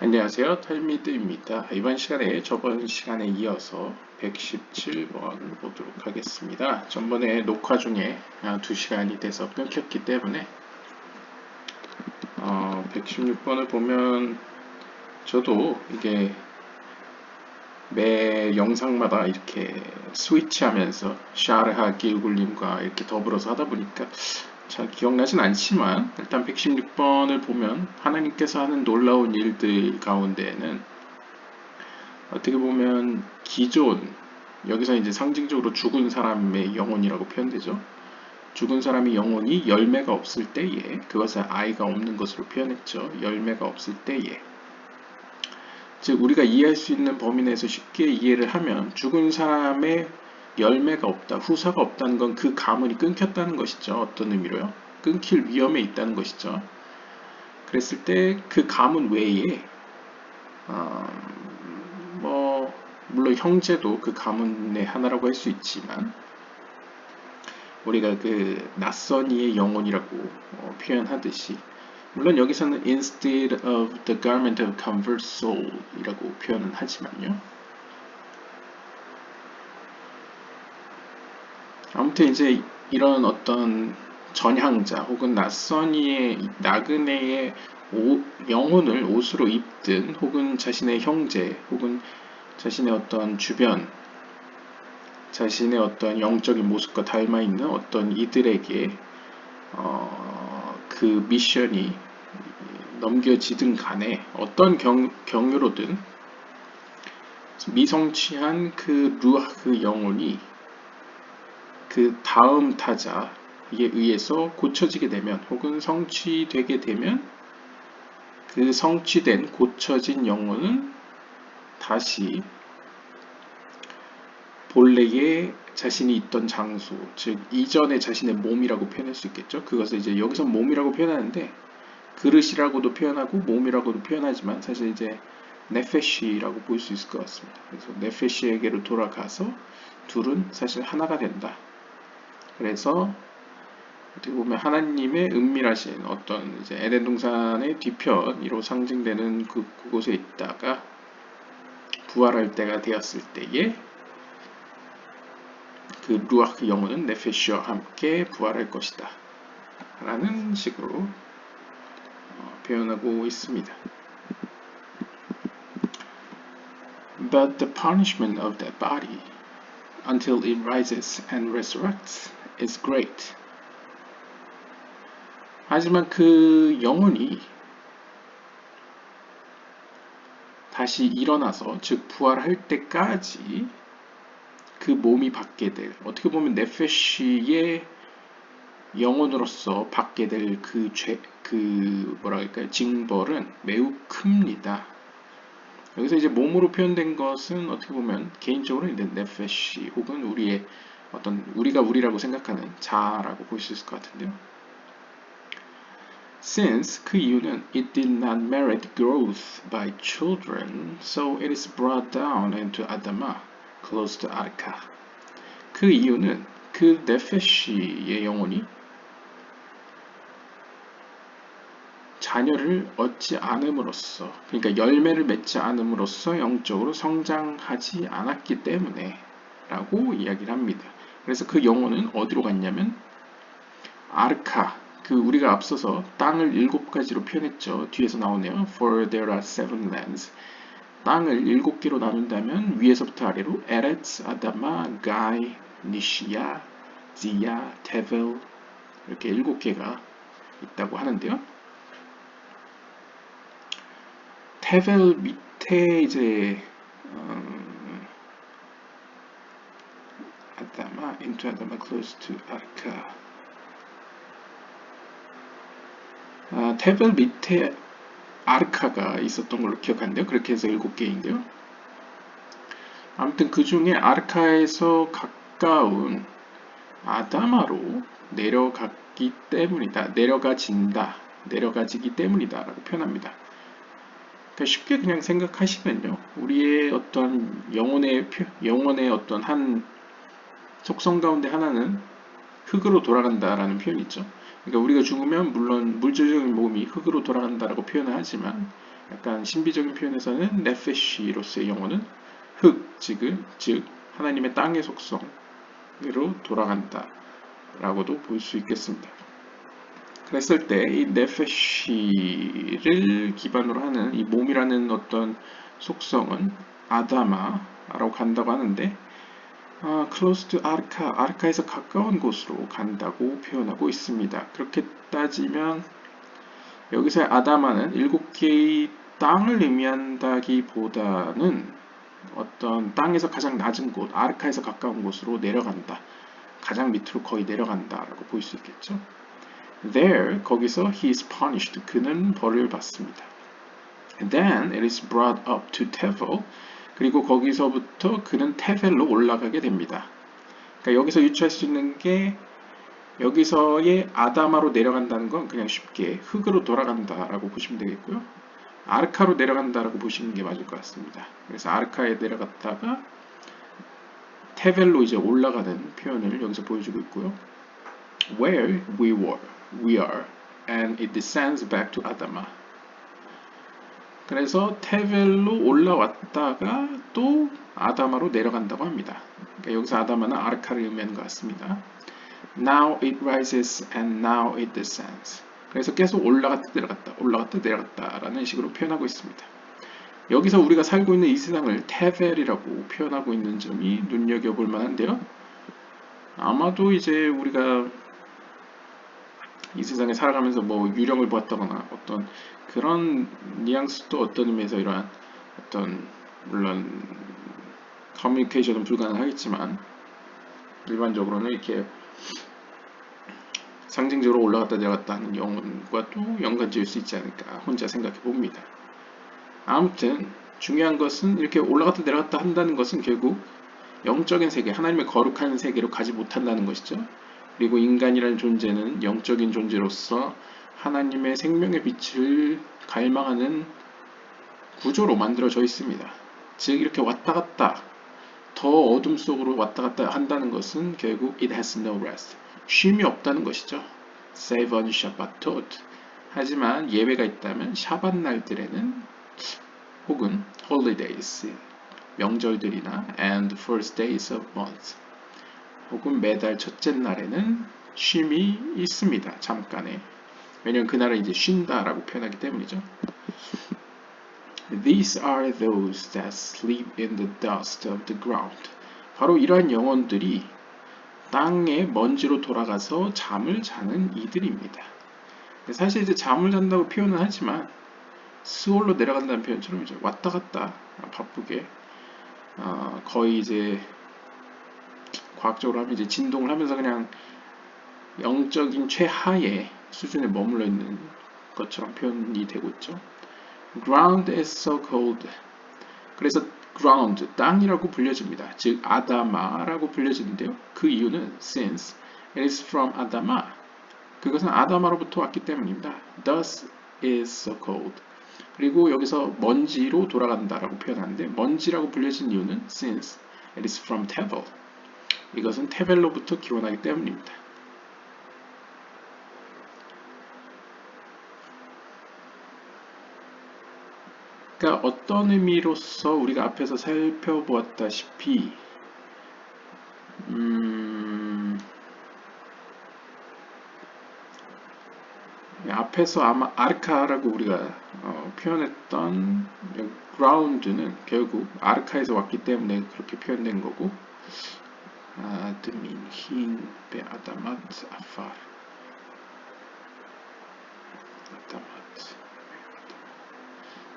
안녕하세요. 탈미드입니다. 이번 시간에 저번 시간에 이어서 117번 보도록 하겠습니다. 전번에 녹화 중에 2시간이 돼서 끊겼기 때문에 116번을 보면 저도 이게 매 영상마다 이렇게 스위치하면서 샤르하 길굴님과 이렇게 더불어서 하다 보니까 잘 기억나진 않지만 일단 116번을 보면 하나님께서 하는 놀라운 일들 가운데에는 어떻게 보면 기존 여기서 이제 상징적으로 죽은 사람의 영혼이라고 표현되죠. 죽은 사람의 영혼이 열매가 없을 때에 그것을 아이가 없는 것으로 표현했죠. 열매가 없을 때에 즉 우리가 이해할 수 있는 범위 내에서 쉽게 이해를 하면 죽은 사람의 열매가 없다, 후사가 없다는 건 그 가문이 끊겼다는 것이죠. 어떤 의미로요? 끊길 위험에 있다는 것이죠. 그랬을 때 그 가문 외에 물론 형제도 그 가문의 하나라고 할 수 있지만 우리가 그 낯선 이의 영혼이라고 표현하듯이 물론 여기서는 instead of the garment of convert soul 이라고 표현은 하지만요. 아무튼 이제 이런 어떤 전향자 혹은 낯선 이의 나그네의 영혼을 옷으로 입든 혹은 자신의 형제 혹은 자신의 어떤 주변 자신의 어떤 영적인 모습과 닮아있는 어떤 이들에게 그 미션이 넘겨지든 간에 어떤 경유로든 미성취한 그 루아흐 영혼이 그 다음 타자에 의해서 고쳐지게 되면 혹은 성취되게 되면 그 성취된 고쳐진 영혼은 다시 본래의 자신이 있던 장소, 즉 이전의 자신의 몸이라고 표현할 수 있겠죠. 그것을 이제 여기서 몸이라고 표현하는데 그릇이라고도 표현하고 몸이라고도 표현하지만 사실 이제 네페시라고 볼 수 있을 것 같습니다. 그래서 네페시에게로 돌아가서 둘은 사실 하나가 된다. 그래서 어떻게 보면 하나님의 은밀하신 어떤 이제 에덴 동산의 뒤편으로 상징되는 그곳에 있다가 부활할 때가 되었을 때에 그 루아흐 영혼은 네페시와 함께 부활할 것이다. 라는 식으로 표현하고 있습니다. But the punishment of that body until it rises and resurrects is great. 하지만 그 영혼이 다시 일어나서 즉 부활할 때까지 그 몸이 받게 될 어떻게 보면 네페시의 영혼으로서 받게 될 그 뭐라 할까요? 징벌은 매우 큽니다. 여기서 이제 몸으로 표현된 것은 어떻게 보면 개인적으로 이제 네페시 혹은 우리의 어떤 우리가 우리라고 생각하는 자아라고 볼 수 있을 것 같은데요. Since 그 이유는 it did not merit growth by children, so it is brought down into Adama, close to Arka. 그 이유는 그 네페시의 영혼이 자녀를 얻지 않음으로써 그러니까 열매를 맺지 않음으로써 영적으로 성장하지 않았기 때문에 라고 이야기를 합니다. 그래서 그 영혼은 어디로 갔냐면 아르카 그 우리가 앞서서 땅을 7가지로 표현했죠. 뒤에서 나오네요. For there are 7 lands. 땅을 7개로 나눈다면 위에서부터 아래로 에레츠, 아다마, 가이, 니시야, 지야, 테벨 이렇게 7개가 있다고 하는데요. 테벨 밑에 이제 아다마, into 아다마, close to 아르카. 테벨 밑에 아르카가 있었던 걸로 기억하는데요. 그렇게 해서 7개인데요. 아무튼 그 중에 아르카에서 가까운 아다마로 내려갔기 때문이다. 내려가지기 때문이다. 라고 표현합니다. 그러니까 쉽게 그냥 생각하시면요. 우리의 어떤 영혼의 어떤 한 속성 가운데 하나는 흙으로 돌아간다라는 표현이 있죠. 그러니까 우리가 죽으면 물론 물질적인 몸이 흙으로 돌아간다라고 표현을 하지만 약간 신비적인 표현에서는 네페시로서의 영혼은 흙, 즉 하나님의 땅의 속성으로 돌아간다라고도 볼 수 있겠습니다. 그랬을 때 이 네페시를 기반으로 하는 이 몸이라는 어떤 속성은 아다마라고 간다고 하는데 close to 아르카에서 가까운 곳으로 간다고 표현하고 있습니다. 그렇게 따지면 여기서의 아다마는 7개의 땅을 의미한다기보다는 어떤 땅에서 가장 낮은 곳, 아르카에서 가까운 곳으로 내려간다. 가장 밑으로 거의 내려간다라고 볼 수 있겠죠. There, 거기서 he is punished. 그는 벌을 받습니다. Then it is brought up to Tevel. 그리고 거기서부터 그는 테벨로 올라가게 됩니다. 그러니까 여기서 유추할 수 있는 게 여기서의 아다마로 내려간다는 건 그냥 쉽게 흙으로 돌아간다라고 보시면 되겠고요. 아르카로 내려간다라고 보시는 게 맞을 것 같습니다. 그래서 아르카에 내려갔다가 테벨로 이제 올라가는 표현을 여기서 보여주고 있고요. Where we are, and it descends back to Adama. 그래서 테벨로 올라왔다가 또 아다마로 내려간다고 합니다. 그러니까 여기서 아다마는 아르카를 의미하는 것 같습니다. Now it rises and now it descends. 그래서 계속 올라갔다 내려갔다 라는 식으로 표현하고 있습니다. 여기서 우리가 살고 있는 이 세상을 테벨이라고 표현하고 있는 점이 눈여겨볼 만한데요. 아마도 이제 우리가 이 세상에 살아가면서 뭐 유령을 보았다거나 어떤 그런 뉘앙스도 어떤 의미에서 이러한 어떤 물론 커뮤니케이션은 불가능하겠지만 일반적으로는 이렇게 상징적으로 올라갔다 내려갔다 하는 영혼과도 연관 지을 수 있지 않을까 혼자 생각해 봅니다. 아무튼 중요한 것은 이렇게 올라갔다 내려갔다 한다는 것은 결국 영적인 세계, 하나님의 거룩한 세계로 가지 못한다는 것이죠. 그리고 인간이라는 존재는 영적인 존재로서 하나님의 생명의 빛을 갈망하는 구조로 만들어져 있습니다. 즉 이렇게 왔다 갔다 더 어둠 속으로 왔다 갔다 한다는 것은 결국 it has no rest. 쉼이 없다는 것이죠. Save on Shabbatot. 하지만 예외가 있다면 샤밧 날들에는 혹은 holidays, 명절들이나 and first days of month 혹은 매달 첫째 날에는 쉼이 있습니다. 잠깐의. 왜냐하면 그날은 이제 쉰다라고 표현하기 때문이죠. These are those that sleep in the dust of the ground. 바로 이러한 영혼들이 땅의 먼지로 돌아가서 잠을 자는 이들입니다. 사실 이제 잠을 잔다고 표현은 하지만 스올로 내려간다는 표현처럼 이제 왔다 갔다 바쁘게 거의 이제 과학적으로 하면 이제 진동을 하면서 그냥 영적인 최하의 수준에 머물러 있는 것처럼 표현이 되고 있죠. Ground is so cold. 그래서 ground, 땅이라고 불려집니다. 즉 아다마라고 불려지는데요. 그 이유는 since it is from 아다마. 그것은 아다마로부터 왔기 때문입니다. Thus is so cold. 그리고 여기서 먼지로 돌아간다라고 표현하는데 먼지라고 불려진 이유는 since it is from Tevel. 이것은 테벨로부터 기원하기 때문입니다. 그러니까 어떤 의미로서 우리가 앞에서 살펴보았다시피 앞에서 아마 아르카라고 우리가 표현했던 ground는 결국 아르카에서 왔기 때문에 그렇게 표현된 거고 아드민 흰 베아다마트 아파르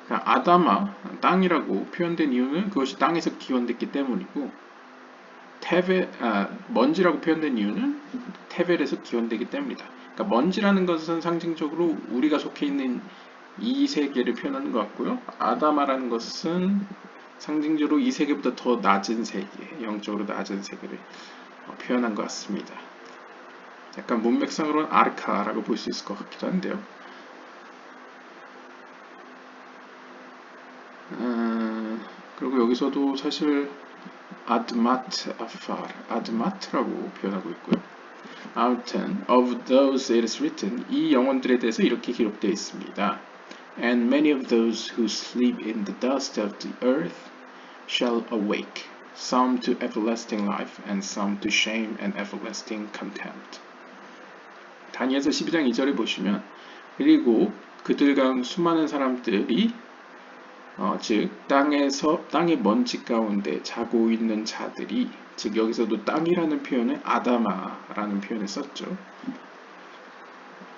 아다마 땅이라고 표현된 이유는 그것이 땅에서 기원됐기 때문이고 먼지라고 표현된 이유는 테벨에서 기원되기 때문이다. 그러니까 먼지라는 것은 상징적으로 우리가 속해 있는 이 세계를 표현하는 것 같고요. 아다마라는 것은 상징적으로 이 세계보다 더 낮은 세계, 영적으로 낮은 세계를 표현한 것 같습니다. 약간 문맥상으로는 아르카라고 볼 수 있을 것 같기도 한데요. 그리고 여기서도 사실 아드마트 아파르, 아드마트라고 표현하고 있고요. 아무튼 of those it is written 이 영혼들에 대해서 이렇게 기록되어 있습니다. And many of those who sleep in the dust of the earth shall awake, some to everlasting life and some to shame and everlasting contempt. 다니엘서 12장 2절에 보시면 그리고 그들 가운데 수많은 사람들이 즉 땅의 먼지 가운데 자고 있는 자들이 즉 여기서도 땅이라는 표현을 아다마라는 표현을 썼죠.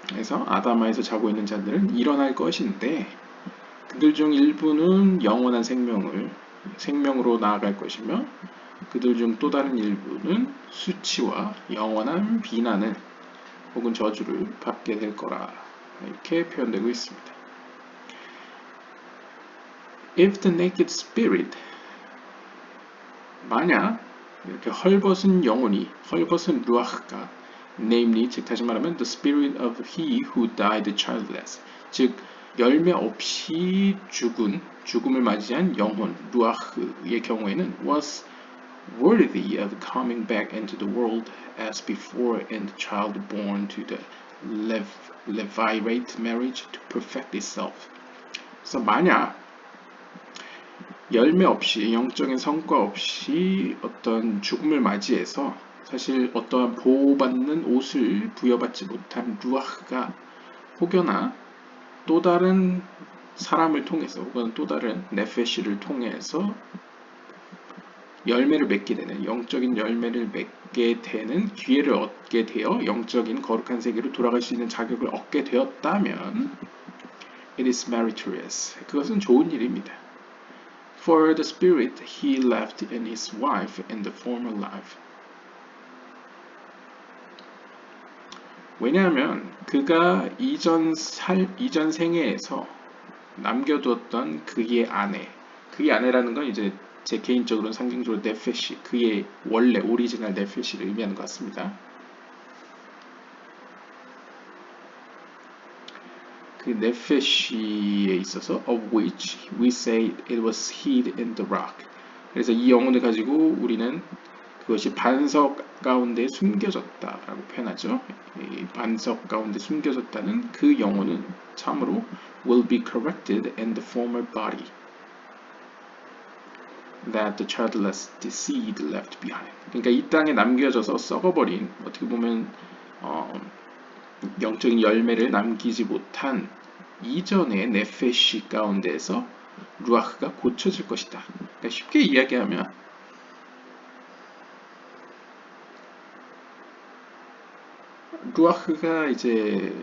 그래서 아다마에서 자고 있는 자들은 일어날 것인데 그들 중 일부는 영원한 생명으로 나아갈 것이며 그들 중 또 다른 일부는 수치와 영원한 비난을 혹은 저주를 받게 될 거라 이렇게 표현되고 있습니다. If the naked spirit 만약 이렇게 헐벗은 영혼이 헐벗은 루아흐가 namely 즉 다시 말하면 the spirit of he who died childless 즉 열매 없이 죽음을 맞이한 영혼 루아흐의 경우에는 was worthy of coming back into the world as before and the child born to the levirate marriage to perfect itself. 그래서 만약 열매 없이 영적인 성과 없이 어떤 죽음을 맞이해서 사실 어떠한 보호받는 옷을 부여받지 못한 루아흐가 혹여나 또 다른 사람을 통해서 혹은 또 다른 네페시를 통해서 열매를 맺게 되는 영적인 열매를 맺게 되는 기회를 얻게 되어 영적인 거룩한 세계로 돌아갈 수 있는 자격을 얻게 되었다면 it is meritorious. 그것은 좋은 일입니다. For the spirit he left in his wife in the former life. 왜냐하면 그가 이전 생애에서 남겨두었던 그의 아내라는 건 이제 제 개인적으로는 상징적으로 네페시, 그의 원래 오리지널 네페시를 의미하는 것 같습니다. 그 네페시에 있어서 of which we say it was hid in the rock. 그래서 이 영혼을 가지고 우리는 그것이 반석 가운데 숨겨졌다라고 표현하죠. 이 반석 가운데 숨겨졌다는 그 영혼은 참으로 will be corrected in the former body that the childless seed left behind. 그러니까 이 땅에 남겨져서 썩어버린 어떻게 보면 영적인 열매를 남기지 못한 이전의 네페시 가운데에서 루아흐가 고쳐질 것이다. 그러니까 쉽게 이야기하면 루아흐가 이제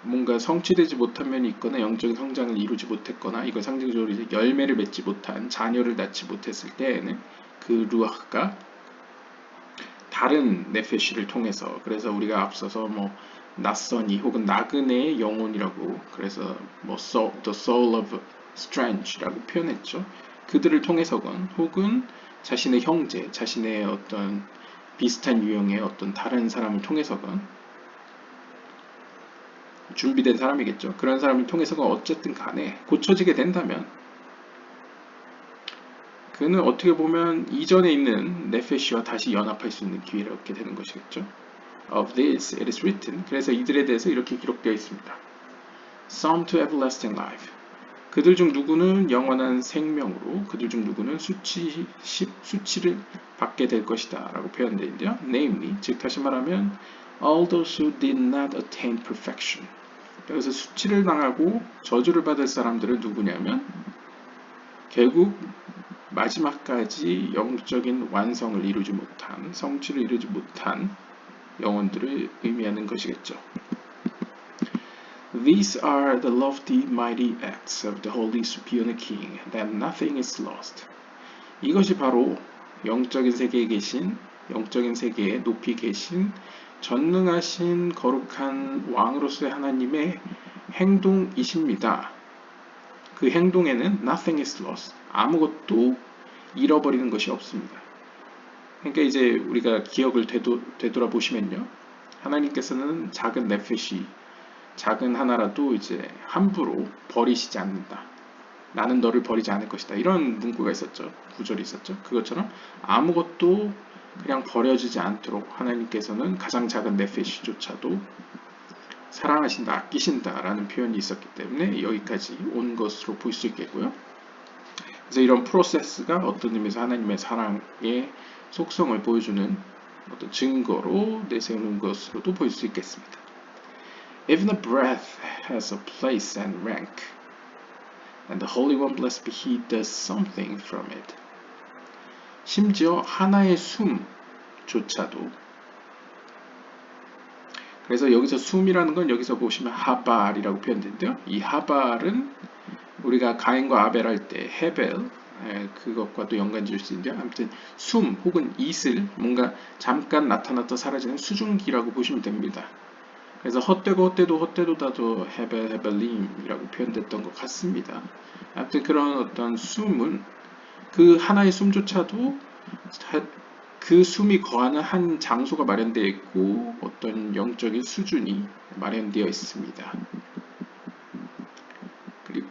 뭔가 성취되지 못한 면이 있거나 영적인 성장을 이루지 못했거나 이걸 상징적으로 이제 열매를 맺지 못한 자녀를 낳지 못했을 때에는 그 루아흐가 다른 네페시를 통해서 그래서 우리가 앞서서 뭐 낯선이 혹은 나그네의 영혼이라고 그래서 뭐 the soul of strange라고 표현했죠. 그들을 통해서건 혹은 자신의 형제, 자신의 어떤 비슷한 유형의 어떤 다른 사람을 통해서건 준비된 사람이겠죠. 그런 사람을 통해서건 어쨌든 간에 고쳐지게 된다면 그는 어떻게 보면 이전에 있는 네페시와 다시 연합할 수 있는 기회를 얻게 되는 것이겠죠. Of this it is written. 그래서 이들에 대해서 이렇게 기록되어 있습니다. Some to everlasting life. 그들 중 누구는 영원한 생명으로, 그들 중 누구는 수치를 받게 될 것이다 라고 표현되어 있는데요. Namely, 즉 다시 말하면 all those who did not attain perfection. 여기서 수치를 당하고 저주를 받을 사람들은 누구냐면 결국 마지막까지 영적인 완성을 이루지 못한, 성취를 이루지 못한 영혼들을 의미하는 것이겠죠. These are the lofty, mighty acts of the Holy Superior King, that nothing is lost. 이것이 바로 영적인 세계에 계신, 영적인 세계에 높이 계신 전능하신 거룩한 왕으로서의 하나님의 행동이십니다. 그 행동에는 nothing is lost. 아무것도 잃어버리는 것이 없습니다. 그러니까 이제 우리가 기억을 되돌아보시면요. 하나님께서는 작은 네페시, 작은 하나라도 이제 함부로 버리시지 않는다. 나는 너를 버리지 않을 것이다. 이런 문구가 있었죠. 구절이 있었죠. 그것처럼 아무것도 그냥 버려지지 않도록 하나님께서는 가장 작은 네페시조차도 사랑하신다, 아끼신다라는 표현이 있었기 때문에 여기까지 온 것으로 볼 수 있겠고요. 그래서 이런 프로세스가 어떤 의미에서 하나님의 사랑의 속성을 보여주는 어떤 증거로 내세우는 것으로도 볼 수 있겠습니다. Even a breath has a place and rank, and the Holy One, blessed be He, does something from it. 심지어 하나의 숨조차도, 그래서 여기서 숨이라는 건 여기서 보시면 하발이라고 표현되는데요. 이 하발은 우리가 가인과 아벨 할 때 헤벨, 그것과도 연관 지을 수 있는데요. 아무튼 숨 혹은 이슬, 뭔가 잠깐 나타났다 사라지는 수증기라고 보시면 됩니다. 그래서 헛되도다도 헤벨 헤벨림이라고 표현됐던 것 같습니다. 아무튼 그런 어떤 숨은 그 하나의 숨조차도 그 숨이 거하는 한 장소가 마련되어 있고 어떤 영적인 수준이 마련되어 있습니다. 그리고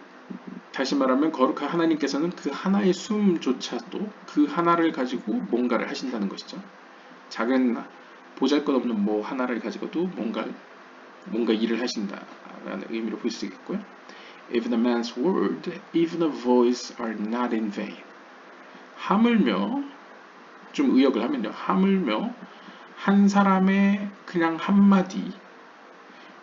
다시 말하면 거룩한 하나님께서는 그 하나의 숨조차도 그 하나를 가지고 뭔가를 하신다는 것이죠. 작은 보잘것없는 뭐 하나를 가지고도 뭔가 일을 하신다라는 의미로 볼 수 있겠고요. Even a man's word, even a voice are not in vain. 하물며, 좀 의역을 하면요. 하물며 한 사람의 그냥 한마디,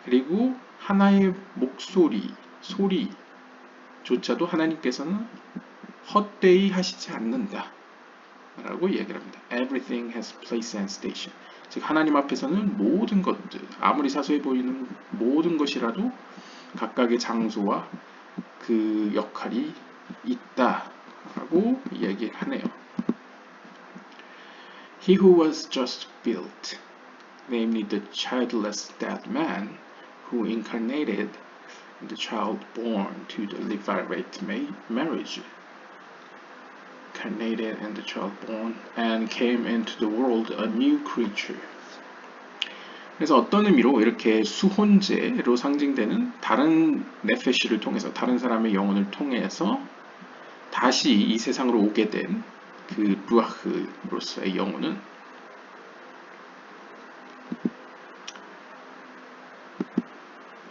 그리고 하나의 목소리, 소리조차도 하나님께서는 헛되이 하시지 않는다 라고 이야기를 합니다. Everything has place and station. 즉 하나님 앞에서는 모든 것들, 아무리 사소해 보이는 모든 것이라도 각각의 장소와 그 역할이 있다라고 이야기하네요. He who was just built, namely the childless dead man who incarnated the child born to the Levirate marriage, incarnated and the child born and came into the world a new creature. 그래서 어떤 의미로 이렇게 수혼제로 상징되는 다른 네페시를 통해서 다른 사람의 영혼을 통해서 다시 이 세상으로 오게 된 그 루아흐로서의 영혼은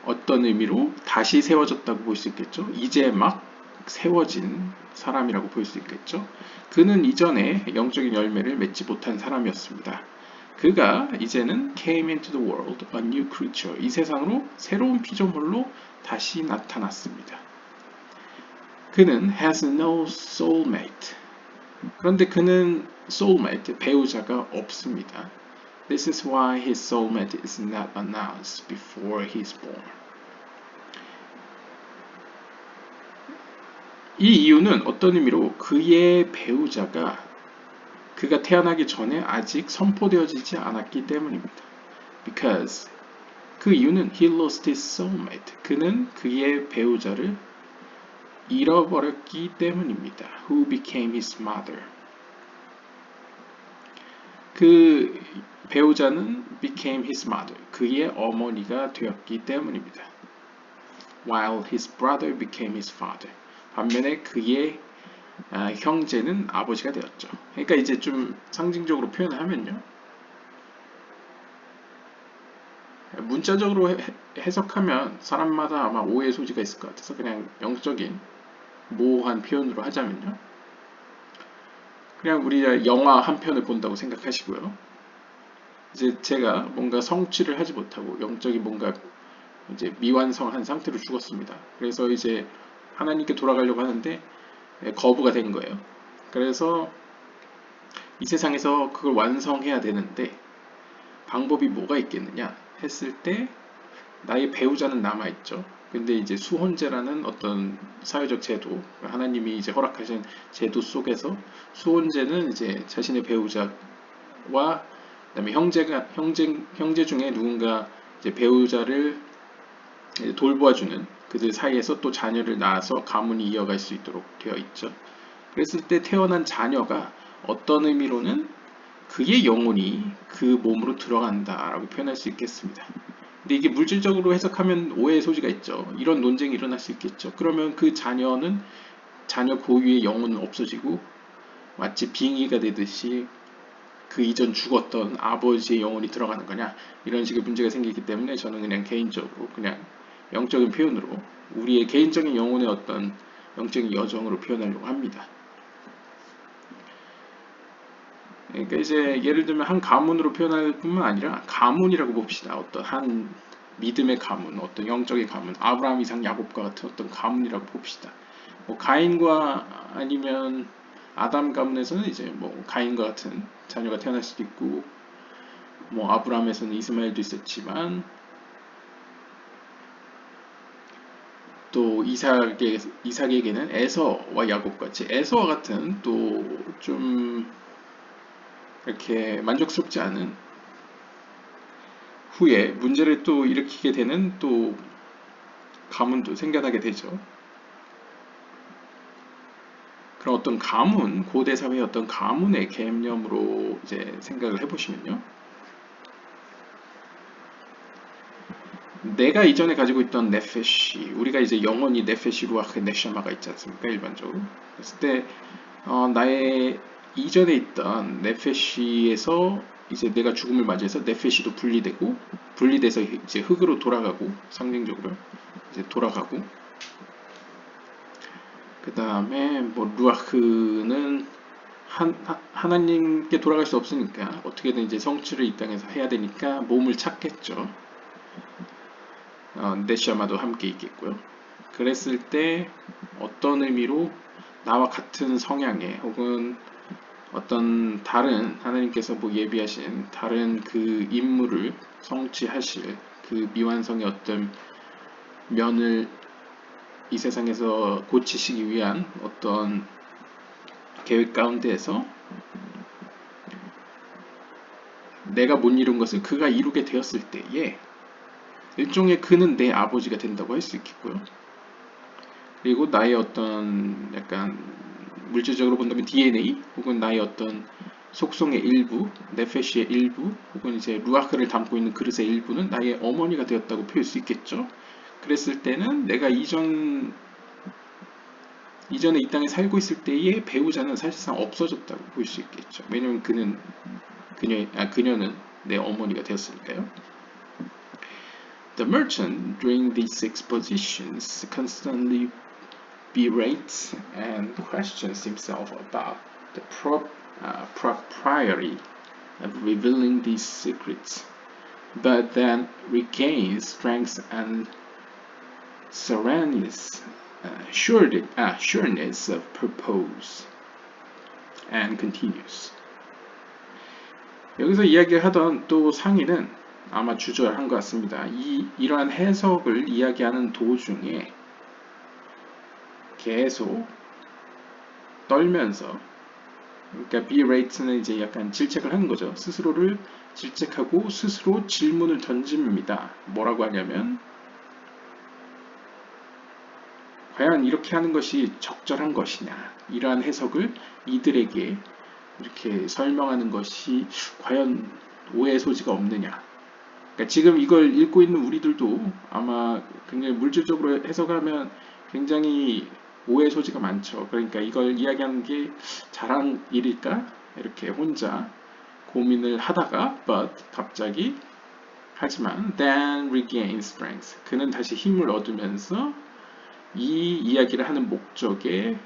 어떤 의미로 다시 세워졌다고 볼 수 있겠죠. 이제 막 세워진 사람이라고 볼 수 있겠죠. 그는 이전에 영적인 열매를 맺지 못한 사람이었습니다. 그가 이제는 came into the world a new creature. 이 세상으로 새로운 피조물로 다시 나타났습니다. 그는 has no soulmate. 그런데 그는 soulmate, 배우자가 없습니다. This is why his soulmate is not announced before he is born. 이 이유는 어떤 의미로 그의 배우자가 그가 태어나기 전에 아직 선포되어지지 않았기 때문입니다. Because 그 이유는 he lost his soulmate. 그는 그의 배우자를 잃어버렸기 때문입니다. Who became his mother. 그 배우자는 became his mother. 그의 어머니가 되었기 때문입니다. While his brother became his father. 반면에 그의 형제는 아버지가 되었죠. 그러니까 이제 좀 상징적으로 표현을 하면요. 문자적으로 해석하면 사람마다 아마 오해의 소지가 있을 것 같아서 그냥 영적인 모호한 표현으로 하자면요. 그냥 우리가 영화 한 편을 본다고 생각하시고요. 이제 제가 뭔가 성취를 하지 못하고 영적인 뭔가 이제 미완성한 상태로 죽었습니다. 그래서 이제 하나님께 돌아가려고 하는데 거부가 된 거예요. 그래서 이 세상에서 그걸 완성해야 되는데 방법이 뭐가 있겠느냐 했을 때 나의 배우자는 남아있죠. 근데 이제 수혼제라는 어떤 사회적 제도, 하나님이 이제 허락하신 제도 속에서 수혼제는 이제 자신의 배우자와 그다음에 형제 중에 누군가 이제 배우자를 돌보아주는 그들 사이에서 또 자녀를 낳아서 가문이 이어갈 수 있도록 되어 있죠. 그랬을 때 태어난 자녀가 어떤 의미로는 그의 영혼이 그 몸으로 들어간다라고 표현할 수 있겠습니다. 근데 이게 물질적으로 해석하면 오해의 소지가 있죠. 이런 논쟁이 일어날 수 있겠죠. 그러면 그 자녀는 자녀 고유의 영혼은 없어지고 마치 빙의가 되듯이 그 이전 죽었던 아버지의 영혼이 들어가는 거냐 이런 식의 문제가 생기기 때문에 저는 그냥 개인적으로 그냥 영적인 표현으로 우리의 개인적인 영혼의 어떤 영적인 여정으로 표현하려고 합니다. 그러니까 이제 예를 들면 한 가문으로 표현할 뿐만 아니라 가문이라고 봅시다. 어떤 한 믿음의 가문, 어떤 영적인 가문, 아브라함, 이삭, 야곱과 같은 어떤 가문이라고 봅시다. 뭐 가인과 아니면 아담 가문에서는 이제 뭐 가인과 같은 자녀가 태어날 수도 있고, 뭐 아브라함에서는 이스마엘도 있었지만 또 이삭에게는 에서와 야곱 같이 에서와 같은 또 좀 이렇게 만족스럽지 않은 후에 문제를 또 일으키게 되는 또 가문도 생겨나게 되죠. 그런 어떤 가문, 고대 사회의 어떤 가문의 개념으로 이제 생각을 해보시면요. 내가 이전에 가지고 있던 네페시, 우리가 이제 영혼이 네페시, 루아흐, 네샤마가 있지 않습니까? 일반적으로. 그랬을 때 나의 이전에 있던 네페시에서 이제 내가 죽음을 맞이해서 네페시도 분리돼서 이제 흙으로 돌아가고 상징적으로 이제 돌아가고 그 다음에 뭐 루아흐는 하나님께 돌아갈 수 없으니까 어떻게든 이제 성취를 이 땅에서 해야 되니까 몸을 찾겠죠. 네시아마도 함께 있겠고요. 그랬을 때 어떤 의미로 나와 같은 성향의 혹은 어떤 다른 하나님께서 뭐 예비하신 다른 그 임무를 성취하실 그 미완성의 어떤 면을 이 세상에서 고치시기 위한 어떤 계획 가운데에서 내가 못 이룬 것을 그가 이루게 되었을 때에 일종의 그는 내 아버지가 된다고 할 수 있겠고요. 그리고 나의 어떤 약간 물질적으로 본다면 DNA 혹은 나의 어떤 속성의 일부, 네페시의 일부 혹은 이제 루아크를 담고 있는 그릇의 일부는 나의 어머니가 되었다고 표현할 수 있겠죠. 그랬을 때는 내가 이전에 이 땅에 살고 있을 때의 배우자는 사실상 없어졌다고 볼 수 있겠죠. 왜냐하면 그녀는 내 어머니가 되었으니까요. The merchant during these expositions constantly berates and questions himself about the propriety of revealing these secrets, but then regains strength and sureness of purpose and continues. 여기서 이야기하던 또 상인은 아마 주저한 것 같습니다. 이러한 해석을 이야기하는 도중에 계속 떨면서, 그러니까 berate는 이제 약간 질책을 하는 거죠. 스스로를 질책하고 스스로 질문을 던집니다. 뭐라고 하냐면 과연 이렇게 하는 것이 적절한 것이냐, 이러한 해석을 이들에게 이렇게 설명하는 것이 과연 오해의 소지가 없느냐. 그러니까 지금 이걸 읽고 있는 우리들도 아마 굉장히 물질적으로 해석하면 굉장히 오해 소지가 많죠. 그러니까 이걸 이야기하는 게 잘한 일일까? 이렇게 혼자 고민을 하다가 but 갑자기 하지만 then regains strength. 그는 다시 힘을 얻으면서 이 이야기를 하는 목적에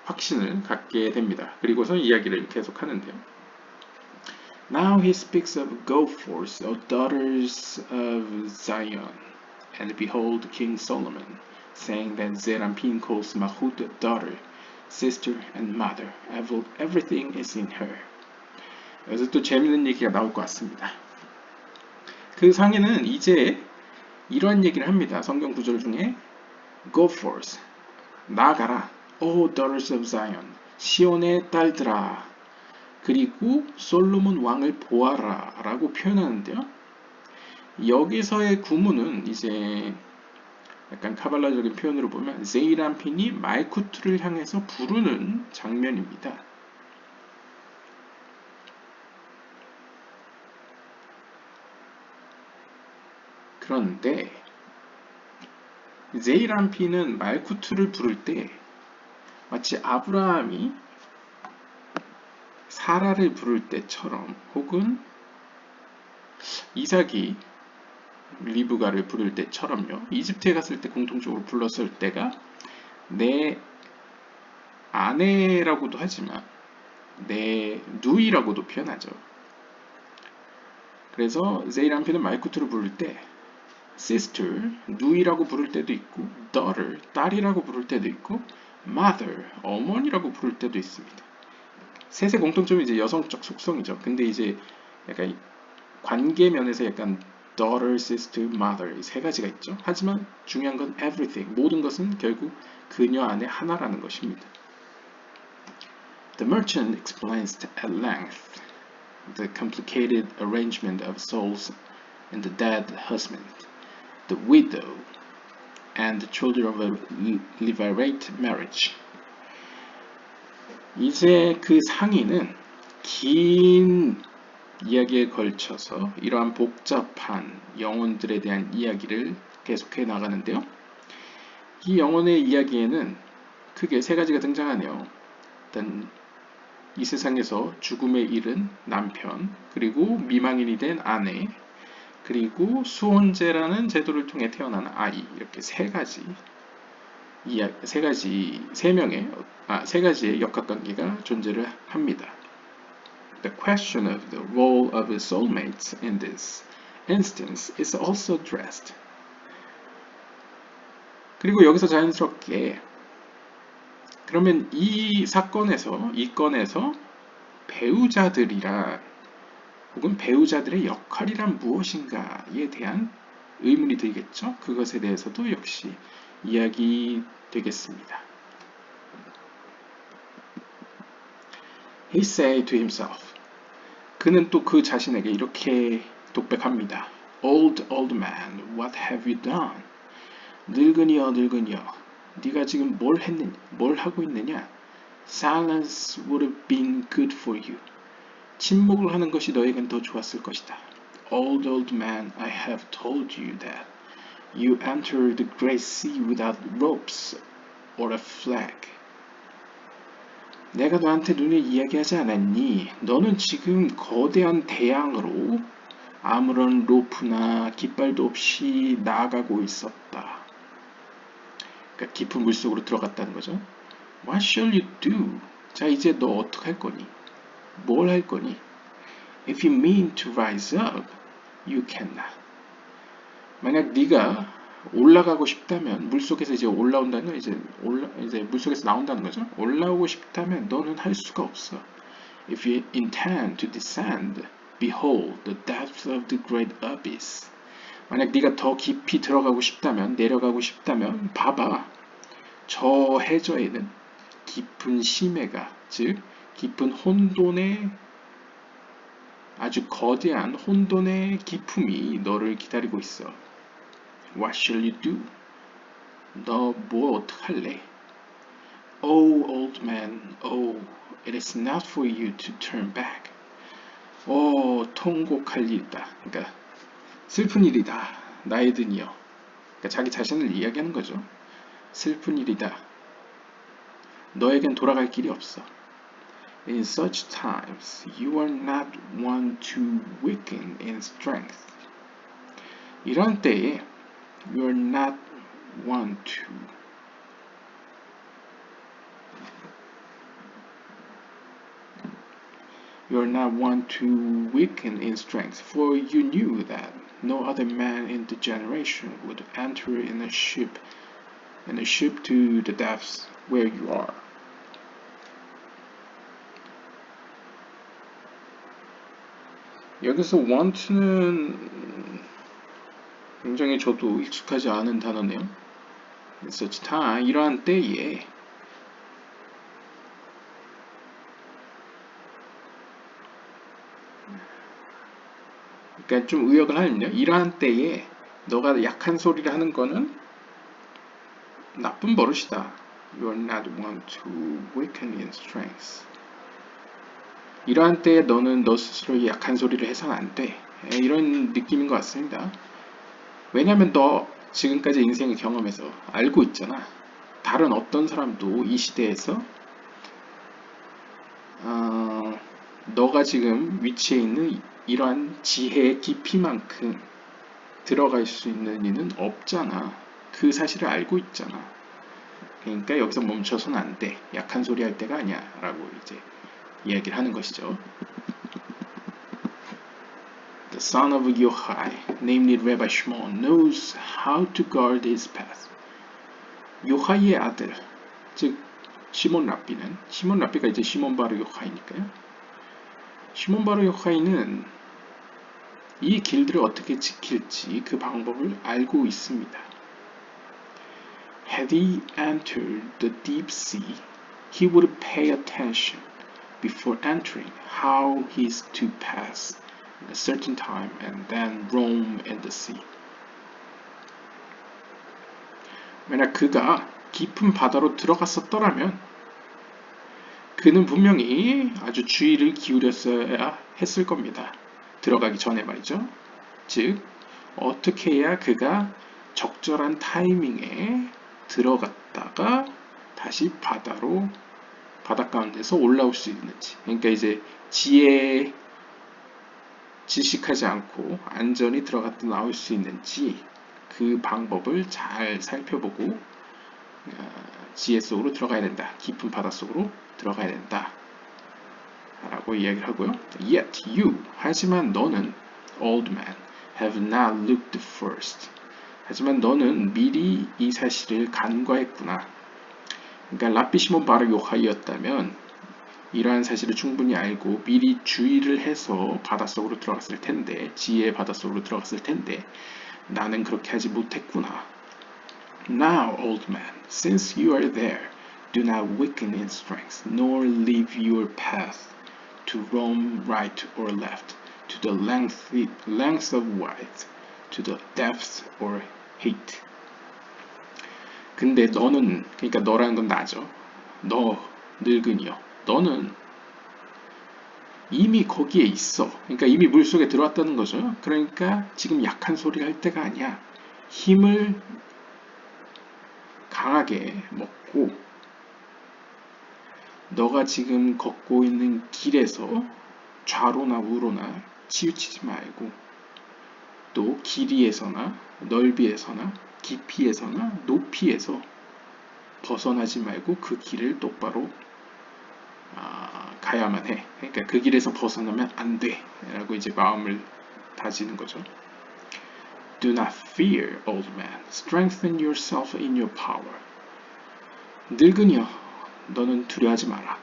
확신을 갖게 됩니다. 그리고서 이야기를 계속하는데요. Now he speaks of go forth, O daughters of Zion, and behold King Solomon, saying that Zerampin calls Mahut daughter, sister, and mother. Everything is in her. 여기서 또 재밌는 얘기가 나올 것 같습니다. 그 상인은 이제 이러한 얘기를 합니다. 성경 구절 중에 go forth, 나아가라. O daughters of Zion, 시온의 딸들아. 그리고 솔로몬 왕을 보아라 라고 표현하는데요. 여기서의 구문은 이제 약간 카발라적인 표현으로 보면 제이람핀이 말쿠트를 향해서 부르는 장면입니다. 그런데 제이람핀은 말쿠트를 부를 때 마치 아브라함이 사라를 부를 때처럼 혹은 이삭이 리브가를 부를 때처럼요. 이집트에 갔을 때 공통적으로 불렀을 때가 내 아내라고도 하지만 내 누이라고도 표현하죠. 그래서 제이람피는 말쿠트를 부를 때 sister, 누이라고 부를 때도 있고 daughter, 딸이라고 부를 때도 있고 mother, 어머니라고 부를 때도 있습니다. 셋의 공통점이 이제 여성적 속성이죠. 근데 이제 약간 관계 면에서 약간 daughter, sister, mother 이 세 가지가 있죠. 하지만 중요한 건 everything, 모든 것은 결국 그녀 안에 하나라는 것입니다. The merchant explains at length the complicated arrangement of souls in the dead husband, the widow, and the children of a levirate marriage. 이제 그 상인은 긴 이야기에 걸쳐서 이러한 복잡한 영혼들에 대한 이야기를 계속해 나가는데요. 이 영혼의 이야기에는 크게 세 가지가 등장하네요. 일단 이 세상에서 죽음에 이른 남편, 그리고 미망인이 된 아내, 그리고 수혼제라는 제도를 통해 태어난 아이, 이렇게 세 가지의 역학관계가 존재를 합니다. The question of the role of the soulmates in this instance is also addressed. 그리고 여기서 자연스럽게 그러면 이 건에서 배우자들이란 혹은 배우자들의 역할이란 무엇인가에 대한 의문이 들겠죠. 그것에 대해서도 역시 이야기 되겠습니다. He said to himself. 그는 또 그 자신에게 이렇게 독백합니다. Old man, what have you done? 늙은이여, 네가 지금 뭘 하고 있느냐? Silence would have been good for you. 침묵을 하는 것이 너에겐 더 좋았을 것이다. Old man, I have told you that you entered the great sea without ropes or a flag. 내가 너한테 눈에 이야기하지 않았니? 너는 지금 거대한 대양으로 아무런 로프나 깃발도 없이 나아가고 있었다. 그러니까 깊은 물속으로 들어갔다는 거죠. What shall you do? 자, 이제 너 어떻게 할 거니? 뭘 할 거니? If you mean to rise up, you cannot. 만약 네가 올라가고 싶다면 물속에서 이제 올라온다는 건 이제 물속에서 나온다는 거죠. 올라오고 싶다면 너는 할 수가 없어. If you intend to descend, behold the depth of the great abyss. 만약 네가 더 깊이 들어가고 싶다면, 내려가고 싶다면 봐봐. 저 해저에는 깊은 심해가, 즉 깊은 혼돈의 아주 거대한 혼돈의 기품이 너를 기다리고 있어. What shall you do? 너 뭐 어떡할래? Oh, old man, oh, it is not for you to turn back. 통곡할 일이다. 그러니까 슬픈 일이다. 나의 드니여. 그러니까 자기 자신을 이야기하는 거죠. 슬픈 일이다. 너에겐 돌아갈 길이 없어. In such times, you are not one to weaken in strength. 이런 때에 you are not one to weaken in strength, for you knew that no other man in the generation would enter in a ship to the depths where you are. 여기서 want는 굉장히 저도 익숙하지 않은 단어네요. In such time, 이러한 때에 그러니까 좀 의역을 하면요. 이러한 때에 너가 약한 소리를 하는 거는 나쁜 버릇이다. You are not one to weaken in strength. 이러한 때에 너는 너 스스로에게 약한 소리를 해서는 안 돼. 이런 느낌인 것 같습니다. 왜냐면 너 지금까지 인생을 경험해서 알고 있잖아. 다른 어떤 사람도 이 시대에서 너가 지금 위치해 있는 이러한 지혜의 깊이만큼 들어갈 수 있는 이는 없잖아. 그 사실을 알고 있잖아. 그러니까 여기서 멈춰서는 안 돼. 약한 소리 할 때가 아니야. 라고 이제 이야기를 하는 것이죠. The son of Yochai, namely Rabbi Shimon, knows how to guard his path. 요하이의 아들, 즉 시몬 랍비는, 시몬 랍비가 이제 시몬 바르 요하이니까요. 시몬 바르 요하이는 이 길들을 어떻게 지킬지 그 방법을 알고 있습니다. Had he entered the deep sea, he would pay attention before entering how he is to pass at a certain time and then roam in the sea. 만약 그가 깊은 바다로 들어갔었더라면 그는 분명히 아주 주의를 기울였어야 했을 겁니다. 들어가기 전에 말이죠. 즉 어떻게 해야 그가 적절한 타이밍에 들어갔다가 다시 바다 가운데서 올라올 수 있는지. 그러니까 이제 지혜에 질식하지 않고 안전히 들어갔다 나올 수 있는지 그 방법을 잘 살펴보고 지혜 속으로 들어가야 된다. 깊은 바다 속으로 들어가야 된다. 라고 이야기를 하고요. Yet you, 하지만 너는 old man, have not looked first. 하지만 너는 미리 이 사실을 간과했구나. 그러니까 랍비 시몬 바르 요하이였다면 이러한 사실을 충분히 알고 미리 주의를 해서 바닷속으로 들어갔을 텐데, 지혜의 바닷속으로 들어갔을 텐데 나는 그렇게 하지 못했구나. Now, old man, since you are there, do not weaken in strength, nor leave your path to roam right or left, to the length of width, to the depth or height. 근데 너는, 그러니까 너라는 건 나죠. 너 늙은이여. 너는 이미 거기에 있어. 그러니까 이미 물속에 들어왔다는 거죠. 그러니까 지금 약한 소리 할 때가 아니야. 힘을 강하게 먹고 너가 지금 걷고 있는 길에서 좌로나 우로나 치우치지 말고 또 길이에서나 넓이에서나 깊이에서나 높이에서 벗어나지 말고 그 길을 똑바로 가야만 해. 그러니까 그 길에서 벗어나면 안 돼. 라고 이제 마음을 다지는 거죠. Do not fear, old man. Strengthen yourself in your power. 늙은이여, 너는 두려워하지 마라.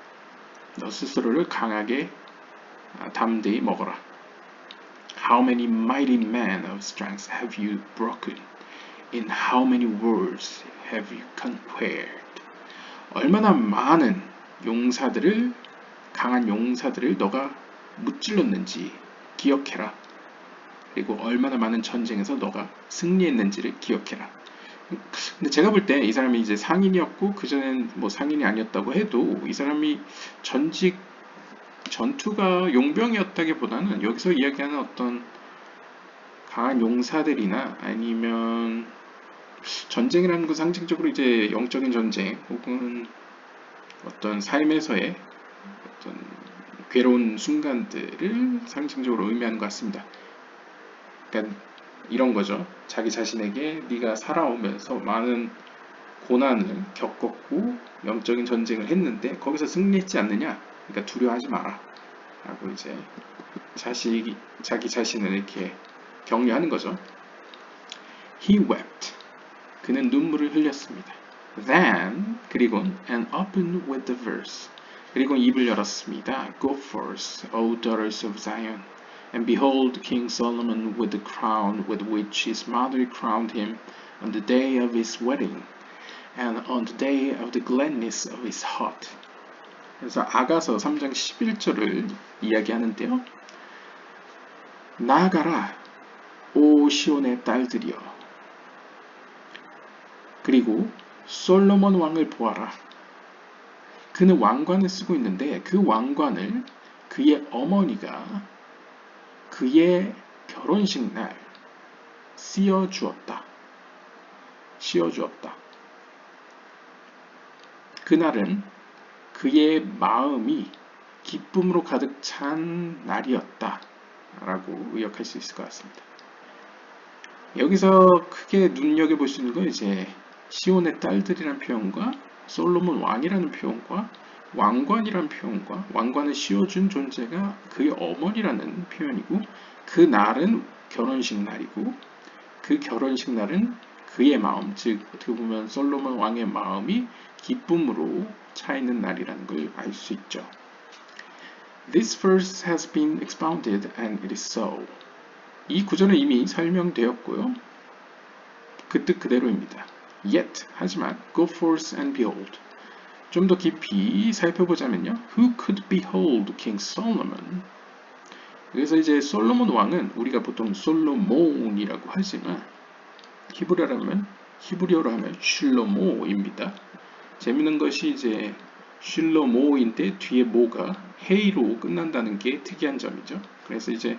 너 스스로를 강하게 담대히 먹어라. How many mighty men of strength have you broken? In how many words have you conquered? 얼마나 많은 용사들을, 강한 용사들을 너가 무찔렀는지 기억해라. 그리고 얼마나 많은 전쟁에서 너가 승리했는지를 기억해라. 근데 제가 볼 때 이 사람이 이제 상인이었고 그전엔 뭐 상인이 아니었다고 해도 이 사람이 전투가 용병이었다기보다는 여기서 이야기하는 어떤 강한 용사들이나 아니면 전쟁이라는 건 상징적으로 이제 영적인 전쟁 혹은 어떤 삶에서의 어떤 괴로운 순간들을 상징적으로 의미하는 것 같습니다. 그러니까 이런 거죠. 자기 자신에게 네가 살아오면서 많은 고난을 겪었고 영적인 전쟁을 했는데 거기서 승리했지 않느냐? 그러니까 두려워하지 마라. 라고 이제 자기 자신을 이렇게 격려하는 거죠. He wept. 그는 눈물을 흘렸습니다. Then, 그리고 and opened with the verse. 그리고 입을 열었습니다. Go forth, O daughters of Zion. And behold, King Solomon with the crown with which his mother crowned him on the day of his wedding, and on the day of the gladness of his heart. 그래서 아가서 3장 11절을 이야기하는데요. 나아가라, 오 시온의 딸들이여. 그리고 솔로몬 왕을 보아라. 그는 왕관을 쓰고 있는데 그 왕관을 그의 어머니가 그의 결혼식 날 씌워주었다. 그날은 그의 마음이 기쁨으로 가득 찬 날이었다 라고 의역할 수 있을 것 같습니다. 여기서 크게 눈여겨볼 수 있는 건 이제 시온의 딸들이라는 표현과 솔로몬 왕이라는 표현과 왕관이라는 표현과 왕관을 씌워준 존재가 그의 어머니라는 표현이고, 그 날은 결혼식 날이고, 그 결혼식 날은 그의 마음, 즉 어떻게 보면 솔로몬 왕의 마음이 기쁨으로 차 있는 날이라는 걸 알 수 있죠. This verse has been expounded and it is so. 이 구절은 이미 설명되었고요. 그 뜻 그대로입니다. Yet, 하지만, go forth and behold. 좀 더 깊이 살펴보자면요. Who could behold King Solomon? 그래서 이제 솔로몬 왕은 우리가 보통 솔로몬이라고 하지만 히브리어로 하면 슐로모입니다. 재밌는 것이 이제 슐로모인데 뒤에 모가 헤이로 끝난다는 게 특이한 점이죠. 그래서 이제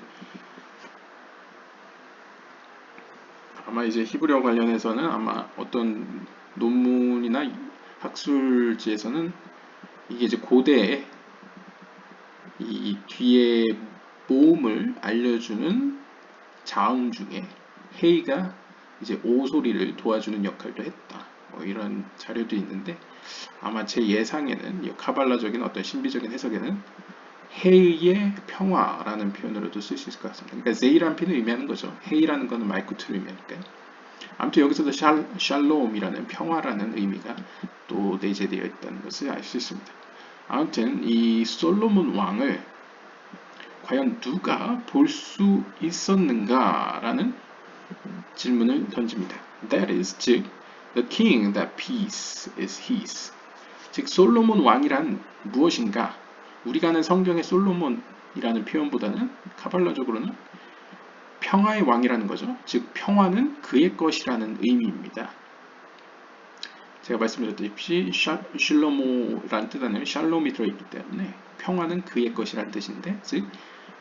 아마 이제 히브리어 관련해서는 아마 어떤 논문이나 학술지에서는 이게 이제 고대에 이 뒤에 모음을 알려주는 자음 중에 헤이가 이제 오 소리를 도와주는 역할도 했다. 뭐 이런 자료도 있는데 아마 제 예상에는 이 카발라적인 어떤 신비적인 해석에는 헤이의 평화라는 표현으로도 쓸 수 있을 것 같습니다. 그러니까 제이라는 표현을 의미하는 거죠. 헤이라는 것은 말쿠트를 의미하니까요. 아무튼 여기서도 샬롬이라는 평화라는 의미가 또 내재되어 있다는 것을 알 수 있습니다. 아무튼 이 솔로몬 왕을 과연 누가 볼 수 있었는가라는 질문을 던집니다. That is, 즉, the king that peace is his. 즉, 솔로몬 왕이란 무엇인가? 우리가 아는 성경의 솔로몬이라는 표현보다는 카발라적으로는 평화의 왕이라는 거죠. 즉, 평화는 그의 것이라는 의미입니다. 제가 말씀드렸듯이 슐로모라는 뜻 안에 샬롬이 들어있기 때문에 평화는 그의 것이라는 뜻인데, 즉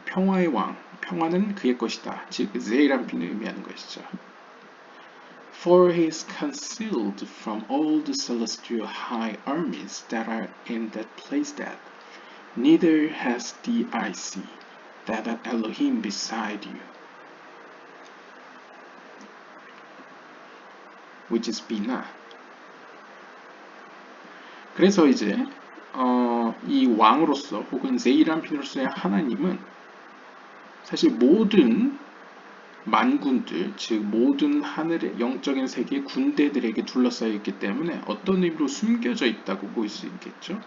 평화의 왕, 평화는 그의 것이다. 즉 제이란 표현을 의미하는 것이죠. For he is concealed from all the celestial high armies that are in that place that neither has the eye see that an Elohim beside you, which is Bina. 그래서 이제 이 왕으로서 혹은 제이란 표현으로서의 하나님은 사실 모든 만군들, 즉 모든 하늘의 영적인 세계의 군대들에게 둘러싸여 있기 때문에 어떤 의미로 숨겨져 있다고 볼 수 있겠죠.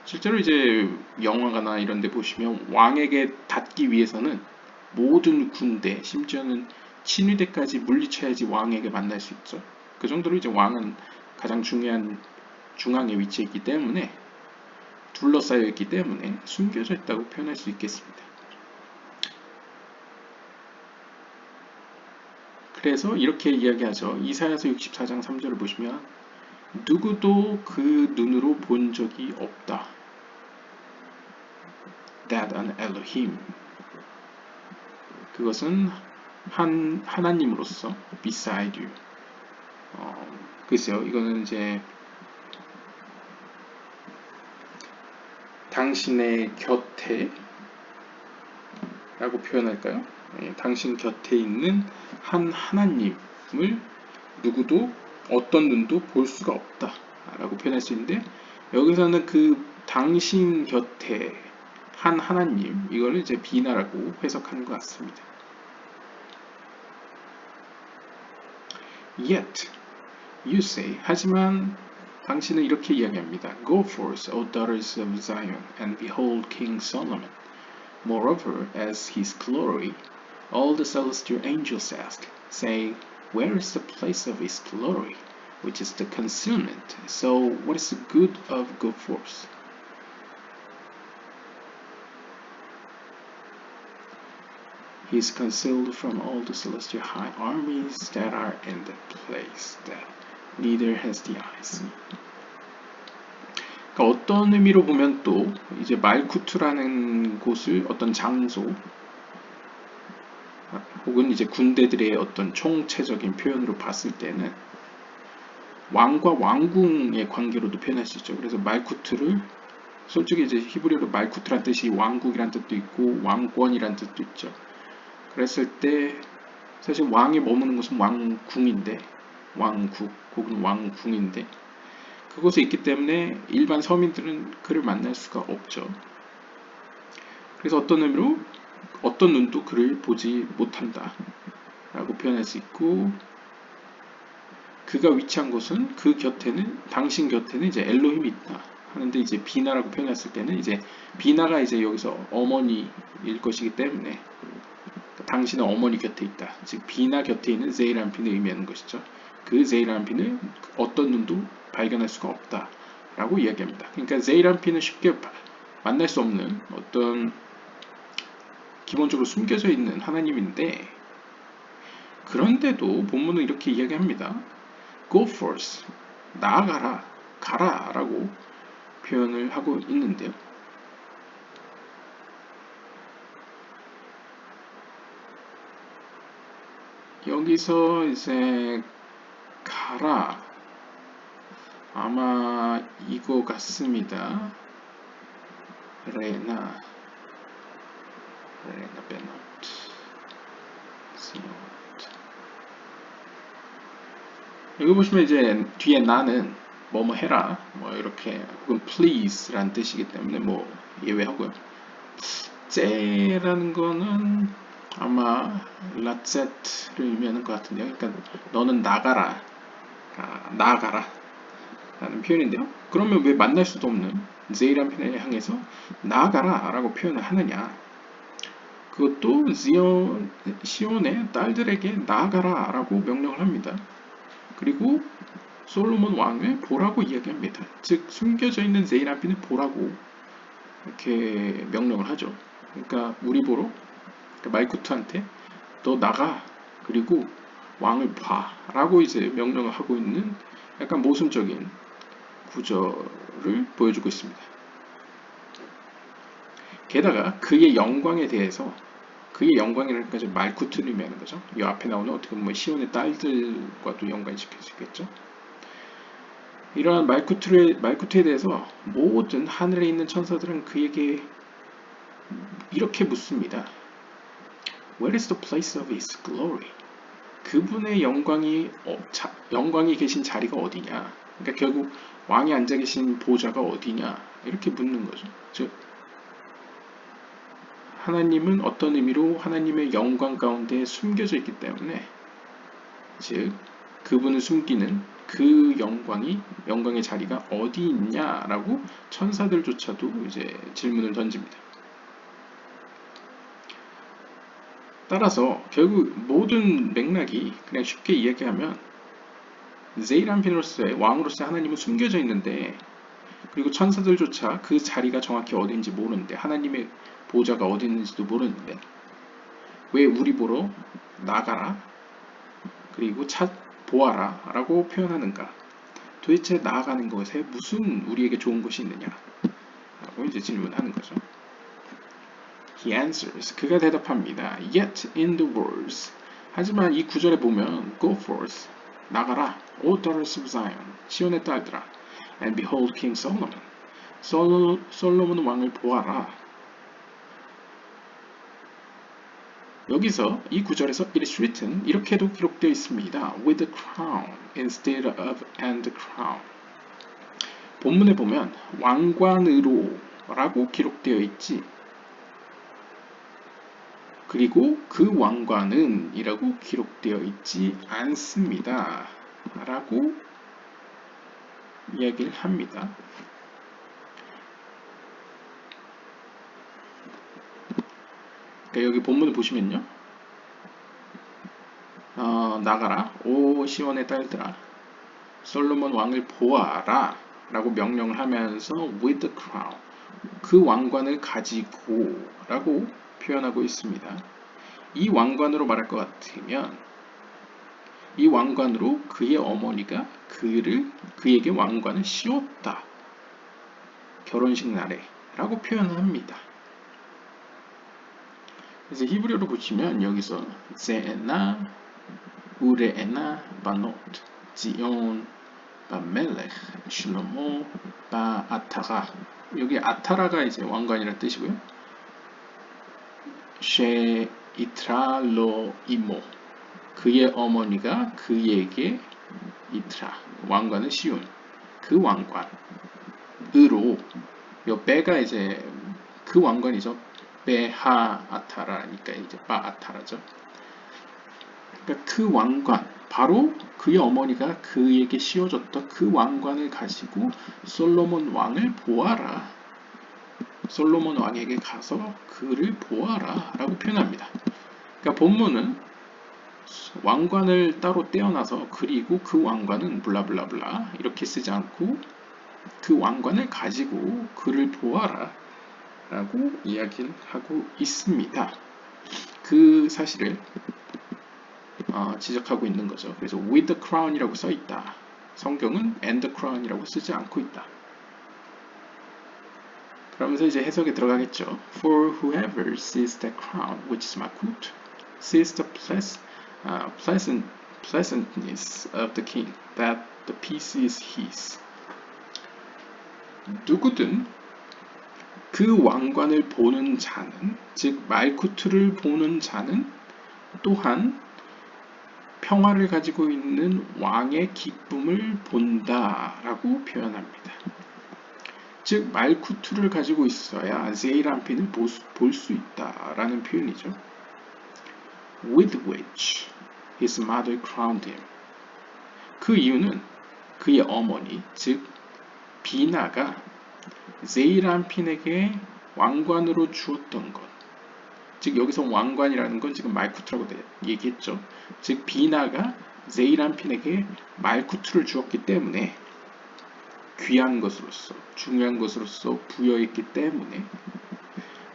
실제로 이제 영화나 이런 데 보시면 왕에게 닿기 위해서는 모든 군대, 심지어는 친위대까지 물리쳐야지 왕에게 만날 수 있죠. 그 정도로 이제 왕은 가장 중요한 중앙에 위치해 있기 때문에, 둘러싸여 있기 때문에 숨겨져 있다고 표현할 수 있겠습니다. 그래서 이렇게 이야기하죠. 이사야서 64장 3절을 보시면 누구도 그 눈으로 본 적이 없다. That an Elohim. 그것은 하나님으로서 beside you. 글쎄요. 이거는 이제 당신의 곁에 라고 표현할까요? 당신 곁에 있는 한 하나님을 누구도 어떤 눈도 볼 수가 없다 라고 표현할 수 있는데, 여기서는 그 당신 곁에 한 하나님, 이걸 이제 비나라고 해석하는 것 같습니다. Yet, you say, 하지만 당신은 이렇게 이야기합니다. Go forth, O daughters of Zion, and behold King Solomon. Moreover, as his glory, all the celestial angels ask, saying, Where is the place of his glory, which is the concealment? So what is the good of go forth? He is concealed from all the celestial high armies that are in the place that neither has the eye seen. 그러니까 어떤 의미로 보면 또 이제 말쿠트라는 곳을 어떤 장소 혹은 이제 군대들의 어떤 총체적인 표현으로 봤을 때는 왕과 왕궁의 관계로도 표현할 수 있죠. 그래서 말쿠트를 솔직히 이제 히브리어로 말쿠트란 뜻이 왕국이란 뜻도 있고 왕권이란 뜻도 있죠. 그랬을 때 사실 왕이 머무는 곳은 왕궁인데 왕국 혹은 왕궁인데 그곳에 있기 때문에 일반 서민들은 그를 만날 수가 없죠. 그래서 어떤 의미로 어떤 눈도 그를 보지 못한다 라고 표현할 수 있고, 그가 위치한 곳은 그 곁에는 당신 곁에는 이제 엘로힘이 있다 하는데, 이제 비나라고 표현했을 때는 이제 비나가 이제 여기서 어머니일 것이기 때문에 당신은 어머니 곁에 있다, 즉 비나 곁에 있는 제이란핀을 의미하는 것이죠. 그 제이란핀을 어떤 눈도 발견할 수가 없다 라고 이야기합니다. 그러니까 제이란핀은 쉽게 만날 수 없는 어떤 기본적으로 숨겨져 있는 하나님인데, 그런데도 본문은 이렇게 이야기합니다. Go forth, 나아가라, 가라 라고 표현을 하고 있는데요. 여기서 이제 가라, 아마 이거 같습니다. 레나 베노트 여기 보시면 이제 뒤에 나는 뭐뭐 해라 뭐 이렇게, 혹은 please 라는 뜻이기 때문에 뭐 예외하고요. 째라는 거는 아마 라쳇를 의미하는 것 같은데요. 그러니까 너는 나가라, 나아가라 라는 표현인데요. 그러면 왜 만날 수도 없는 제이란핀을 향해서 나아가라 라고 표현을 하느냐. 그것도 시온의 딸들에게 나아가라 라고 명령을 합니다. 그리고 솔로몬 왕을 보라고 이야기합니다. 즉 숨겨져 있는 제이란핀을 보라고 이렇게 명령을 하죠. 그러니까 우리 보러 말쿠트한테 너 나가, 그리고 왕을 봐 라고 이제 명령을 하고 있는 약간 모순적인 구절을 보여주고 있습니다. 게다가 그의 영광에 대해서, 그의 영광이라는 것은 말쿠트를 의미하는 거죠. 이 앞에 나오는 어떻게 보면 시온의 딸들과도 연관시킬 수 있겠죠. 이러한 말쿠트에 대해서 모든 하늘에 있는 천사들은 그에게 이렇게 묻습니다. Where is the place of his glory? 그분의 영광이 계신 자리가 어디냐? 그러니까 결국 왕이 앉아 계신 보좌가 어디냐? 이렇게 묻는 거죠. 즉 하나님은 어떤 의미로 하나님의 영광 가운데 숨겨져 있기 때문에, 즉 그분을 숨기는 그 영광의 자리가 어디 있냐라고 천사들조차도 이제 질문을 던집니다. 따라서 결국 모든 맥락이 그냥 쉽게 이야기하면 제이란핀으로서의 왕으로서의 하나님은 숨겨져 있는데, 그리고 천사들조차 그 자리가 정확히 어딘지 모르는데, 하나님의 보좌가 어디 있는지도 모르는데 왜 우리 보러 나가라 그리고 보아라 라고 표현하는가? 도대체 나아가는 것에 무슨 우리에게 좋은 것이 있느냐 라고 이제 질문하는 거죠. He answers, 그가 대답합니다. Yet in the words, 하지만 이 구절에 보면 Go forth, 나가라, O daughters of Zion, 시온의 딸들아, and behold King Solomon, 솔로몬 왕을 보아라. 여기서 이 구절에서 it is written, 이렇게도 기록되어 있습니다. With a crown instead of and crown. 본문에 보면 왕관으로 라고 기록되어 있지, 그리고 그 왕관은 이라고 기록되어 있지 않습니다 라고 이야기를 합니다. 그러니까 여기 본문을 보시면요, 나가라 오 시온의 딸들아, 솔로몬 왕을 보아라 라고 명령을 하면서 with the crown, 그 왕관을 가지고 라고 표현하고 있습니다. 이 왕관으로 말할 것 같으면 이 왕관으로 그의 어머니가 그에게 왕관을 씌웠다, 결혼식 날에 라고 표현을 합니다. 그래서 히브리어로 보시면 여기서 제나 우레에나 바노트 지온 바멜렉, 실로모, 바아타가. 여기 아타라가 이제 왕관이라는 뜻이고요. 쉐 이트랄로 이모, 그의 어머니가 그에게 이트라, 왕관을 씌운 그 왕관으로, 요 베가 이제 그 왕관이죠. 베하 아타라니까 이제 바아타라죠. 그러니까 그 왕관, 바로 그의 어머니가 그에게 씌워줬던 그 왕관을 가지고 솔로몬 왕을 보아라. 솔로몬 왕에게 가서 그를 보아라 라고 표현합니다. 그러니까 본문은 왕관을 따로 떼어놔서 그리고 그 왕관은 블라블라블라 이렇게 쓰지 않고 그 왕관을 가지고 그를 보아라 라고 이야기를 하고 있습니다. 그 사실을 지적하고 있는 거죠. 그래서 with the crown이라고 써 있다. 성경은 and the crown이라고 쓰지 않고 있다. 그러면서 이제 해석에 들어가겠죠. For whoever sees the crown, which is makut, sees the pleasantness of the king, that the peace is his. 누구든 그 왕관을 보는 자는, 즉 말쿠트를 보는 자는 또한 평화를 가지고 있는 왕의 기쁨을 본다라고 표현합니다. 즉 말쿠트를 가지고 있어야 세이란핀을 볼 수 있다라는 표현이죠. With which his mother crowned him. 그 이유는 그의 어머니, 즉 비나가 세이란핀에게 왕관으로 주었던 것. 즉 여기서 왕관이라는 건 지금 말쿠트라고 얘기했죠. 즉 비나가 세이란핀에게 말쿠트를 주었기 때문에 귀한 것으로서, 중요한 것으로서 부여했기 때문에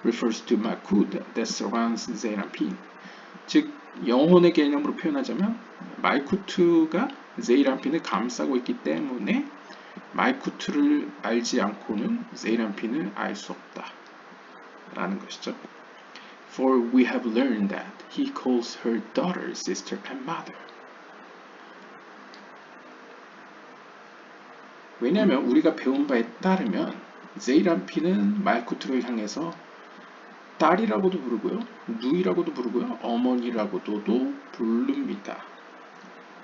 refers to malkut that surrounds 세이란핀. 즉 영혼의 개념으로 표현하자면 말쿠트가 세이란핀을 감싸고 있기 때문에 말쿠트를 알지 않고는 세이란핀을 알 수 없다 라는 것이죠. For we have learned that he calls her daughter, sister, and mother. 왜냐하면 우리가 배운 바에 따르면 세이란핀은 말쿠트를 향해서 딸이라고도 부르고요, 누이라고도 부르고요, 어머니라고도 부릅니다.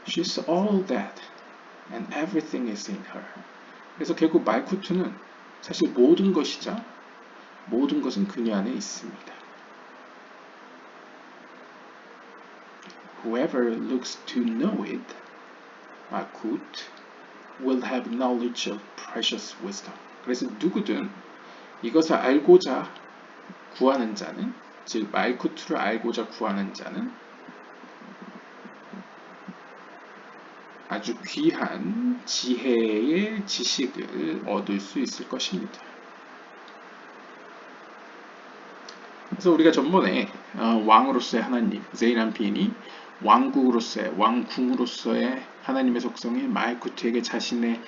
She's all that, and everything is in her. 그래서 결국 말쿠트는 사실 모든 것이자 모든 것은 그녀 안에 있습니다. Whoever looks to know it, Malkut, will have knowledge of precious wisdom. 그래서 누구든 이것을 알고자 구하는 자는, 즉 말쿠트를 알고자 구하는 자는 아주 귀한 지혜의 지식을 얻을 수 있을 것입니다. 그래서 우리가 전번에 왕으로서의 하나님, 세이란핀이 왕국으로서의, 왕궁으로서의 하나님의 속성이 말쿠트에게 자신의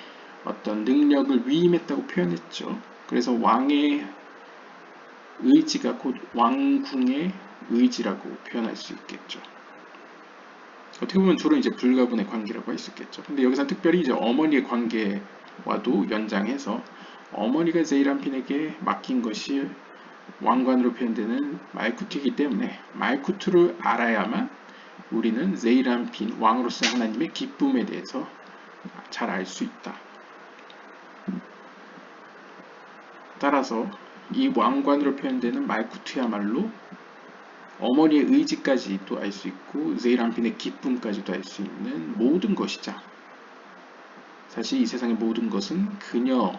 어떤 능력을 위임했다고 표현했죠. 그래서 왕의 의지가 곧 왕궁의 의지라고 표현할 수 있겠죠. 어떻게 보면 주로 이제 불가분의 관계라고 할 수 있겠죠. 근데 여기서 특별히 이제 어머니의 관계와도 연장해서 어머니가 세이란핀에게 맡긴 것이 왕관으로 표현되는 말쿠트이기 때문에 말쿠트를 알아야만 우리는 세이란핀, 왕으로서의 하나님의 기쁨에 대해서 잘 알 수 있다. 따라서 이 왕관으로 표현되는 말쿠트야말로 어머니의 의지까지도 알 수 있고 세이란핀의 기쁨까지도 알 수 있는 모든 것이자, 사실 이 세상의 모든 것은 그녀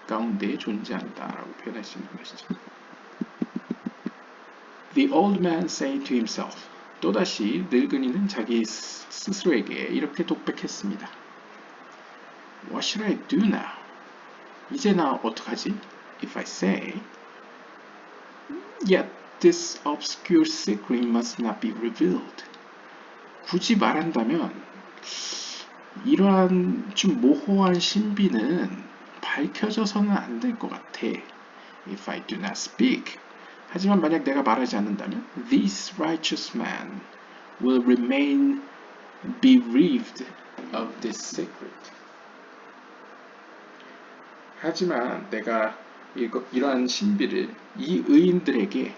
가운데 존재한다라고 표현할 수 있는 것이죠. The old man said to himself. 또다시 늙은이는 자기 스스로에게 이렇게 독백했습니다. What should I do now? 이제 나 어떡하지? If I say, Yet this obscure secret must not be revealed. 굳이 말한다면 이러한 좀 모호한 신비는 밝혀져서는 안 될 것 같아. If I do not speak. 하지만 만약 내가 말하지 않는다면 This righteous man will remain bereaved of this secret. 하지만 내가 이러한 신비를 이 의인들에게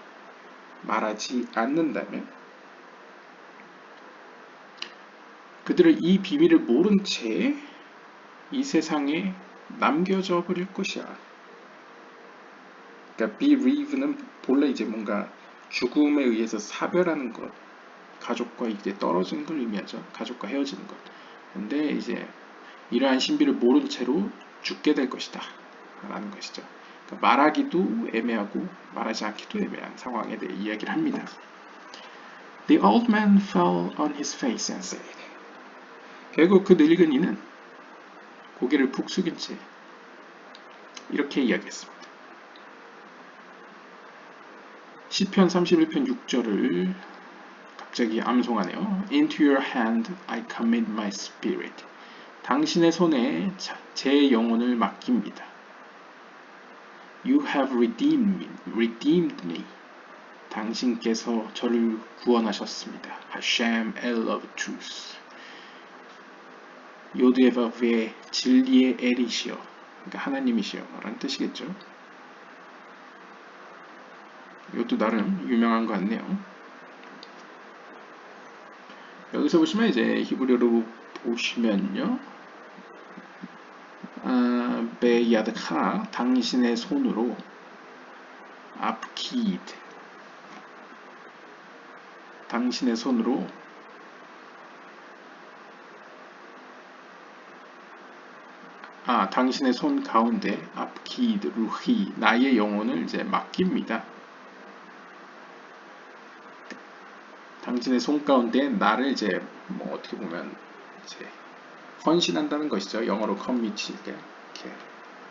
말하지 않는다면 그들은 이 비밀을 모른 채 이 세상에 남겨져 버릴 것이야. 그러니까 bereave는 본래 이제 뭔가 죽음에 의해서 사별하는 것, 가족과 이제 떨어지는 걸 의미하죠. 가족과 헤어지는 것. 근데 이제 이러한 신비를 모른 채로 죽게 될 것이다 라는 것이죠. 그러니까 말하기도 애매하고 말하지 않기도 애매한 상황에 대해 이야기를 합니다. The old man fell on his face and said. 결국 그 늙은이는 고개를 푹 숙인 채 이렇게 이야기했습니다. 시편 31편 6절을 갑자기 암송하네요. Into your hand I commit my spirit. 당신의 손에 제 영혼을 맡깁니다. You have redeemed me. 당신께서 저를 구원하셨습니다. Hashem El of Truth. 요드에바브의 진리의 엘이시여. 그러니까 하나님이시여 라는 뜻이겠죠. 이것도 나름 유명한 것 같네요. 여기서 보시면 이제 히브리어로 보시면요. 베야드카 당신의 손으로 앞키드 당신의 손으로 당신의 손 가운데 앞키드 루히 나의 영혼을 이제 맡깁니다. 당신의 손 가운데 나를 이제 뭐 어떻게 보면 이제 헌신한다는 것이죠. 영어로 commit 이렇게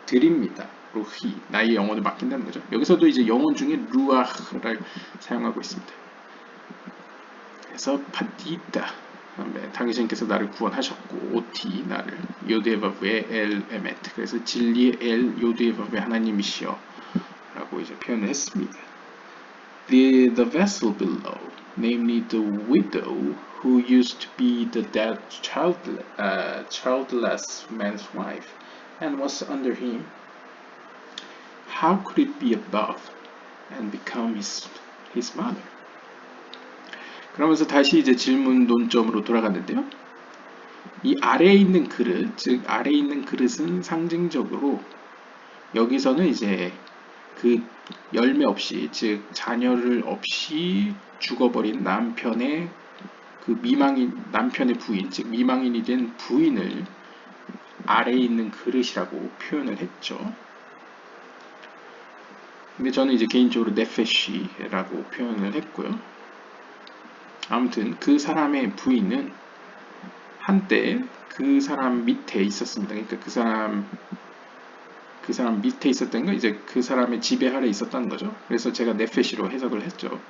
드립니다. 루히 나의 영혼을 맡긴다는 거죠. 여기서도 이제 영혼 중에 루아흐를 사용하고 있습니다. 그래서 파디다 당신께서 나를 구원하셨고 오티 나를 요드에바브의 엘 에메트 그래서 진리의 엘 요드에바브의 하나님이시여 라고 이제 표현을 했습니다. The vessel below, namely the widow who used to be the dead childless man's wife and was under him, how could it be above and become his mother? 그러면서 다시 이제 질문 논점으로 돌아갔는데요. 이 아래에 있는 그릇, 즉 아래에 있는 그릇은 상징적으로 여기서는 이제 그 열매 없이, 즉 자녀를 없이 죽어버린 남편의 그 남편의 부인, 즉 미망인이 된 부인을 아래에 있는 그릇이라고 표현을 했죠. 근데 저는 이제 개인적으로 네페시라고 표현을 했고요. 아무튼 그 사람의 부인은 한때 그 사람 밑에 있었습니다. 그러니까 그 사람 밑에 있었던 건 이제 그 사람의 지배 아래 있었다는 거죠. 그래서 제가 네페시로 해석을 했죠.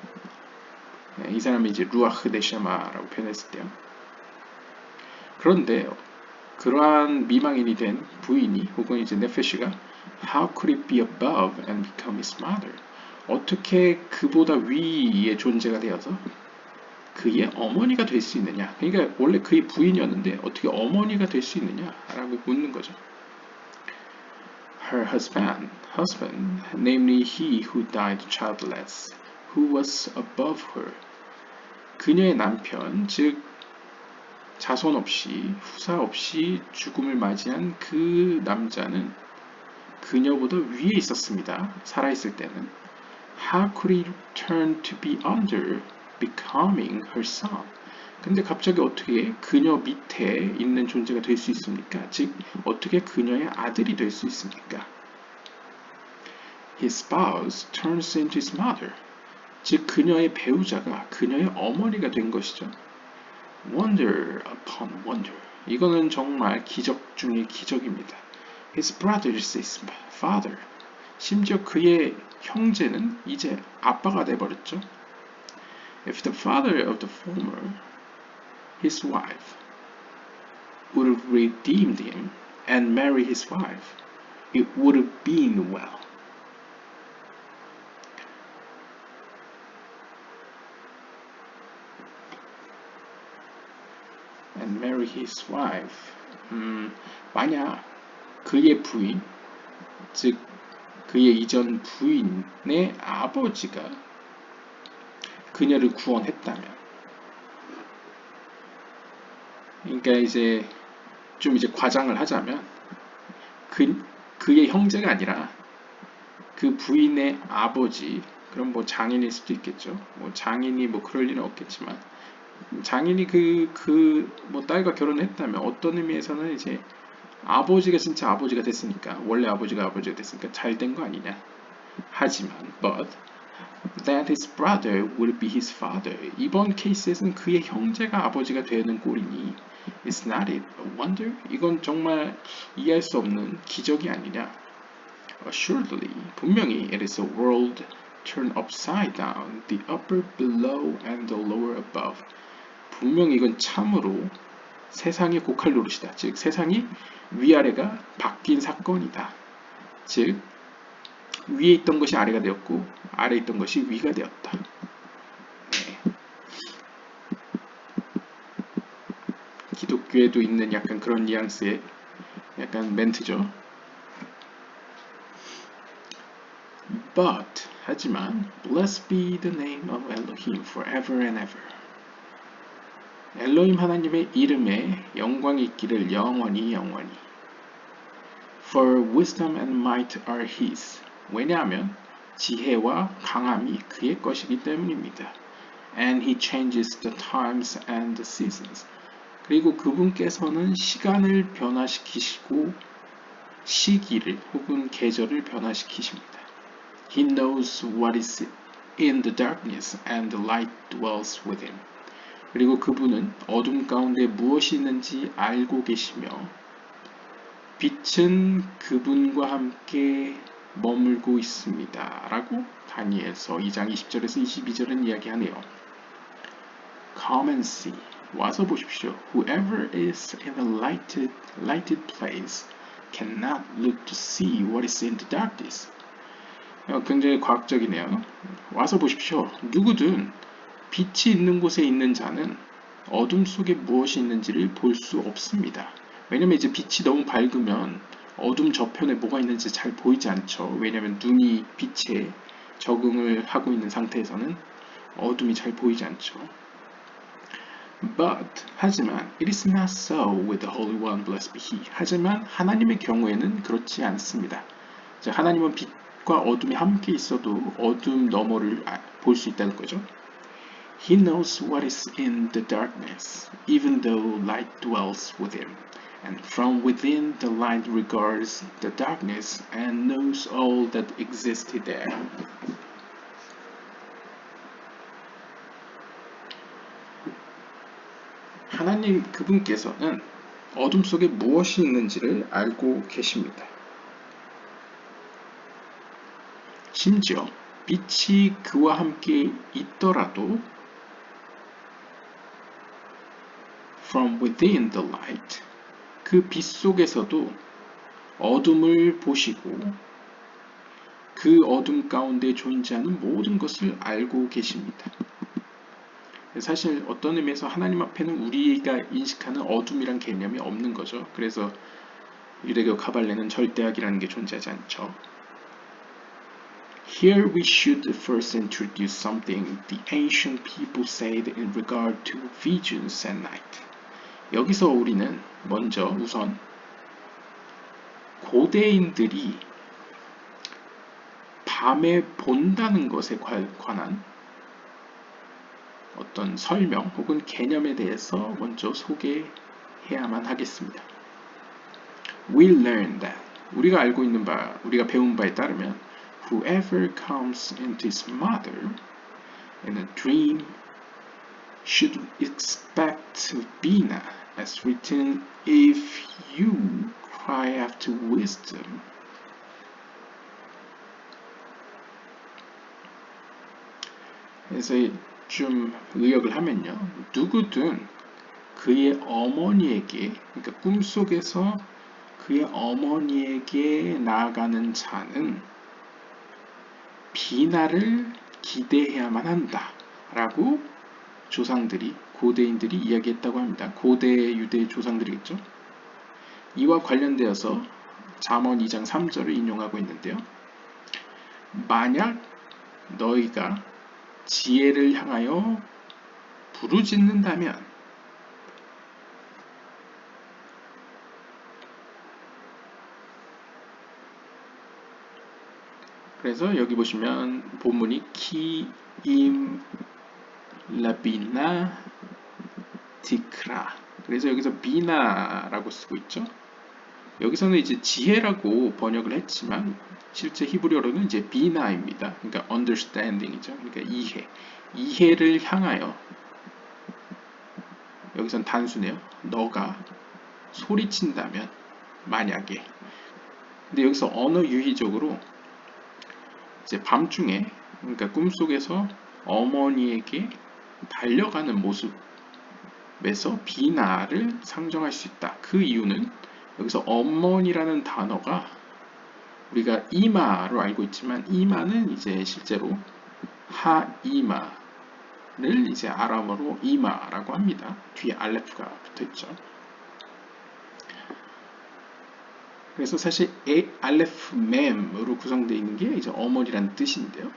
이 사람이 이제 루아흐 데샤마라고 표현했을 때요. 그런데 그러한 미망인이 된 부인이 혹은 이제 네페시가 How could it be above and become his mother? 어떻게 그보다 위의 존재가 되어서 그의 어머니가 될 수 있느냐? 그러니까 원래 그의 부인이었는데 어떻게 어머니가 될 수 있느냐라고 묻는 거죠. Her husband, namely he who died childless, who was above her. 그녀의 남편, 즉 자손 없이 후사 없이 죽음을 맞이한 그 남자는 그녀보다 위에 있었습니다. 살아있을 때는. How could he turn to be under, becoming her son? 근데 갑자기 어떻게 그녀 밑에 있는 존재가 될 수 있습니까? 즉 어떻게 그녀의 아들이 될 수 있습니까? His spouse turns into his mother. 즉 그녀의 배우자가 그녀의 어머니가 된 것이죠. Wonder upon wonder. 이거는 정말 기적 중의 기적입니다. His brother is his father. 심지어 그의 형제는 이제 아빠가 돼버렸죠. If the father of the former, his wife, would have redeemed him and married his wife, it would have been well. And marry his wife. 만약 그의 부인, 즉 그의 이전 부인의 아버지가 그녀를 구원했다면, 그러니까 이제 좀 이제 과장을 하자면 그의 형제가 아니라 그 부인의 아버지, 그럼 뭐 장인일 수도 있겠죠. 뭐 장인이 뭐 그럴 일은 없겠지만 장인이 뭐 딸과 결혼했다면 어떤 의미에서는 이제 아버지가 진짜 아버지가 됐으니까, 원래 아버지가 됐으니까 잘 된 거 아니냐. 하지만 but that his brother will be his father. 이번 케이스에서는 그의 형제가 아버지가 되는 꼴이니 it's not it a wonder? 이건 정말 이해할 수 없는 기적이 아니냐. Assuredly, 분명히 it is a world turned upside down, the upper below and the lower above. 분명히 이건 참으로 세상의 고칼 노릇이다. 즉 세상이 위아래가 바뀐 사건이다. 즉 위에 있던 것이 아래가 되었고 아래에 있던 것이 위가 되었다. 네. 기독교에도 있는 약간 그런 뉘앙스의 약간 멘트죠. But 하지만 blessed be the name of Elohim forever and ever. 엘로힘 하나님의 이름에 영광이 있기를 영원히. For wisdom and might are his. 왜냐하면 지혜와 강함이 그의 것이기 때문입니다. And he changes the times and the seasons. 그리고 그분께서는 시간을 변화시키시고 시기를 혹은 계절을 변화시키십니다. He knows what is in the darkness and the light dwells with him. 그리고 그분은 어둠 가운데 무엇이 있는지 알고 계시며 빛은 그분과 함께 머물고 있습니다. 라고 다니엘서 2장 20절에서 22절은 이야기하네요. Come and see. 와서 보십시오. Whoever is in a lighted place cannot look to see what is in the darkness. 굉장히 과학적이네요. 와서 보십시오. 누구든 빛이 있는 곳에 있는 자는 어둠 속에 무엇이 있는지를 볼 수 없습니다. 왜냐면 이제 빛이 너무 밝으면 어둠 저편에 뭐가 있는지 잘 보이지 않죠. 왜냐면 눈이 빛에 적응을 하고 있는 상태에서는 어둠이 잘 보이지 않죠. But 하지만 it is not so with the Holy One, blessed be He. 하지만 하나님의 경우에는 그렇지 않습니다. 하나님은 빛과 어둠이 함께 있어도 어둠 너머를 볼 수 있다는 거죠. He knows what is in the darkness, even though light dwells with him. And from within the light regards the darkness and knows all that existed there. 하나님 그분께서는 어둠 속에 무엇이 있는지를 알고 계십니다. 심지어 빛이 그와 함께 있더라도 from within the light, 그 빛 속에서도 어둠을 보시고 그 어둠 가운데 존재하는 모든 것을 알고 계십니다. 사실 어떤 의미에서 하나님 앞에는 우리가 인식하는 어둠이란 개념이 없는 거죠. 그래서 유대교 가발레는 절대악이라는 게 존재하지 않죠. Here we should first introduce something the ancient people said in regard to visions at night. 여기서 우리는 먼저 우선 고대인들이 밤에 본다는 것에 관한 어떤 설명 혹은 개념에 대해서 먼저 소개해야만 하겠습니다. We learn that 우리가 알고 있는 바, 우리가 배운 바에 따르면 whoever comes into his mother in a dream should expect Bina, as written, if you cry after wisdom. 그래서 좀 의역을 하면요, 누구든 그의 어머니에게, 그러니까 꿈속에서 그의 어머니에게 나아가는 자는 비나를 기대해야만 한다 라고 조상들이, 고대인들이 이야기했다고 합니다. 고대 유대 조상들이겠죠. 이와 관련되어서 잠언 2장 3절을 인용하고 있는데요. 만약 너희가 지혜를 향하여 부르짖는다면 그래서 여기 보시면 본문이 키임 라비나 디크라 그래서 여기서 비나라고 쓰고 있죠. 여기서는 이제 지혜라고 번역을 했지만 실제 히브리어로는 이제 비나입니다. 그러니까 understanding이죠. 그러니까 이해를 향하여 여기선 단수네요. 너가 소리친다면 만약에 근데 여기서 언어 유희적으로 이제 밤중에 그러니까 꿈속에서 어머니에게 달려가는 모습에서 비나를 상정할 수 있다. 그 이유는 여기서 어머니라는 단어가 우리가 이마로 알고 있지만 이마는 이제 실제로 하이마를 이제 아람어로 이마라고 합니다. 뒤에 알레프가 붙어 있죠. 그래서 사실 알레프 mem으로 구성되어 있는 게 이제 어머니라는 뜻인데요.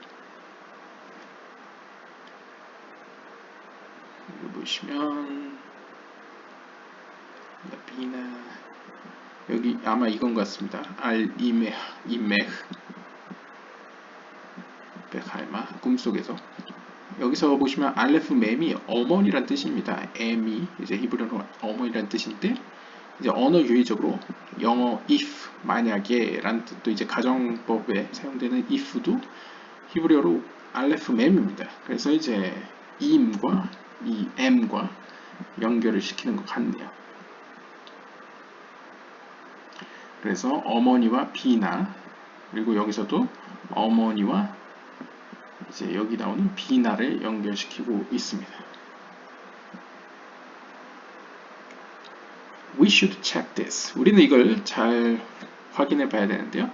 여기 보시면 비나 여기 아마 이건 것 같습니다. 이메흐 베할마 꿈속에서 여기서 보시면 알레프 mem이 어머니란 뜻입니다. M이 이제 히브리어로 어머니란 뜻인데 이제 언어 유희적으로 영어 if 만약에 라는 뜻도 이제 가정법에 사용되는 if도 히브리어로 알레프 mem입니다. 그래서 이제 im과 이 m과 연결을 시키는 것 같네요. 그래서 어머니와 비나 그리고 여기서도 어머니와 이제 여기 나오는 비나를 연결시키고 있습니다. We should check this. 우리는 이걸 잘 확인해 봐야 되는데요.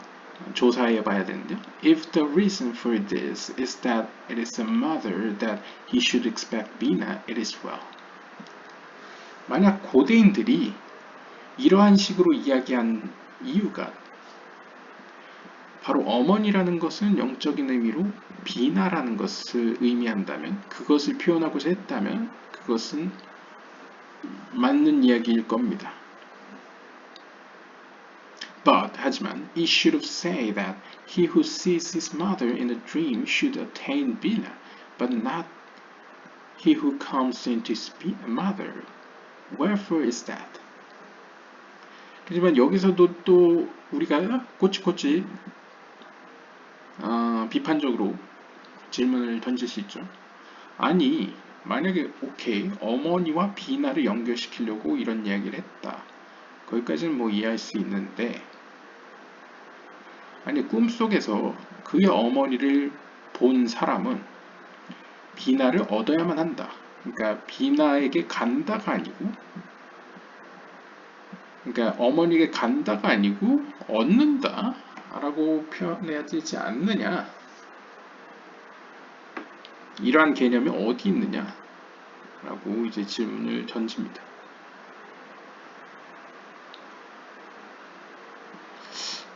조사해 봐야 되는데요. If the reason for this is that it is the mother that he should expect Bina, it is well. 만약 고대인들이 이러한 식으로 이야기한 이유가 바로 어머니라는 것은 영적인 의미로 비나라는 것을 의미한다면 그것을 표현하고자 했다면 그것은 맞는 이야기일 겁니다. But 하지만 he should have said that he who sees his mother in a dream should attain Bina, but not he who comes into his mother. Wherefore is that? 하지만 여기서도 또 우리가 꼬치꼬치 비판적으로 질문을 던질 수 있죠. 아니 만약에 오케이 어머니와 비나를 연결시키려고 이런 이야기를 했다. 거기까지는 뭐 이해할 수 있는데 아니 꿈속에서 그의 어머니를 본 사람은 비나를 얻어야만 한다. 그러니까 비나에게 간다가 아니고 그러니까 어머니에게 간다가 아니고 얻는다 라고 표현해야 되지 않느냐. 이러한 개념이 어디 있느냐 라고 이제 질문을 던집니다.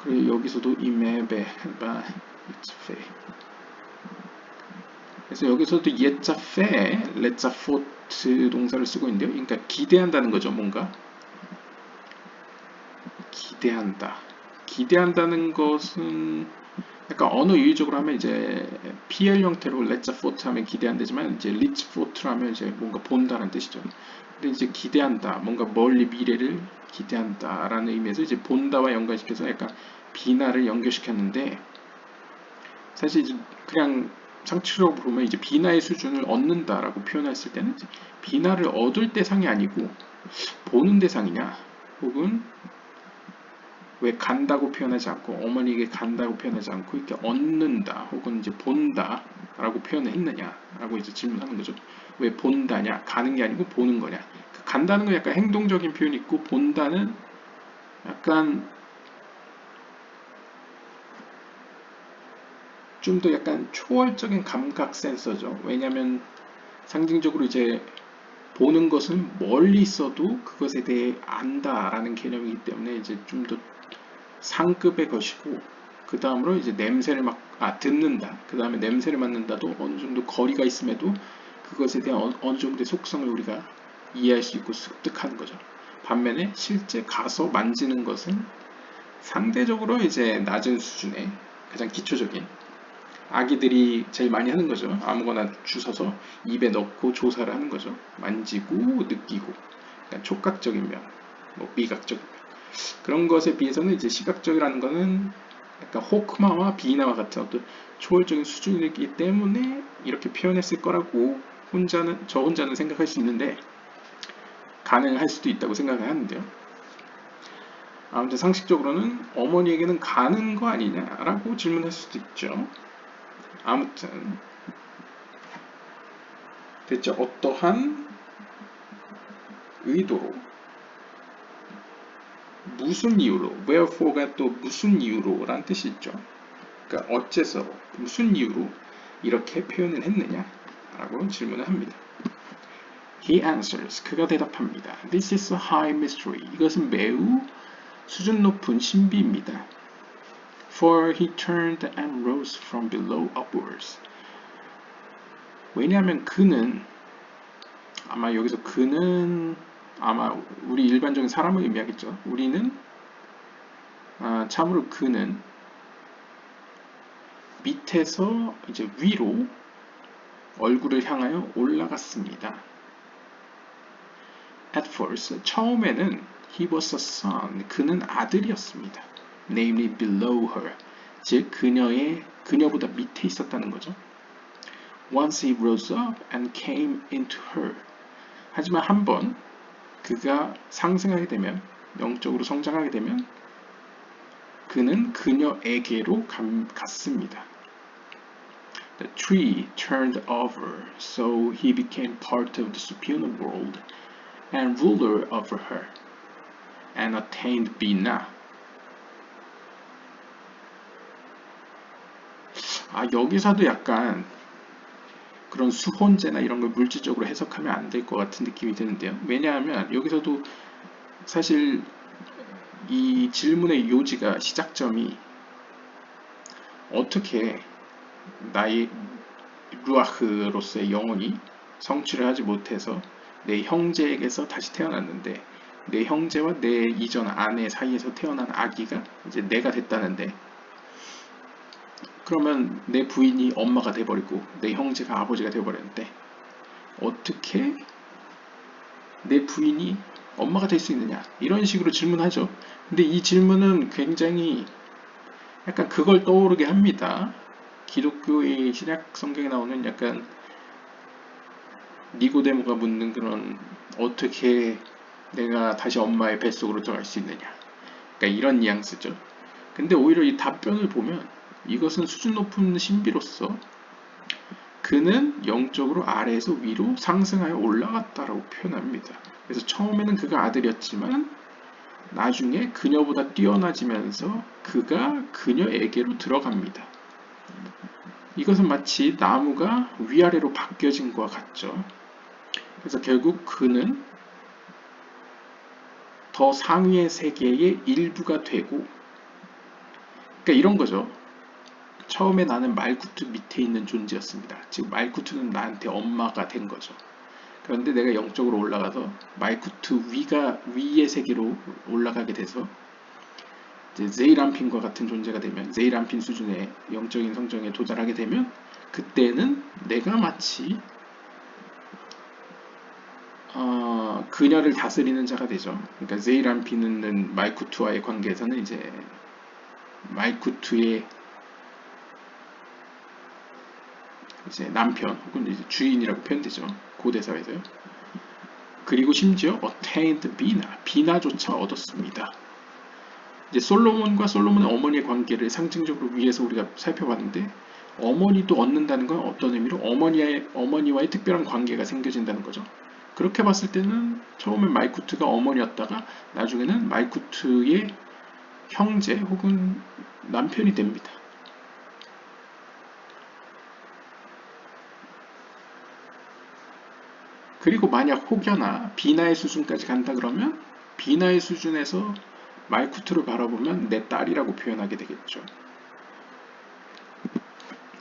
그리고 여기서도 이메베바 이츠페 그래서 여기서도 예자페 레자포트 동사를 쓰고 있는데요. 그러니까 기대한다는 거죠. 뭔가 기대한다는 것은 약간 언어 유희적으로 하면 이제 PL 형태로 레자포트 하면 기대한다지만 이제 리츠포트로 하면 이제 뭔가 본다는 뜻이죠. 근데 이제 기대한다, 뭔가 멀리 미래를 기대한다라는 의미에서 이제 본다와 연관시켜서 약간 비나를 연결시켰는데 사실 이제 그냥 상식적으로 보면 이제 비나의 수준을 얻는다라고 표현했을 때는 비나를 얻을 대상이 아니고 보는 대상이냐 혹은 왜 간다고 표현하지 않고 어머니에게 간다고 표현하지 않고 이렇게 얻는다 혹은 이제 본다 라고 표현을 했느냐 라고 이제 질문하는 거죠. 왜 본다냐 가는 게 아니고 보는 거냐. 간다는 건 약간 행동적인 표현이 있고 본다는 약간 좀 더 약간 초월적인 감각 센서죠. 왜냐하면 상징적으로 이제 보는 것은 멀리 있어도 그것에 대해 안다라는 개념이기 때문에 이제 좀 더 상급의 것이고, 그 다음으로 이제 냄새를 듣는다. 그 다음에 냄새를 맡는다도 어느 정도 거리가 있음에도 그것에 대한 어느 정도의 속성을 우리가 이해할 수 있고 습득하는 거죠. 반면에 실제 가서 만지는 것은 상대적으로 이제 낮은 수준의 가장 기초적인 아기들이 제일 많이 하는 거죠. 아무거나 주워서 입에 넣고 조사를 하는 거죠. 만지고 느끼고, 그러니까 촉각적인 면, 뭐 미각적인 면. 그런 것에 비해서는 이제 시각적이라는 거는 약간 호크마와 비나와 같은 어떤 초월적인 수준이기 때문에 이렇게 표현했을 거라고 저 혼자는 생각할 수 있는데, 가능할 수도 있다고 생각을 하는데요. 아무튼 상식적으로는 어머니에게는 가는 거 아니냐라고 질문할 수도 있죠. 아무튼 대체 어떠한 의도로, 무슨 이유로, wherefore가 또 무슨 이유로 라는 뜻이 있죠. 그러니까 어째서, 무슨 이유로 이렇게 표현을 했느냐 라고 질문을 합니다. He answers, 그가 대답합니다. This is a high mystery. 이것은 매우 수준 높은 신비입니다. For he turned and rose from below upwards. 왜냐하면 그는, 아마 여기서 그는 아마 우리 일반적인 사람을 의미하겠죠. 우리는 참으로 그는 밑에서 이제 위로 얼굴을 향하여 올라갔습니다. At first, 처음에는 he was a son, 그는 아들이었습니다. Namely below her, 즉 그녀보다 밑에 있었다는 거죠. Once he rose up and came into her. 하지만 한번 그가 상승하게 되면, 영적으로 성장하게 되면 그는 그녀에게로 갔습니다. The tree turned over, so he became part of the supernal world and ruler over her, and attained Bina. 여기서도 약간 그런 수혼제나 이런 걸 물질적으로 해석하면 안 될 것 같은 느낌이 드는데요. 왜냐하면 여기서도 사실 이 질문의 요지가, 시작점이 어떻게 나의 루아흐로서의 영혼이 성취를 하지 못해서 내 형제에게서 다시 태어났는데, 내 형제와 내 이전 아내 사이에서 태어난 아기가 이제 내가 됐다는데, 그러면 내 부인이 엄마가 돼버리고 내 형제가 아버지가 돼버렸는데 어떻게 내 부인이 엄마가 될 수 있느냐, 이런 식으로 질문하죠. 근데 이 질문은 굉장히 약간 그걸 떠오르게 합니다. 기독교의 신약 성경에 나오는 약간 니고데모가 묻는 그런, 어떻게 내가 다시 엄마의 뱃속으로 들어갈 수 있느냐, 그러니까 이런 뉘앙스죠. 근데 오히려 이 답변을 보면 이것은 수준 높은 신비로서 그는 영적으로 아래에서 위로 상승하여 올라갔다라고 표현합니다. 그래서 처음에는 그가 아들이었지만 나중에 그녀보다 뛰어나지면서 그가 그녀에게로 들어갑니다. 이것은 마치 나무가 위아래로 바뀌어진 것과 같죠. 그래서 결국 그는 더 상위의 세계의 일부가 되고, 그러니까 이런 거죠. 처음에 나는 말구트 밑에 있는 존재였습니다. 지금 말구트는 나한테 엄마가 된 거죠. 그런데 내가 영적으로 올라가서 말구트 위의 세계로 올라가게 돼서 이제 제이람핀과 같은 존재가 되면, 제이람핀 수준의 영적인 성정에 도달하게 되면 그때는 내가 마치 그녀를 다스리는 자가 되죠. 그러니까 제이람핀은 말쿠트와의 관계에서는 이제 말쿠트의 이제 남편 혹은 이제 주인이라고 표현되죠. 고대사에서요. 그리고 심지어 attained 비나조차 얻었습니다. 이제 솔로몬과 솔로몬의 어머니의 관계를 상징적으로 위에서 우리가 살펴봤는데, 어머니도 얻는다는 건 어떤 의미로 어머니와의 특별한 관계가 생겨진다는 거죠. 그렇게 봤을 때는 처음엔 말쿠트가 어머니였다가 나중에는 말쿠트의 형제 혹은 남편이 됩니다. 그리고 만약 혹여나 비나의 수준까지 간다 그러면 비나의 수준에서 말쿠트를 바라보면 내 딸이라고 표현하게 되겠죠.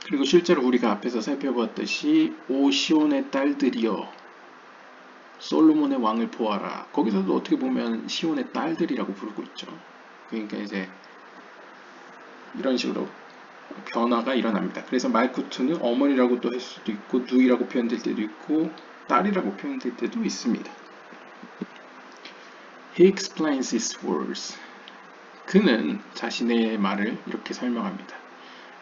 그리고 실제로 우리가 앞에서 살펴봤듯이 오 시온의 딸들이여 솔로몬의 왕을 보아라. 거기서도 어떻게 보면 시온의 딸들이라고 부르고 있죠. 그러니까 이제 이런 식으로 변화가 일어납니다. 그래서 말쿠트는 어머니라고도 할 수도 있고 누이라고 표현될 때도 있고 딸이라고 표현될 때도 있습니다. He explains his words. 그는 자신의 말을 이렇게 설명합니다.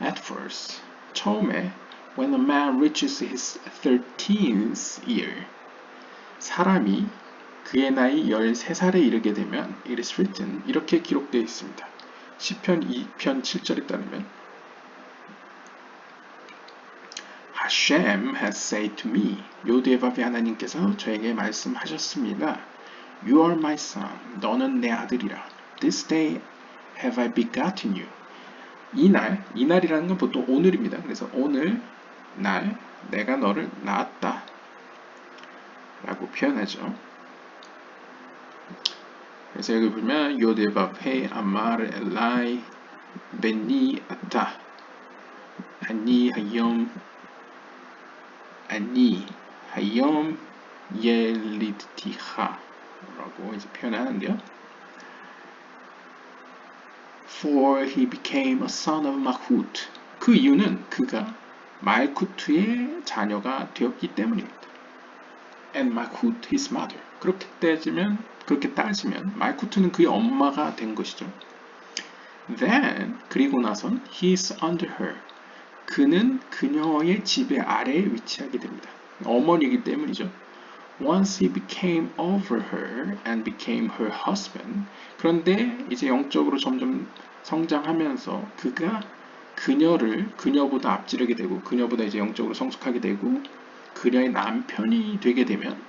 At first, 처음에 when a man reaches his 13th year, 사람이 그의 나이 13살에 이르게 되면 it is written, 이렇게 기록되어 있습니다. 시편 2편 7절에 따르면 Hashem has said to me, 요드바벨 하나님께서 저에게 말씀하셨습니다. You are my son, 너는 내 아들이라. This day have I begotten you. 이날이라는 건 보통 오늘입니다. 그래서 오늘 날 내가 너를 낳았다 라고 표현하죠. 그래서 여기 보면 요데밥 헤 아마르 엘라이 벤니 아타 아니 하염 옐리티하 라고 이제 표현하는데요. For he became a son of Malchut. 그 이유는 그가 말쿠트의 자녀가 되었기 때문입니다. And Malchut his mother. 그렇게 따지면 말쿠트는 그의 엄마가 된 것이죠. Then 그리고 나선 he is under her. 그는 그녀의 지배 아래에 위치하게 됩니다. 어머니이기 때문이죠. Once he became over her and became her husband. 그런데 이제 영적으로 점점 성장하면서 그가 그녀보다 앞지르게 되고 그녀보다 이제 영적으로 성숙하게 되고 그녀의 남편이 되게 되면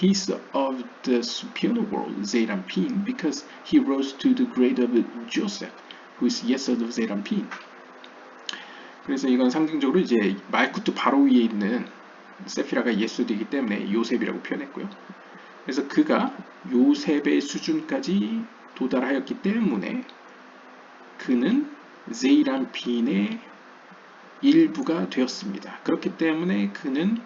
He is of the superior world, Zeranpin, because he rose to the grade of Joseph, who is Yesod of Zeranpin. 그래서 이건 상징적으로 이제 말쿠트 바로 위에 있는 세피라가 예수이기 때문에 요셉이라고 표현했고요. 그래서 그가 요셉의 수준까지 도달하였기 때문에 그는 제이란핀의 일부가 되었습니다. 그렇기 때문에 그는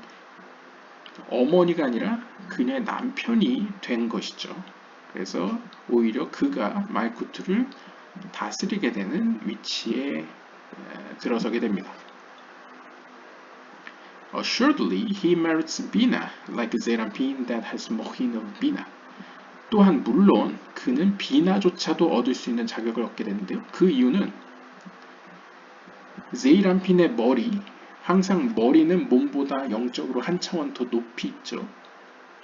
어머니가 아니라 그녀의 남편이 된 것이죠. 그래서 오히려 그가 말쿠트를 다스리게 되는 위치에 들어서게 됩니다. Assuredly, he merits Bina, like Zeranpin that has Mochin of Bina. 또한 물론 그는 비나조차도 얻을 수 있는 자격을 얻게 되는데요. 그 이유는 제이란핀의 머리, 항상 머리는 몸보다 영적으로 한 차원 더 높이 있죠.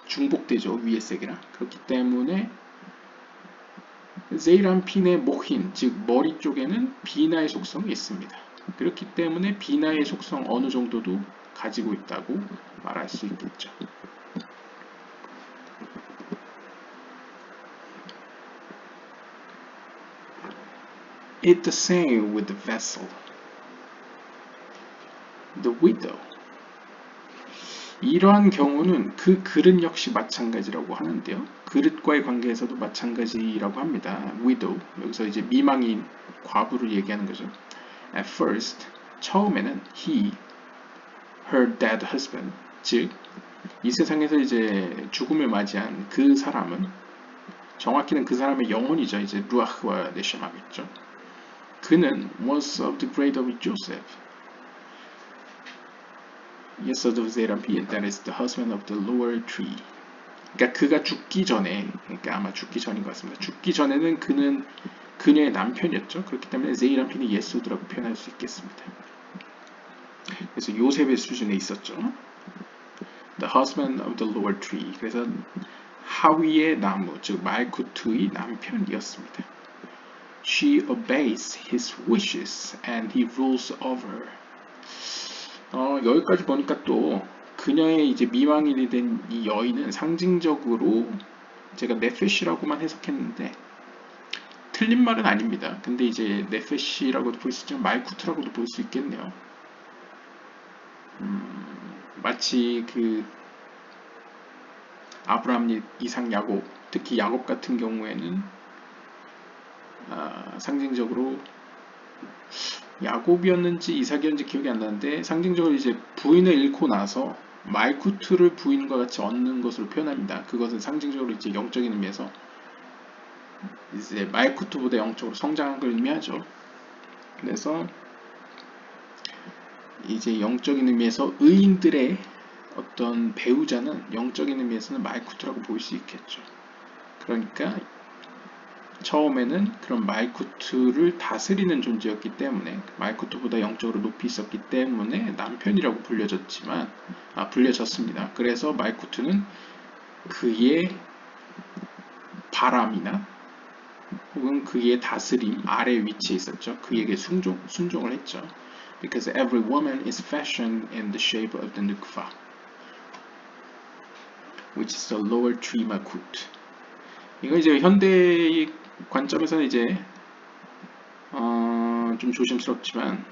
중복되죠. 위의 세계랑. 그렇기 때문에 제이란핀의 모힌, 즉 머리 쪽에는 비나의 속성이 있습니다. 그렇기 때문에 비나의 속성 어느 정도도 가지고 있다고 말할 수 있겠죠. It's the same with the vessel. The widow. 이러한 경우는 그 그릇 역시 마찬가지라고 하는데요. 그릇과의 관계에서도 마찬가지라고 합니다. widow. 여기서 이제 미망인 과부를 얘기하는 거죠. At first, 처음에는 he, her dead husband, 즉 이 세상에서 이제 죽음을 맞이한 그 사람은 정확히는 그 사람의 영혼이죠. 이제 루아흐와 네시마겠죠. 그는 was of the grade of Joseph. Yesod of Zeranpin, that is the husband of the lower tree. 그러니까 그가 죽기 전에, 그러니까 아마 죽기 전인 것 같습니다. 죽기 전에는 그는 그녀의 남편이었죠. 그렇기 때문에 제이란핀이 예수드라고 표현할 수 있겠습니다. 그래서 요셉의 수준에 있었죠. The husband of the lower tree. 그래서 하위의 나무, 즉 말쿠트의 남편이었습니다. She obeys his wishes and he rules over her. 여기까지 보니까 또 그녀의 이제 미망인이 된 이 여인은 상징적으로 제가 네페시라고만 해석했는데 틀린 말은 아닙니다. 근데 이제 네페시라고도 볼 수 있지만 말쿠트라고도 볼 수 있겠네요. 마치 그 아브라함, 이삭, 야곱, 특히 야곱 같은 경우에는 상징적으로 야곱이었는지 이삭이었는지 기억이 안 나는데 상징적으로 이제 부인을 잃고 나서 말쿠트를 부인과 같이 얻는 것으로 표현합니다. 그것은 상징적으로 이제 영적인 의미에서 이제 말쿠트보다 영적으로 성장한 걸 의미하죠. 그래서 이제 영적인 의미에서 의인들의 어떤 배우자는 영적인 의미에서는 말쿠트라고 볼 수 있겠죠. 그러니까 처음에는 그런 말쿠트를 다스리는 존재였기 때문에 말쿠트보다 영적으로 높이 있었기 때문에 남편이라고 불려졌습니다. 그래서 말쿠트는 그의 바람이나 혹은 그의 다스림 아래 위치에 있었죠. 그에게 순종을 했죠. Because every woman is fashioned in the shape of the nukva, which is the lower tree malkut. 이거 이제 현대의 관점에서는 이제 좀 조심스럽지만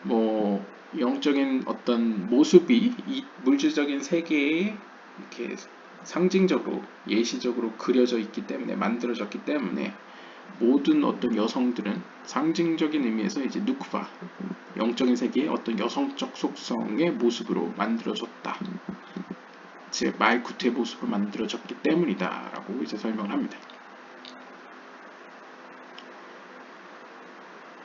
뭐 영적인 어떤 모습이 이 물질적인 세계에 이렇게 상징적으로 예시적으로 그려져 있기 때문에 만들어졌기 때문에 모든 어떤 여성들은 상징적인 의미에서 이제 누크바 영적인 세계의 어떤 여성적 속성의 모습으로 만들어졌다. 즉 말쿠트의 모습으로 만들어졌기 때문이다라고 이제 설명을 합니다.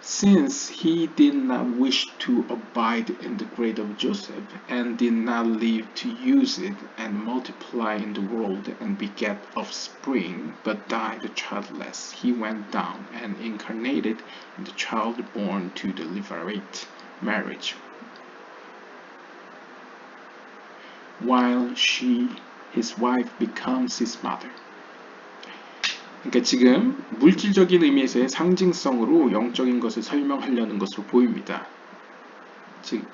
Since he did not wish to abide in the grave of Joseph, and did not live to use it and multiply in the world and beget offspring, but died childless, he went down and incarnated in the child born to the Levirate marriage, while his wife, becomes his mother. 그러니까 지금 물질적인 의미에서의 상징성으로 영적인 것을 설명하려는 것으로 보입니다. 즉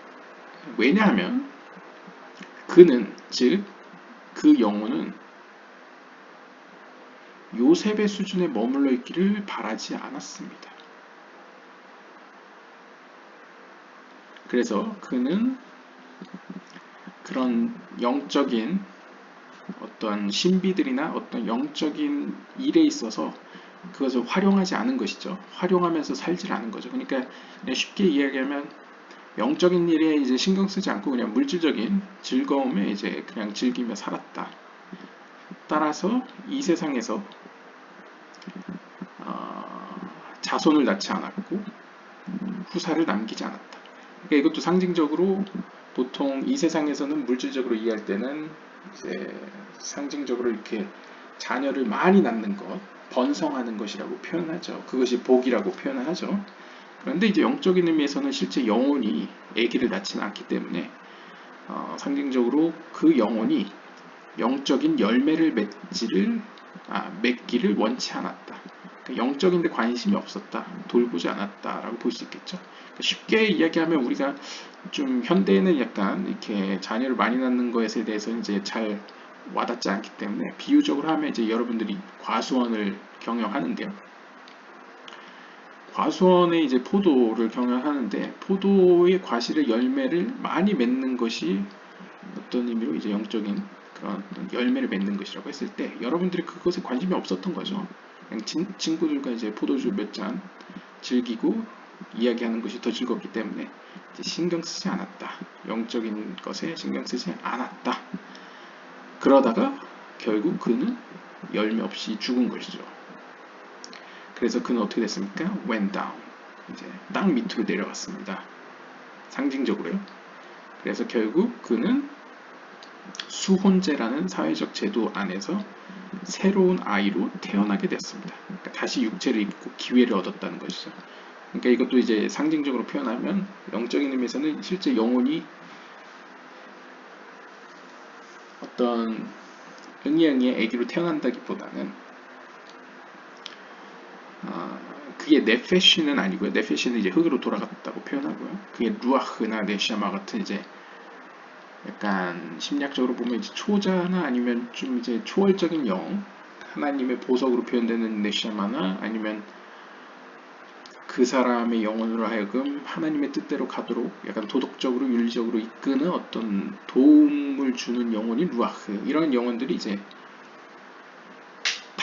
왜냐하면 그는 즉 그 영혼은 요셉의 수준에 머물러 있기를 바라지 않았습니다. 그래서 그는 그런 영적인 어떤 신비들이나 어떤 영적인 일에 있어서 그것을 활용하지 않은 것이죠. 활용하면서 살질 않은 거죠. 그러니까 쉽게 이야기하면 영적인 일에 이제 신경 쓰지 않고 그냥 물질적인 즐거움에 이제 그냥 즐기며 살았다. 따라서 이 세상에서 자손을 낳지 않았고 후사를 남기지 않았다. 그러니까 이것도 상징적으로 보통 이 세상에서는 물질적으로 이해할 때는 이제 상징적으로 이렇게 자녀를 많이 낳는 것, 번성하는 것이라고 표현하죠. 그것이 복이라고 표현을 하죠. 그런데 이제 영적인 의미에서는 실제 영혼이 아기를 낳지는 않기 때문에 상징적으로 그 영혼이 영적인 열매를 맺기를 원치 않았다. 그러니까 영적인데 관심이 없었다, 돌보지 않았다라고 볼 수 있겠죠. 그러니까 쉽게 이야기하면 우리가 좀 현대에는 약간 이렇게 자녀를 많이 낳는 것에 대해서 이제 잘 와닿지 않기 때문에 비유적으로 하면 이제 여러분들이 과수원을 경영하는데요. 과수원에 이제 포도를 경영하는데 포도의 과실의 열매를 많이 맺는 것이 어떤 의미로 이제 영적인 그런 열매를 맺는 것이라고 했을 때 여러분들이 그것에 관심이 없었던 거죠. 그냥 친구들과 이제 포도주 몇 잔 즐기고 이야기하는 것이 더 즐겁기 때문에 이제 신경 쓰지 않았다. 영적인 것에 신경 쓰지 않았다. 그러다가 결국 그는 열매 없이 죽은 것이죠. 그래서 그는 어떻게 됐습니까? Went down. 이제 땅 밑으로 내려갔습니다. 상징적으로요. 그래서 결국 그는 수혼제라는 사회적 제도 안에서 새로운 아이로 태어나게 됐습니다. 그러니까 다시 육체를 입고 기회를 얻었다는 것이죠. 그러니까 이것도 이제 상징적으로 표현하면 영적인 의미에서는 실제 영혼이 어떤 응이응이의 아기로 태어난다기보다는 그게 네페시는 아니고요. 네페시는 이제 흙으로 돌아갔다고 표현하고요. 그게 루아흐나 네샤마 같은 이제 약간 심리학적으로 보면 이제 초자나 아니면 좀 이제 초월적인 영, 하나님의 보석으로 표현되는 네샤마나 아니면 그 사람의 영혼으로 하여금 하나님의 뜻대로 가도록 약간 도덕적으로 윤리적으로 이끄는 어떤 도움을 주는 영혼이 루아흐, 이런 영혼들이 이제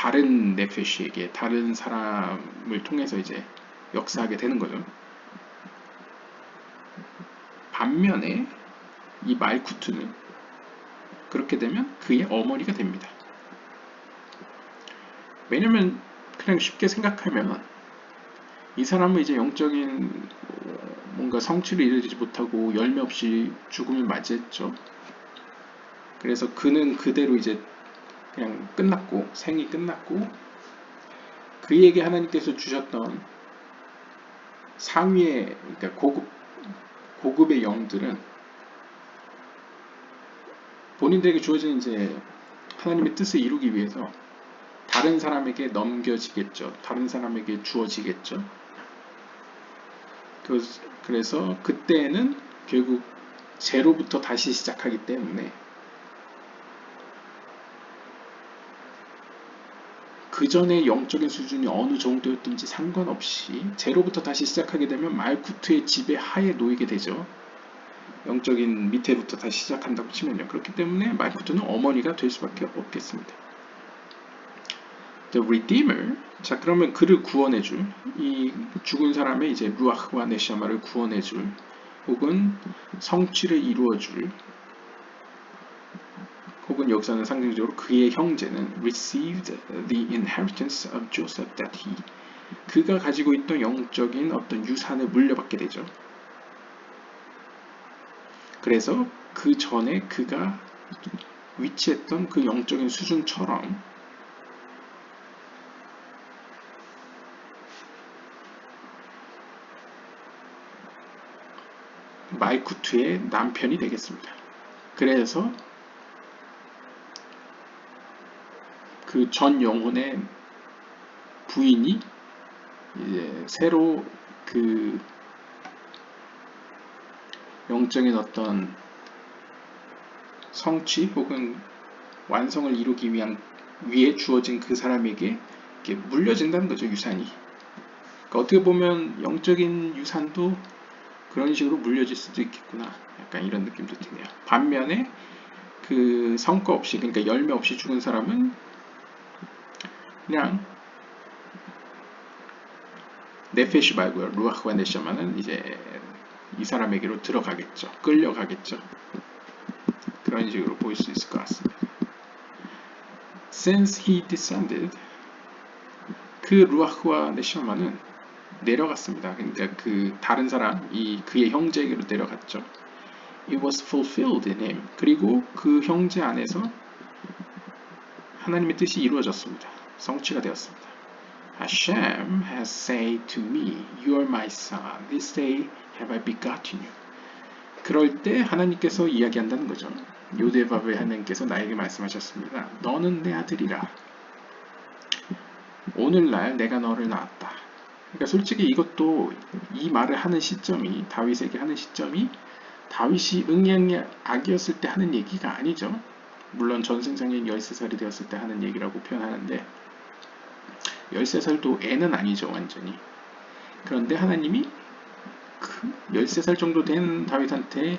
다른 네페시에게 다른 사람을 통해서 이제 역사하게 되는 거죠. 반면에 이 말쿠트는 그렇게 되면 그의 어머니가 됩니다. 왜냐면 그냥 쉽게 생각하면 이 사람은 이제 영적인 뭔가 성취를 이루지 못하고 열매 없이 죽음을 맞이했죠. 그래서 그는 그대로 이제 그냥 끝났고 생이 끝났고 그에게 하나님께서 주셨던 상위의 그러니까 고급의 영들은 본인들에게 주어진 이제 하나님의 뜻을 이루기 위해서 다른 사람에게 넘겨지겠죠. 다른 사람에게 주어지겠죠. 그래서 그때는 결국 제로부터 다시 시작하기 때문에 그 전에 영적인 수준이 어느 정도였든지 상관없이 제로부터 다시 시작하게 되면 말쿠트의 지배 하에 놓이게 되죠. 영적인 밑에부터 다시 시작한다고 치면요. 그렇기 때문에 말쿠트는 어머니가 될 수밖에 없겠습니다. The Redeemer, 자 그러면 그를 구원해줄 이 죽은 사람의 이제 루아흐와 네샤마를 구원해줄 혹은 성취를 이루어줄 혹은 여기서는 상징적으로 그의 형제는 received the inheritance of Joseph that he 그가 가지고 있던 영적인 어떤 유산을 물려받게 되죠. 그래서 그 전에 그가 위치했던 그 영적인 수준처럼 말쿠트의 남편이 되겠습니다. 그래서 그 전 영혼의 부인이 이제 새로 그 영적인 어떤 성취 혹은 완성을 이루기 위해 주어진 그 사람에게 이렇게 물려진다는 거죠, 유산이. 그러니까 어떻게 보면 영적인 유산도 그런 식으로 물려질 수도 있겠구나. 약간 이런 느낌도 드네요. 반면에 그 성과 없이, 그러니까 열매 없이 죽은 사람은 그냥 네페시 말고요. 루아흐와 네샤마는 이제 이 사람에게로 들어가겠죠. 끌려가겠죠. 그런 식으로 보일 수 있을 것 같습니다. Since he descended, 그 루아흐와 네샤마는 내려갔습니다. 그러니까 그 다른 사람, 그의 형제에게로 내려갔죠. It was fulfilled in him. 그리고 그 형제 안에서 하나님의 뜻이 이루어졌습니다. 성취가 되었습니다. Hashem has said to me, You are my son. This day have I begotten you. 그럴 때 하나님께서 이야기한다는 거죠. 요데바벨 하나님께서 나에게 말씀하셨습니다. 너는 내 아들이라. 오늘날 내가 너를 낳았다. 그러니까 솔직히 이것도 이 말을 하는 시점이 다윗에게 하는 시점이 다윗이 응양의 아기였을 때 하는 얘기가 아니죠. 물론 전승장인 13살이 되었을 때 하는 얘기라고 표현하는데 13살도 애는 아니죠 완전히. 그런데 하나님이 그 13살 정도 된 다윗한테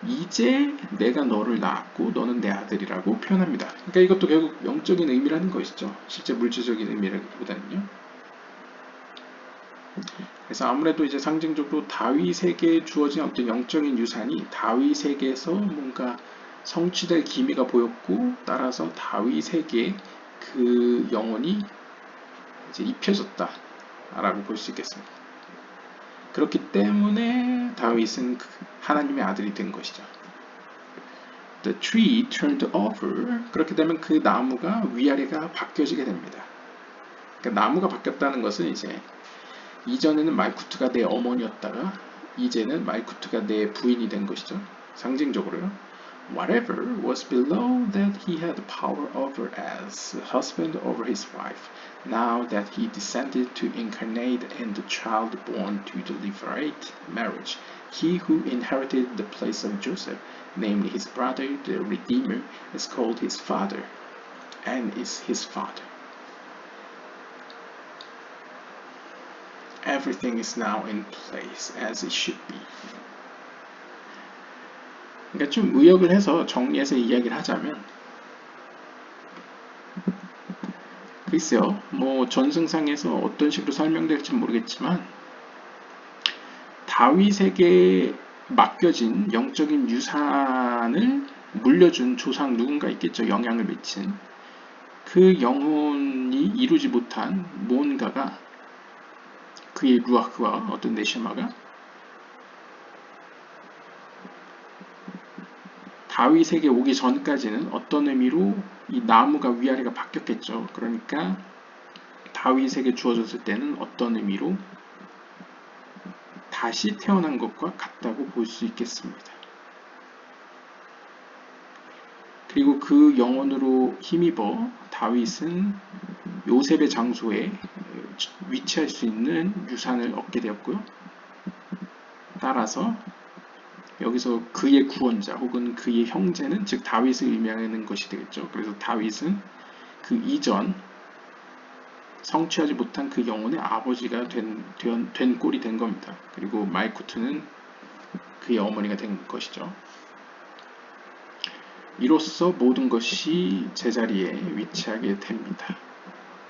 이제 내가 너를 낳았고 너는 내 아들이라고 표현합니다. 그러니까 이것도 결국 영적인 의미라는 것이죠. 실제 물질적인 의미라기보다는요. 그래서 아무래도 이제 상징적으로 다윗에게 주어진 어떤 영적인 유산이 다윗에게서 뭔가 성취될 기미가 보였고 따라서 다윗에게 그 영혼이 이제 입혀졌다라고 볼 수 있겠습니다. 그렇기 때문에 다윗은 하나님의 아들이 된 것이죠. The tree turned over. 그렇게 되면 그 나무가 위아래가 바뀌어지게 됩니다. 그러니까 나무가 바뀌었다는 것은 이제 이전에는 말쿠트가 내 어머니였다가 이제는 말쿠트가 내 부인이 된 것이죠. 상징적으로요. Whatever was below that he had power over as husband over his wife, now that he descended to incarnate in the child born to the Levirate marriage, he who inherited the place of Joseph, namely his brother, the Redeemer, is called his father, and is his father. Everything is now in place as it should be. 그러니까 좀 의역을 해서 정리해서 이야기를 하자면 글쎄요, 뭐 전승상에서 어떤 식으로 설명될지 모르겠지만 다윗에게 맡겨진 영적인 유산을 물려준 조상 누군가 있겠죠. 영향을 미친 그 영혼이 이루지 못한 무언가가 그의 루아크와 어떤 네시마가 다윗에게 오기 전까지는 어떤 의미로 이 나무가 위아래가 바뀌었겠죠. 그러니까 다윗에게 주어졌을 때는 어떤 의미로 다시 태어난 것과 같다고 볼 수 있겠습니다. 그리고 그 영혼으로 힘입어 다윗은 요셉의 장소에 위치할 수 있는 유산을 얻게 되었고요. 따라서 여기서 그의 구원자 혹은 그의 형제는 즉 다윗을 의미하는 것이 되겠죠. 그래서 다윗은 그 이전 성취하지 못한 그 영혼의 아버지가 된 꼴이 된 겁니다. 그리고 말쿠트는 그의 어머니가 된 것이죠. 이로써 모든 것이 제자리에 위치하게 됩니다.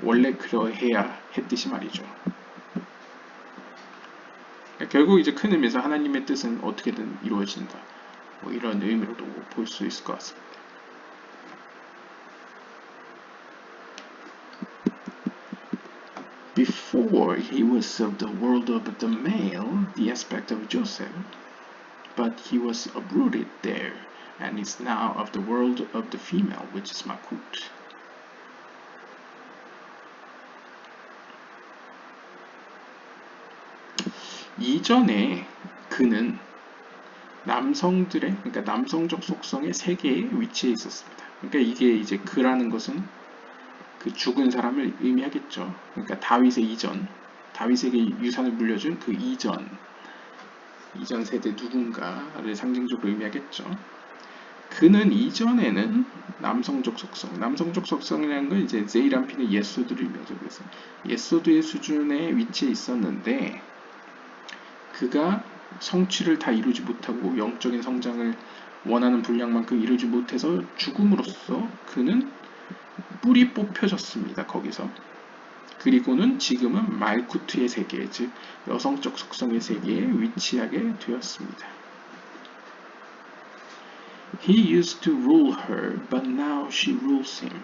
원래 그러해야 했듯이 말이죠. 결국 이제 큰 의미에서 하나님의 뜻은 어떻게든 이루어진다. 뭐 이런 의미로도 볼 수 있을 것 같습니다. Before he was of the world of the male, the aspect of Joseph, but he was uprooted there, and is now of the world of the female, which is Makut. 이전에 그는 남성들의, 그러니까 남성적 속성의 세계에 위치해 있었습니다. 그러니까 이게 이제 그라는 것은 그 죽은 사람을 의미하겠죠. 그러니까 다윗의 이전, 다윗에게 유산을 물려준 그 이전 세대 누군가를 상징적으로 의미하겠죠. 그는 이전에는 남성적 속성이라는 건 이제 제이람핀의 예소드를 의미하죠. 그래서 예소드의 수준에 위치해 있었는데 그가 성취를 다 이루지 못하고 영적인 성장을 원하는 분량만큼 이루지 못해서 죽음으로써 그는 뿔이 뽑혀졌습니다. 거기서. 그리고는 지금은 말쿠트의 세계, 즉 여성적 속성의 세계에 위치하게 되었습니다. He used to rule her, but now she rules him.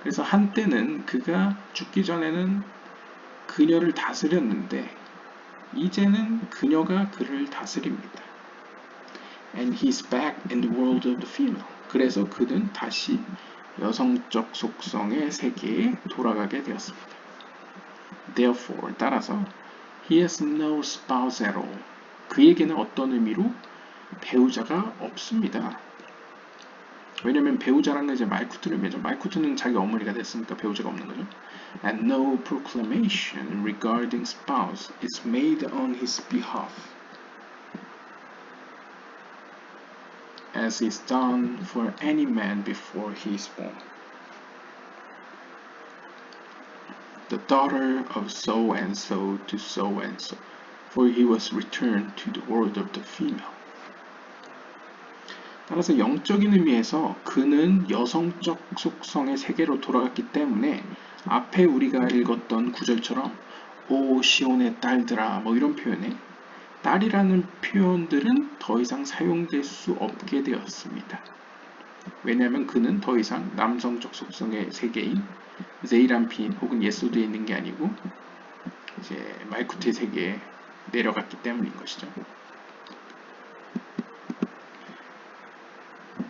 그래서 한때는 그가 죽기 전에는 그녀를 다스렸는데 이제는 그녀가 그를 다스립니다. And he's back in the world of the female. 그래서 그는 다시 여성적 속성의 세계에 돌아가게 되었습니다. Therefore, 따라서 he has no spouse at all. 그에게는 어떤 의미로 배우자가 없습니다. 왜냐면 배우자라는 건 이제 말쿠트를 의미하죠. 말쿠트는 자기 어머니가 됐으니까 배우자가 없는 거죠. And no proclamation regarding spouse is made on his behalf, as is done for any man before he is born. The daughter of so and so to so and so, for he was returned to the world of the female. 따라서 영적인 의미에서 그는 여성적 속성의 세계로 돌아갔기 때문에 앞에 우리가 읽었던 구절처럼 오 시온의 딸들아 뭐 이런 표현에 딸이라는 표현들은 더 이상 사용될 수 없게 되었습니다. 왜냐하면 그는 더 이상 남성적 속성의 세계인 제이람핀 혹은 예소드에 있는 게 아니고 이제 말쿠트의 세계에 내려갔기 때문인 것이죠.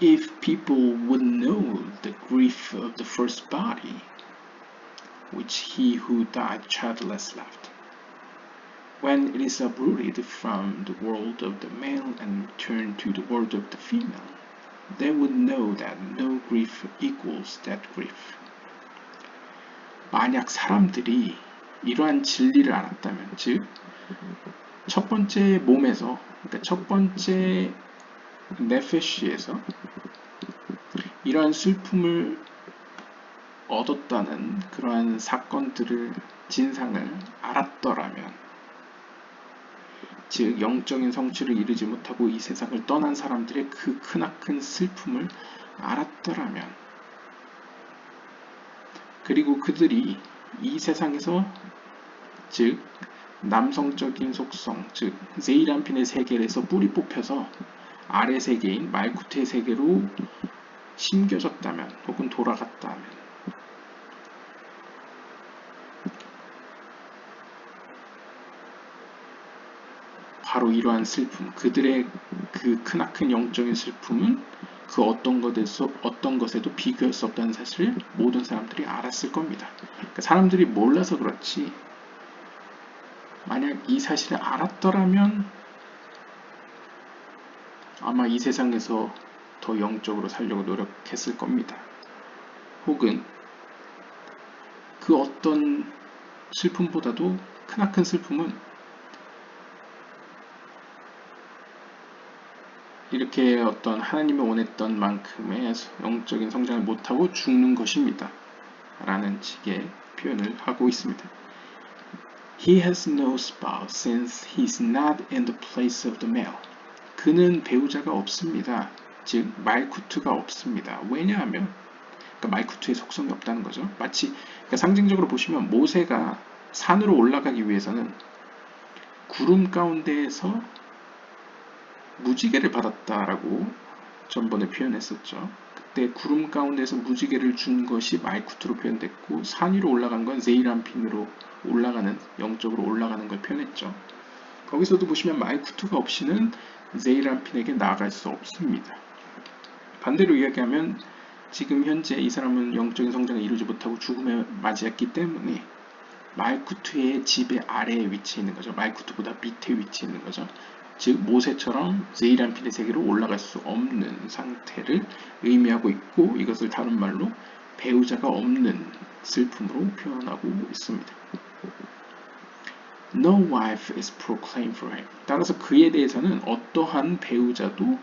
If people would know the grief of the first body, which he who died childless left, when it is uprooted from the world of the male and turned to the world of the female, they would know that no grief equals that grief. 만약 사람들이 이러한 진리를 알았다면, 즉, 첫 번째 몸에서, 그러니까 첫 번째 네페시에서 이러한 슬픔을 얻었다는 그러한 사건들을 진상을 알았더라면, 즉 영적인 성취를 이루지 못하고 이 세상을 떠난 사람들의 그 크나큰 슬픔을 알았더라면 그리고 그들이 이 세상에서 즉 남성적인 속성, 즉 제이란핀의 세계에서 뿌리 뽑혀서 아래 세계인 말쿠트의 세계로 심겨졌다면 혹은 돌아갔다면 바로 이러한 슬픔, 그들의 그 크나큰 영적인 슬픔은 그 어떤 것에도 비교할 수 없다는 사실을 모든 사람들이 알았을 겁니다. 그러니까 사람들이 몰라서 그렇지 만약 이 사실을 알았더라면 아마 이 세상에서 더 영적으로 살려고 노력했을 겁니다. 혹은 그 어떤 슬픔보다도 크나큰 슬픔은 이렇게 어떤 하나님이 원했던 만큼의 영적인 성장을 못하고 죽는 것입니다. 라는 식의 표현을 하고 있습니다. He has no spouse since he is not in the place of the male. 그는 배우자가 없습니다. 즉 말쿠트가 없습니다. 왜냐하면 그러니까 말쿠트의 속성이 없다는 거죠. 마치 그러니까 상징적으로 보시면 모세가 산으로 올라가기 위해서는 구름 가운데에서 무지개를 받았다라고 전번에 표현했었죠. 그때 구름 가운데서 무지개를 준 것이 말쿠트로 표현됐고 산 위로 올라간 건 제이란핀으로 올라가는 영적으로 올라가는 걸 표현했죠. 거기서도 보시면 말쿠트가 없이는 제이란핀에게 나아갈 수 없습니다. 반대로 이야기하면 지금 현재 이 사람은 영적인 성장을 이루지 못하고 죽음에 맞이했기 때문에 말쿠트의 지배 아래에 위치해 있는 거죠. 말쿠트보다 밑에 위치해 있는 거죠. 즉 모세처럼 제이란핀의 세계로 올라갈 수 없는 상태를 의미하고 있고 이것을 다른 말로 배우자가 없는 슬픔으로 표현하고 있습니다. No wife is proclaimed for him. 따라서 그에 대해서는 어떠한 배우자도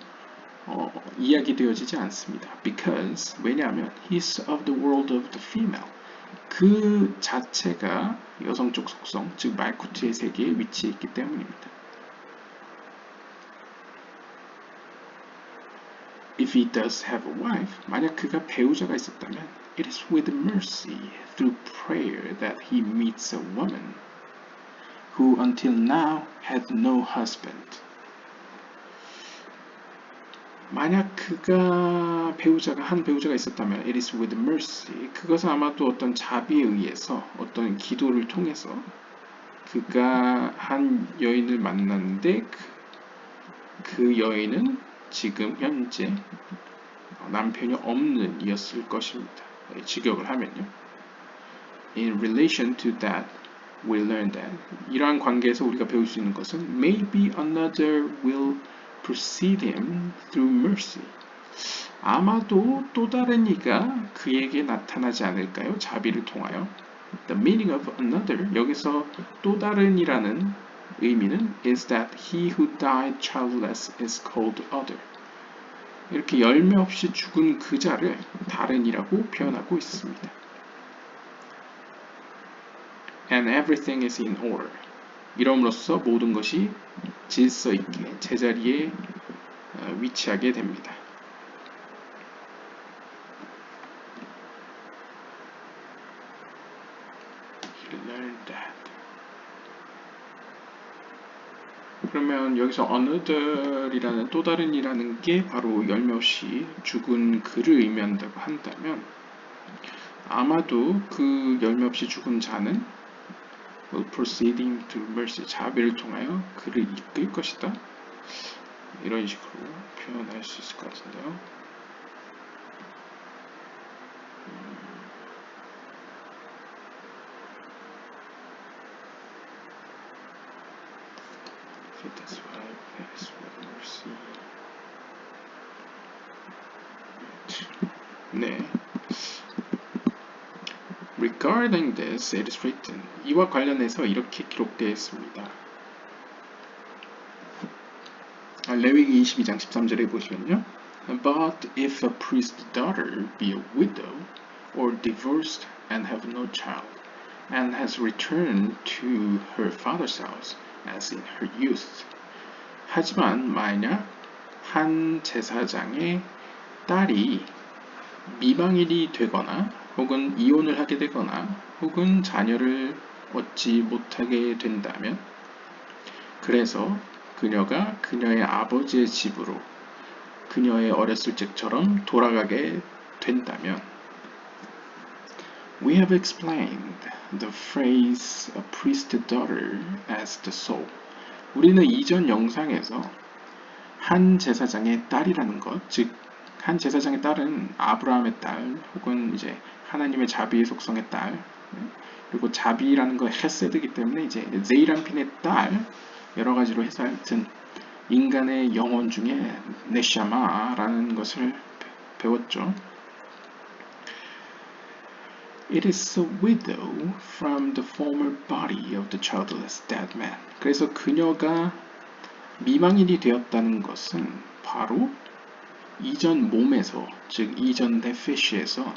이야기되어지지 않습니다. Because 왜냐하면 he's of the world of the female. 그 자체가 여성적 속성, 즉 말쿠트의 세계에 위치해 있기 때문입니다. If he does have a wife, 만약 그가 배우자가 있었다면 it is with mercy through prayer that he meets a woman who until now had no husband. 만약 그가 한 배우자가 있었다면 it is with mercy. 그것은 아마도 어떤 자비에 의해서 어떤 기도를 통해서 그가 한 여인을 만났는데 그 여인은 지금 현재 남편이 없는 이었을 것입니다. 직역을 하면요. In relation to that, we learn that 이러한 관계에서 우리가 배울 수 있는 것은 maybe another will precede him through mercy. 아마도 또 다른 이가 그에게 나타나지 않을까요? 자비를 통하여. The meaning of another 여기서 또 다른이라는 의미는 is that he who died childless is called other. 이렇게 열매 없이 죽은 그 자를 다른이라고 표현하고 있습니다. And everything is in order. 이럼으로써 모든 것이 질서 있게 제자리에 위치하게 됩니다. He learned that. 그러면 여기서 another이라는 또 다른이라는 게 바로 열매 없이 죽은 그를 의미한다고 한다면 아마도 그 열매 없이 죽은 자는 will proceed him through mercy 자비를 통하여 그를 이끌 것이다. 이런 식으로 표현할 수 있을 것 같은데요. That's why I pass with mercy. 네. Regarding this, it is written. 이와 관련해서 이렇게 기록되어 있습니다. 레위기 22장 13절에 보시면요. But if a priest's daughter be a widow or divorced and have no child, and has returned to her father's house as in her youth. 하지만 만약 한 제사장의 딸이 미방인이 되거나 혹은 이혼을 하게 되거나 혹은 자녀를 얻지 못하게 된다면, 그래서 그녀가 그녀의 아버지의 집으로 그녀의 어렸을 적처럼 돌아가게 된다면, We have explained the phrase a priest's daughter as the soul. 우리는 이전 영상에서 한 제사장의 딸이라는 것, 즉 한 제사장의 딸은 아브라함의 딸 혹은 이제 하나님의 자비의 속성의 딸, 그리고 자비라는 거 헤세드이기 때문에 이제 제이람핀의 딸, 여러 가지로 해서 하여튼 인간의 영혼 중에 네샤마라는 것을 배웠죠. It is a widow from the former body of the childless dead man. 그래서 그녀가 미망인이 되었다는 것은 바로 이전 몸에서, 즉 이전 네페시에서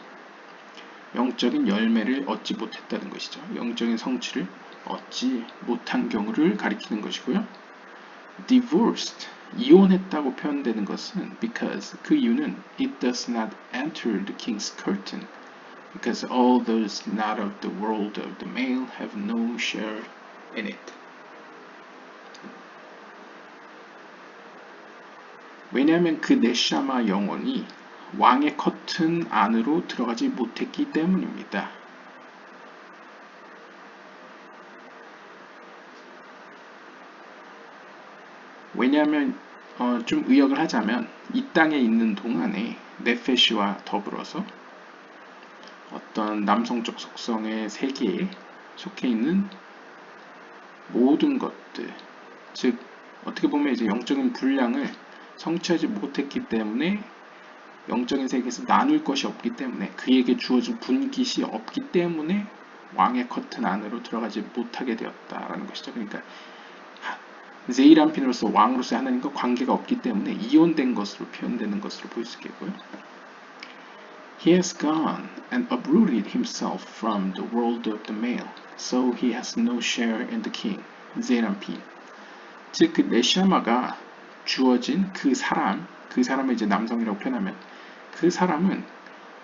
영적인 열매를 얻지 못했다는 것이죠. 영적인 성취를 얻지 못한 경우를 가리키는 것이고요. Divorced, 이혼했다고 표현되는 것은 because, 그 이유는 it does not enter the king's curtain because all those not of the world of the male have no share in it. 왜냐하면 그 네샤마 영혼이 왕의 커튼 안으로 들어가지 못했기 때문입니다. 왜냐하면 좀 의역을 하자면 이 땅에 있는 동안에 네페시와 더불어서 어떤 남성적 속성의 세계에 속해 있는 모든 것들, 즉 어떻게 보면 이제 영적인 분량을 성취하지 못했기 때문에 영적인 세계에서 나눌 것이 없기 때문에 그에게 주어진 분깃이 없기 때문에 왕의 커튼 안으로 들어가지 못하게 되었다라는 것이죠. 그러니까 제이람핀으로서 왕으로서의 하나님과 관계가 없기 때문에 이혼된 것으로 표현되는 것으로 볼 수 있겠고요. He has gone and uprooted himself from the world of the male, so he has no share in the king. 제이람핀. 즉 그 네샤마가 주어진 그 사람을 이제 남성이라고 표현하면 그 사람은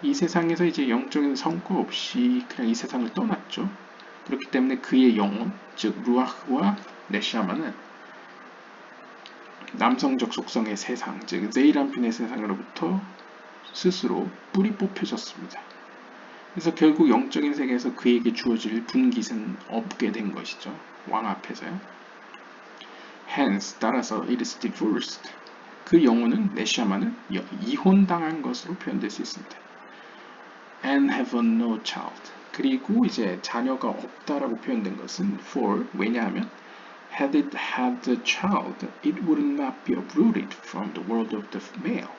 이 세상에서 이제 영적인 성과 없이 그냥 이 세상을 떠났죠. 그렇기 때문에 그의 영혼, 즉 루아흐와 네샤마는 남성적 속성의 세상, 즉 제이람핀의 세상으로부터 스스로 뿌리 뽑혀졌습니다. 그래서 결국 영적인 세계에서 그에게 주어질 분깃은 없게 된 것이죠. 왕 앞에서요. Hence, 따라서 it is divorced. 그 영혼은 네샤마는 이혼당한 것으로 표현될 수 있습니다. And have no child. 그리고 이제 자녀가 없다라고 표현된 것은 for, 왜냐하면 had it had a child, it would not be uprooted from the world of the male,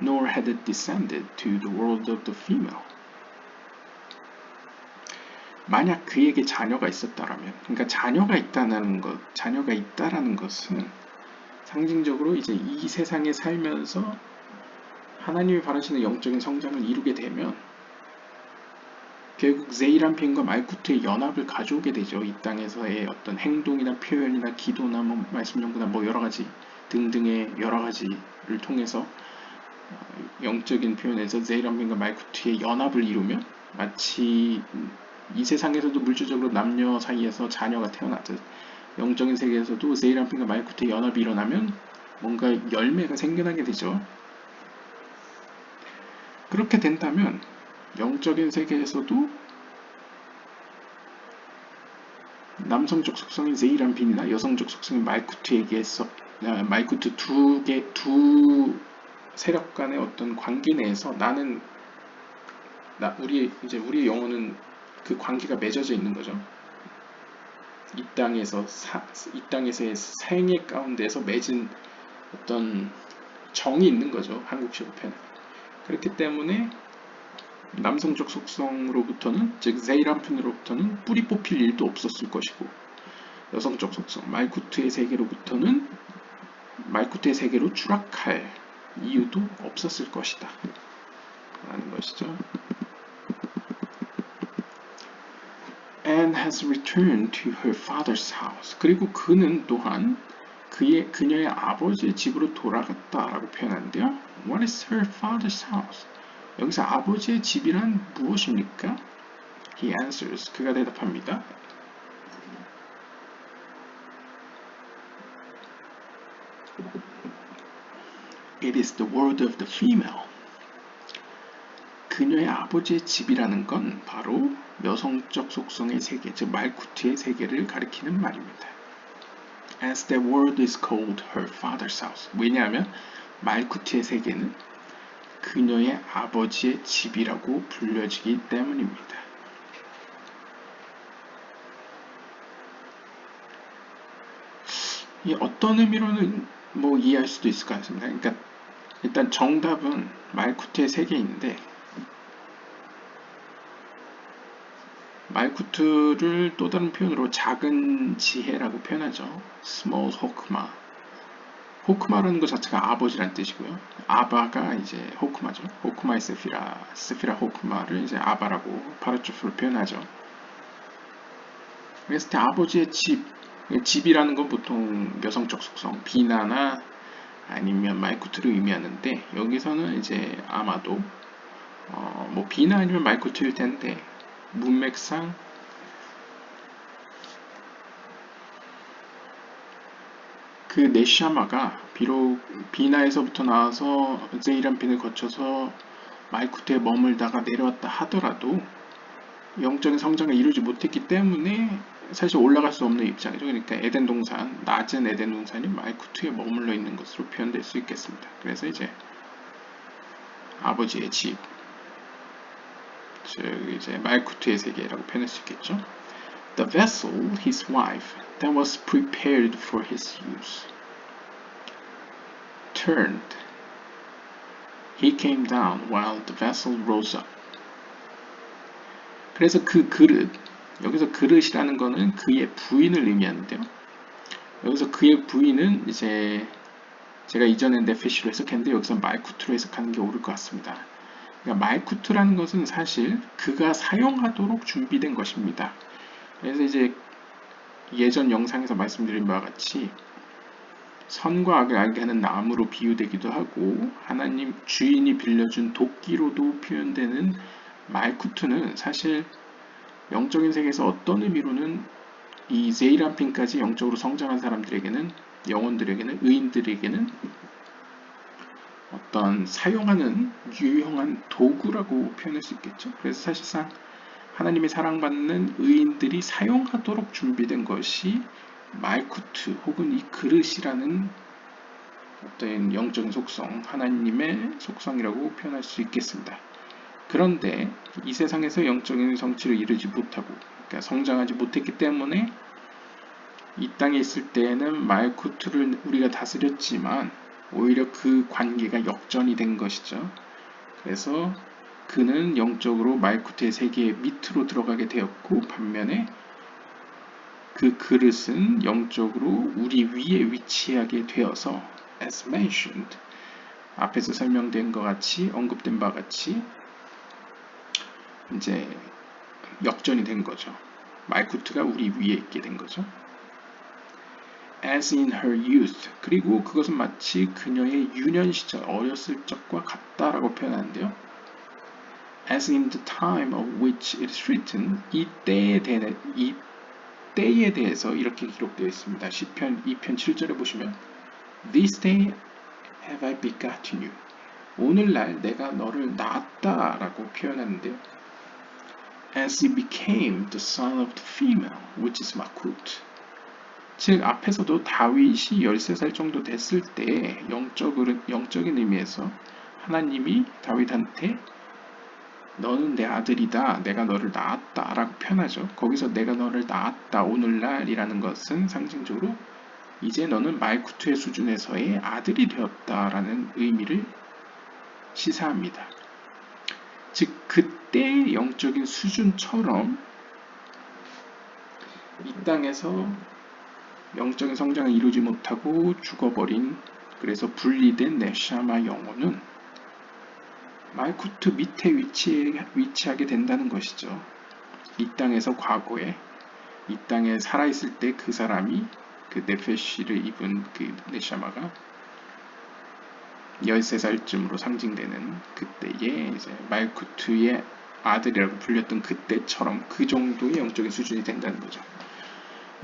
nor had it descended to the world of the female. 만약 그에게 자녀가 있었다라면, 그러니까 자녀가 있다라는 것은 상징적으로 이제 이 세상에 살면서 하나님이 바라시는 영적인 성장을 이루게 되면 결국 제이람핀과 말쿠트의 연합을 가져오게 되죠. 이 땅에서의 어떤 행동이나 표현이나 기도나 뭐 말씀 연구나 뭐 여러 가지 등등의 여러 가지를 통해서 영적인 표현에서 제이람핀과 말쿠트의 연합을 이루면 마치 이 세상에서도 물질적으로 남녀 사이에서 자녀가 태어나듯 영적인 세계에서도 제이람핀과 말쿠트의 연합이 일어나면 뭔가 열매가 생겨나게 되죠. 그렇게 된다면 영적인 세계에서도 남성적 속성인 제이람핀이나 여성적 속성인 말쿠트에게서 말쿠트 두 세력 간의 어떤 관계 내에서 우리의 영혼은 그 관계가 맺어져 있는 거죠. 이 땅에서의 생애 가운데서 맺은 어떤 정이 있는 거죠. 한국식으로 표현. 그렇기 때문에 남성적 속성으로부터는, 즉 제이람핀으로부터는 뿌리 뽑힐 일도 없었을 것이고, 여성적 속성 말쿠트의 세계로부터는 말쿠트의 세계로 추락할 이유도 없었을 것이다 라는 것이죠. And has returned to her father's house. 그리고 그는 또한 그녀의 아버지의 집으로 돌아갔다라고 표현하는데요. What is her father's house? 여기서 아버지의 집이란 무엇입니까? He answers. 그가 대답합니다. It is the world of the female. 그녀의 아버지의 집이라는 건 바로 여성적 속성의 세계, 즉 말쿠트의 세계를 가리키는 말입니다. As the world is called her father's house. 왜냐하면 말쿠트의 세계는 그녀의 아버지의 집이라고 불려지기 때문입니다. 이 어떤 의미로는 뭐 이해할 수도 있을 것 같습니다. 그러니까 일단 정답은 말쿠트의 세계인데 말쿠트를 또 다른 표현으로 작은 지혜라고 표현하죠. small 호크마. 호크마라는 것 자체가 아버지란 뜻이고요. 아바가 이제 호크마죠. 호크마의 세피라, 세피라 호크마를 이제 아바라고 파르초프로 표현하죠. 그랬을 때 아버지의 집이라는 건 보통 여성적 속성, 비나나 아니면 말쿠트를 의미하는데 여기서는 이제 아마도 뭐 비나 아니면 말쿠트일 텐데 문맥상 그 네샤마가 비록 비나에서부터 나와서 제이란핀을 거쳐서 말쿠트에 머물다가 내려왔다 하더라도 영적인 성장을 이루지 못했기 때문에 사실 올라갈 수 없는 입장이죠. 그러니까 에덴 동산, 낮은 에덴 동산이 말쿠트에 머물러 있는 것으로 표현될 수 있겠습니다. 그래서 이제 아버지의 집, 즉 이제 말쿠트의 세계라고 표현할 수 있겠죠. The vessel, his wife, that was prepared for his use, turned. He came down while the vessel rose up. 그래서 그 그릇, 여기서 그릇이라는 거는 그의 부인을 의미하는데요. 여기서 그의 부인은 이제 제가 이전에 네페시로 해석했는데 여기서 말쿠트로 해석하는 게 옳을 것 같습니다. 그러니까 말쿠트라는 것은 사실 그가 사용하도록 준비된 것입니다. 그래서 이제 예전 영상에서 말씀드린 바와 같이 선과 악을 알게 하는 나무로 비유되기도 하고 하나님 주인이 빌려준 도끼로도 표현되는 말쿠트는 사실 영적인 세계에서 어떤 의미로는 이 제이란핀까지 영적으로 성장한 사람들에게는 영혼들에게는 의인들에게는 어떤 사용하는 유용한 도구라고 표현할 수 있겠죠. 그래서 사실상 하나님의 사랑받는 의인들이 사용하도록 준비된 것이 말쿠트 혹은 이 그릇이라는 어떤 영적인 속성, 하나님의 속성이라고 표현할 수 있겠습니다. 그런데 이 세상에서 영적인 성취를 이루지 못하고 그러니까 성장하지 못했기 때문에 이 땅에 있을 때에는 말쿠트를 우리가 다스렸지만 오히려 그 관계가 역전이 된 것이죠. 그래서 그는 영적으로 말쿠트의 세계 밑으로 들어가게 되었고 반면에 그 그릇은 영적으로 우리 위에 위치하게 되어서 as mentioned 앞에서 설명된 것 같이 언급된 바 같이 이제 역전이 된 거죠. 말쿠트가 우리 위에 있게 된 거죠. As in her youth 그리고 그것은 마치 그녀의 유년 시절 어렸을 적과 같다라고 표현하는데요. As in the time of which it is written 이 때에 대해서 이렇게 기록되어 있습니다. 시편 2편 7절에 보시면 This day have I begotten you 오늘날 내가 너를 낳았다라고 표현하는데요. As he became the son of the female which is Malkut 즉 앞에서도 다윗이 13살 정도 됐을 때 영적인 의미에서 하나님이 다윗한테 너는 내 아들이다. 내가 너를 낳았다. 라고 표현하죠. 거기서 내가 너를 낳았다. 오늘날이라는 것은 상징적으로 이제 너는 말쿠트의 수준에서의 아들이 되었다라는 의미를 시사합니다. 즉 그때 영적인 수준처럼 이 땅에서 영적인 성장을 이루지 못하고 죽어버린 그래서 분리된 네샤마 영혼은 말쿠트 밑에 위치하게 된다는 것이죠. 이 땅에서 과거에 이 땅에 살아있을 때 그 사람이 그 네페시를 입은 그 네샤마가 13살쯤으로 상징되는 그때의 이제 말쿠트의 아들이라고 불렸던 그때처럼 그 정도의 영적인 수준이 된다는 거죠.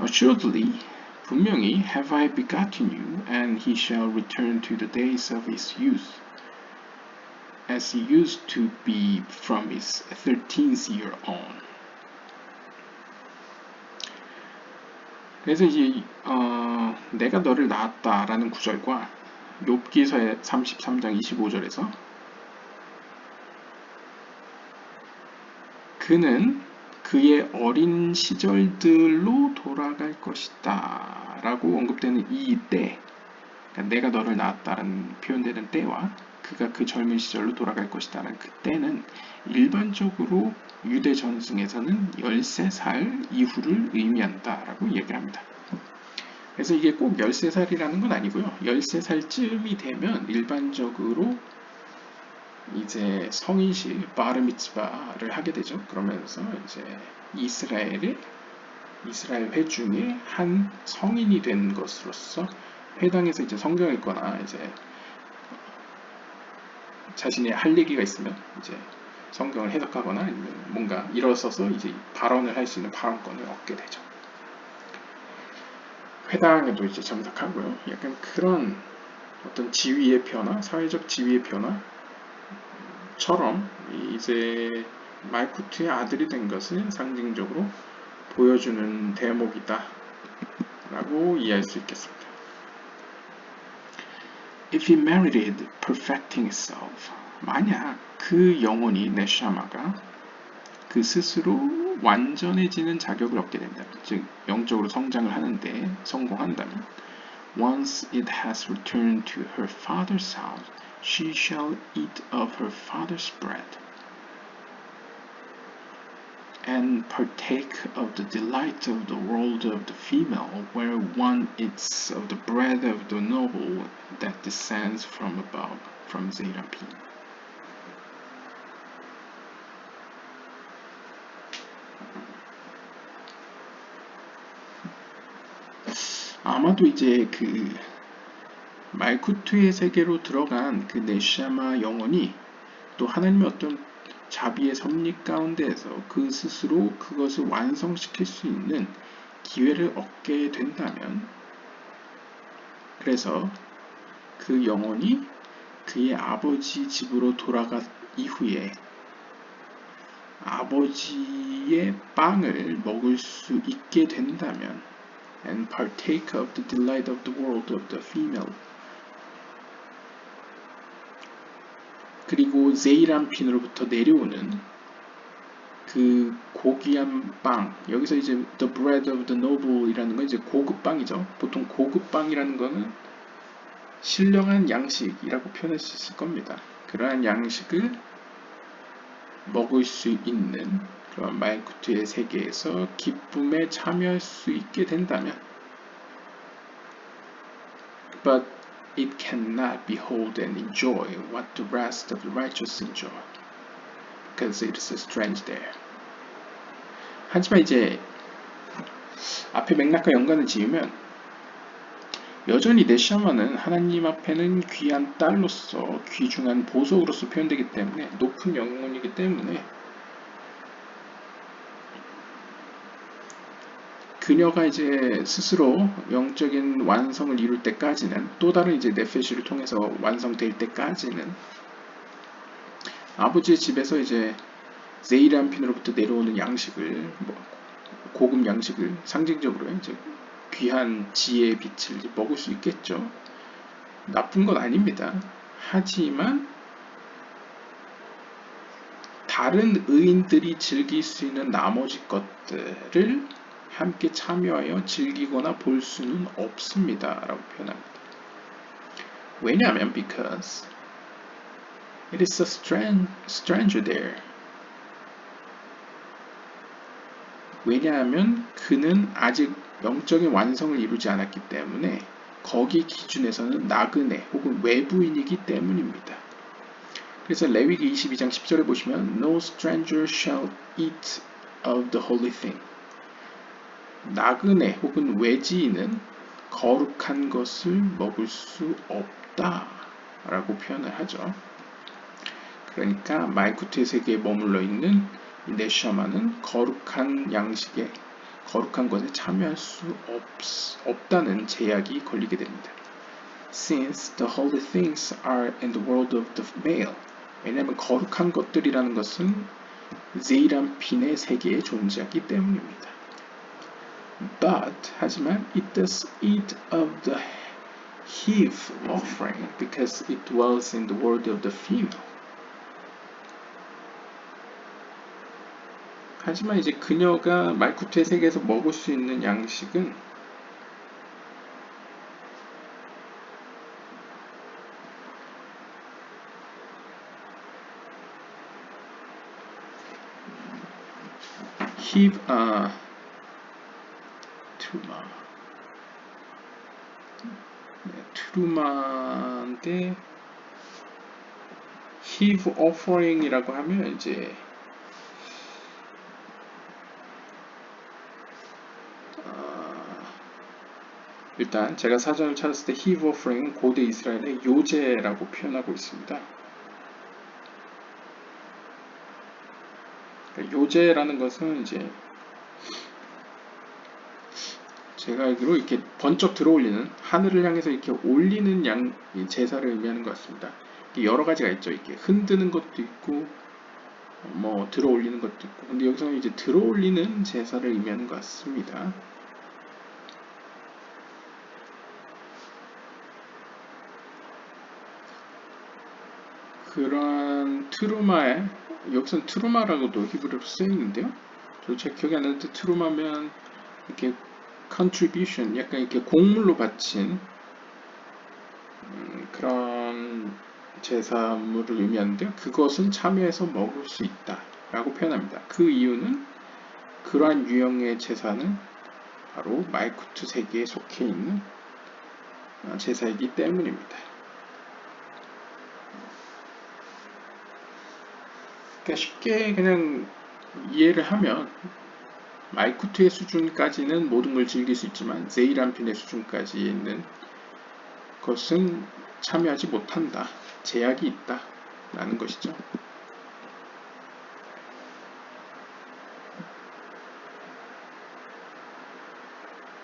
Assuredly, 분명히 have I begotten you, and he shall return to the days of his youth, as he used to be from his 13th year on. 그래서 이제 내가 너를 낳았다라는 구절과 욥기서의 33장 25절에서 그는 그의 어린 시절들로 돌아갈 것이다 라고 언급되는 이 때, 그러니까 내가 너를 낳았다라는 표현되는 때와 그가 그 젊은 시절로 돌아갈 것이다 라는 그 때는 일반적으로 유대 전승에서는 13살 이후를 의미한다 라고 얘기를 합니다. 그래서 이게 꼭 13살이라는 건 아니고요. 13살쯤이 되면 일반적으로 이제 성인식 바르미츠바를 하게 되죠. 그러면서 이제 이스라엘 회중의 한 성인이 된 것으로서 회당에서 이제 성경 읽거나 이제 자신의 할 얘기가 있으면 이제 성경을 해석하거나 아니면 뭔가 일어서서 이제 발언을 할 수 있는 발언권을 얻게 되죠. 회당에도 이제 참석하고요. 약간 그런 어떤 지위의 변화, 사회적 지위의 변화처럼 이제 말쿠트의 아들이 된 것을 상징적으로 보여주는 대목이다 라고 이해할 수 있겠습니다. If he merited perfecting itself, 만약 그 영혼이 네샤마가 그 스스로 완전해지는 자격을 얻게 된다면, 즉 영적으로 성장을 하는데 성공한다면, once it has returned to her father's house, she shall eat of her father's bread, and partake of the delight of the world of the female, where one eats of the bread of the noble that descends from above, from Zeirapin. 아마도 이제 그 말쿠트의 세계로 들어간 그 네샤마 영혼이 또 하나님의 어떤 자비의 섭리 가운데에서 그 스스로 그것을 완성시킬 수 있는 기회를 얻게 된다면, 그래서 그 영혼이 그의 아버지 집으로 돌아간 이후에 아버지의 빵을 먹을 수 있게 된다면, and partake of the delight of the world of the female, 그리고 제이람핀으로부터 내려오는 그 고귀한 빵, 여기서 이제 the bread of the noble 이라는 건 이제 고급 빵이죠. 보통 고급 빵이라는 거는 신령한 양식이라고 표현할 수 있을 겁니다. 그러한 양식을 먹을 수 있는 그런 말쿠트의 세계에서 기쁨에 참여할 수 있게 된다면, but it cannot behold and enjoy what the rest of the righteous enjoy, because it is strange there. 하지만 이제 앞에 맥락과 연관을 지으면 여전히 네샤마는 하나님 앞에는 귀한 딸로서, 귀중한 보석으로서 표현되기 때문에, 높은 영혼이기 때문에 그녀가 이제 스스로 영적인 완성을 이룰 때까지는, 또 다른 이제 네페시를 통해서 완성될 때까지는 아버지의 집에서 이제 제이람핀으로부터 내려오는 양식을, 고급 양식을 상징적으로 이제 귀한 지혜의 빛을 먹을 수 있겠죠. 나쁜 건 아닙니다. 하지만 다른 의인들이 즐길 수 있는 나머지 것들을 함께 참여하여 즐기거나 볼 수는 없습니다 라고 표현합니다. 왜냐하면 because it is a stranger there. 왜냐하면 그는 아직 영적인 완성을 이루지 않았기 때문에 거기 기준에서는 나그네 혹은 외부인이기 때문입니다. 그래서 레위기 22장 10절에 보시면 No stranger shall eat of the holy thing. 나그네 혹은 외지인은 거룩한 것을 먹을 수 없다 라고 표현을 하죠. 그러니까 말쿠트의 세계에 머물러 있는 이 네샤마는 거룩한 양식에 거룩한 것에 참여할 수 없다는 제약이 걸리게 됩니다. Since the holy things are in the world of the male. 왜냐하면 거룩한 것들이라는 것은 제이람핀의 세계에 존재하기 때문입니다. But 하지만 it does eat of the heave offering because it dwells in the world of the female. 하지만 이제 그녀가 말쿠트의 세계에서 먹을 수 있는 양식은 트루마인데 heave offering이라고 하면 이제 일단 제가 사전을 찾았을 때 heave offering은 고대 이스라엘의 요제라고 표현하고 있습니다. 요제라는 것은 이제 제가 알기로 이렇게 번쩍 들어올리는 하늘을 향해서 이렇게 올리는 제사를 의미하는 것 같습니다. 여러 가지가 있죠. 이렇게 흔드는 것도 있고 뭐 들어올리는 것도 있고 근데 여기서는 이제 들어올리는 제사를 의미하는 것 같습니다. 그런 트루마에 여기서는 트루마라고도 히브리어로 쓰여 있는데요. 제 기억이 안 나는데 트루마면 이렇게 contribution 약간 이렇게 곡물로 바친 그런 제사물을 의미하는데요. 그것은 참여해서 먹을 수 있다 라고 표현합니다. 그 이유는 그러한 유형의 제사는 바로 말쿠트 세계에 속해 있는 제사이기 때문입니다. 그러니까 쉽게 그냥 이해를 하면 말쿠트의 수준까지는 모든 걸 즐길 수 있지만 제이람핀의 수준까지 있는 것은 참여하지 못한다. 제약이 있다. 라는 것이죠.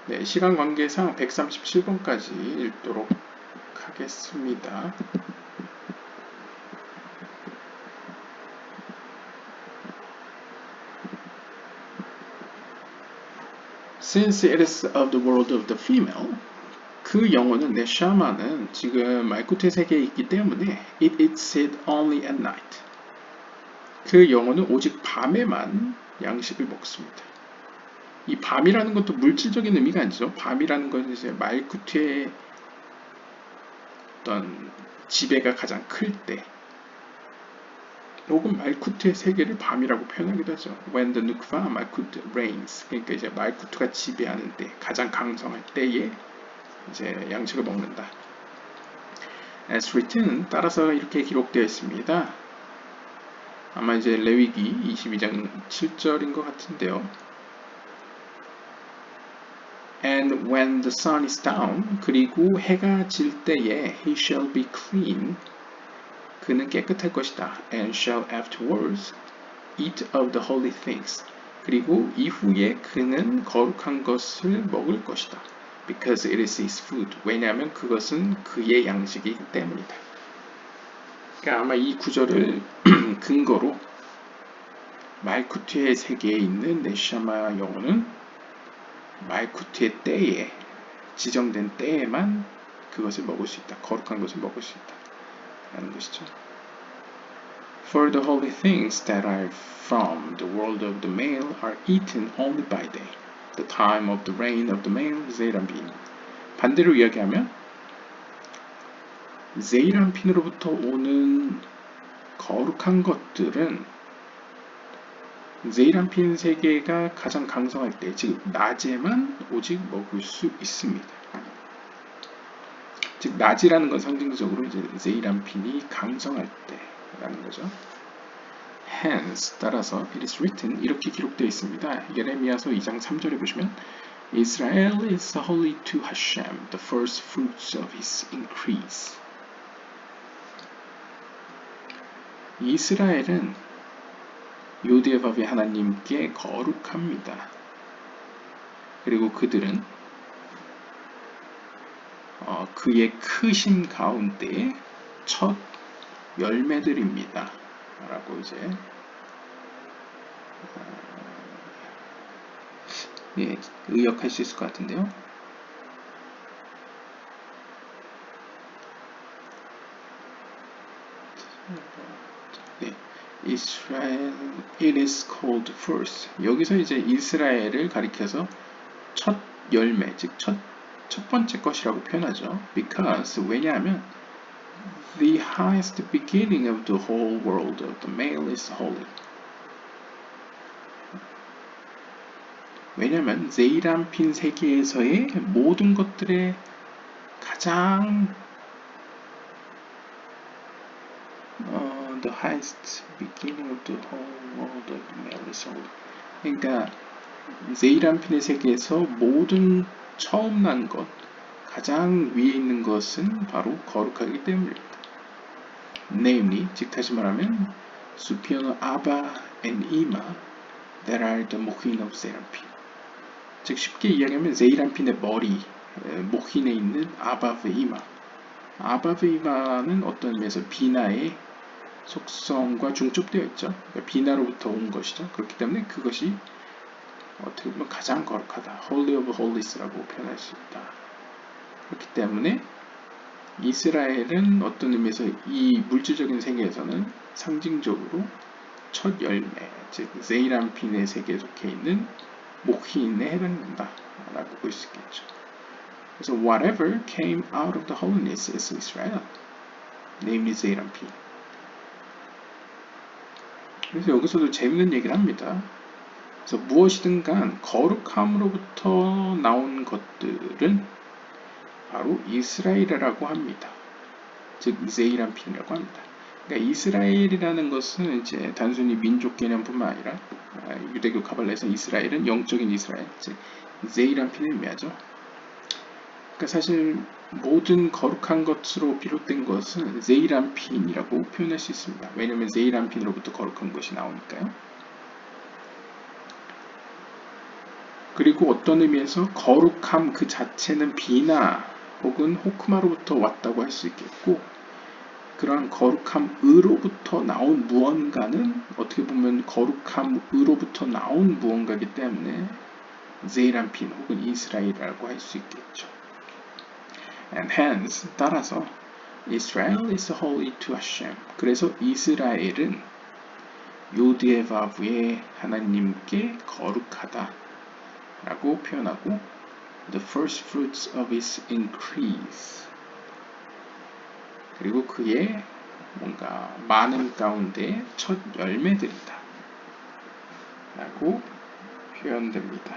네, 시간 관계상 137번까지 읽도록 하겠습니다. Since it is of the world of the female, 그 영혼은 네샤마는 지금 말쿠트의 세계에 있기 때문에 it eats it only at night. 그 영혼은 오직 밤에만 양식을 먹습니다. 이 밤이라는 것도 물질적인 의미가 아니죠. 밤이라는 것은 이제 말쿠트의 어떤 지배가 가장 클 때, 혹은 말쿠트의 세계를 밤이라고 표현하기도 하죠. When the Nukva Malkut reigns. 그러니까 이제 말쿠트가 지배하는 때, 가장 강성할 때에 이제 양식을 먹는다. As written, 따라서 이렇게 기록되어 있습니다. 아마 이제 레위기 22장 7절인 것 같은데요. And when the sun is down, 그리고 해가 질 때에 he shall be clean. 그는 깨끗할 것이다. And shall afterwards eat of the holy things. 그리고 이후에 그는 거룩한 것을 먹을 것이다. Because it is his food. 왜냐하면 그것은 그의 양식이기 때문이다. 그러니까 아마 이 구절을 근거로 말쿠트의 세계에 있는 네샤마 영혼은 말쿠트의 때에 지정된 때에만 그것을 먹을 수 있다. 거룩한 것을 먹을 수 있다. 라는 것이죠. For the holy things that are from the world of the male are eaten only by day. The time of the reign of the male 제이람핀. 반대로 이야기하면 제이람핀으로부터 오는 거룩한 것들은 제이람핀 세계가 가장 강성할 때, 즉 낮에만 오직 먹을 수 있습니다. 즉 낮이라는 건 상징적으로 이제 제이람핀이 강성할 때라는 거죠. Hence 따라서 it is written 이렇게 기록되어 있습니다. 예레미야서 2장 3절에 보시면 Israel is holy to Hashem, the first fruits of his increase. 이스라엘은 요디에바브의 하나님께 거룩합니다. 그리고 그들은 그의 크심 가운데 첫 열매들입니다. 라고 이제 예, 의역할 수 있을 것 같은데요. 네, Israel, it is called first. 여기서 이제 이스라엘을 가리켜서 첫 열매, 즉 첫 번째 것이라고 표현하죠. Because 왜냐하면 the highest beginning of the whole world of the male is holy. 왜냐하면 제이람핀 세계에서의 모든 것들의 가장 the highest beginning of the whole world of the male is holy. 그러니까 제이람핀의 세계에서 모든 처음 난 것, 가장 위에 있는 것은 바로 거룩하기 때문입니다. Namely, 즉 다시 말하면 superior Abba and Ima that are the mohin of Zeirampin. 즉 쉽게 이야기하면 제이람핀의 머리, 모힌에 있는 아바브 이마. 아바브 이마는 어떤 의미에서 비나의 속성과 중첩되어 있죠. 그러니까 비나로부터 온 것이죠. 그렇기 때문에 그것이 어떻게 보면 가장 거룩하다. Holy of Holies라고 표현할 수 있다. 그렇기 때문에 이스라엘은 어떤 의미에서 이 물질적인 세계에서는 상징적으로 첫 열매, 즉 제이람핀의 세계에 속해 있는 모힌에 해당된다 라고 볼 수 있겠죠. 그래서 whatever came out of the holiness is Israel, namely 제이람핀. 그래서 여기서도 재밌는 얘기를 합니다. 그래서 무엇이든 간 거룩함으로부터 나온 것들은 바로 이스라엘이라고 합니다. 즉 제이람핀이라고 합니다. 그러니까 이스라엘이라는 것은 이제 단순히 민족 개념뿐만 아니라 유대교 가발라에서 이스라엘은 영적인 이스라엘, 즉 제이람핀을 의미하죠. 그러니까 사실 모든 거룩한 것으로 비롯된 것은 제이람핀이라고 표현할 수 있습니다. 왜냐하면 제이람핀으로부터 거룩한 것이 나오니까요. 그리고 어떤 의미에서 거룩함 그 자체는 비나 혹은 호크마로부터 왔다고 할 수 있겠고, 그러한 거룩함으로부터 나온 무언가는 어떻게 보면 거룩함으로부터 나온 무언가이기 때문에 제이람핀 혹은 이스라엘이라고 할 수 있겠죠. And hence, 따라서 Israel is holy to Hashem. 그래서 이스라엘은 요디에바브의 하나님께 거룩하다 라고 표현하고 the first fruits of his increase, 그리고 그의 뭔가 많은 가운데 첫 열매들이다 라고 표현됩니다.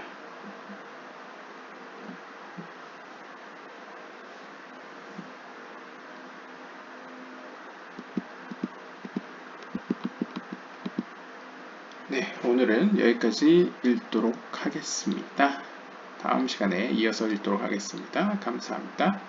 네, 오늘은 여기까지 읽도록 하겠습니다. 다음 시간에 이어서 읽도록 하겠습니다. 감사합니다.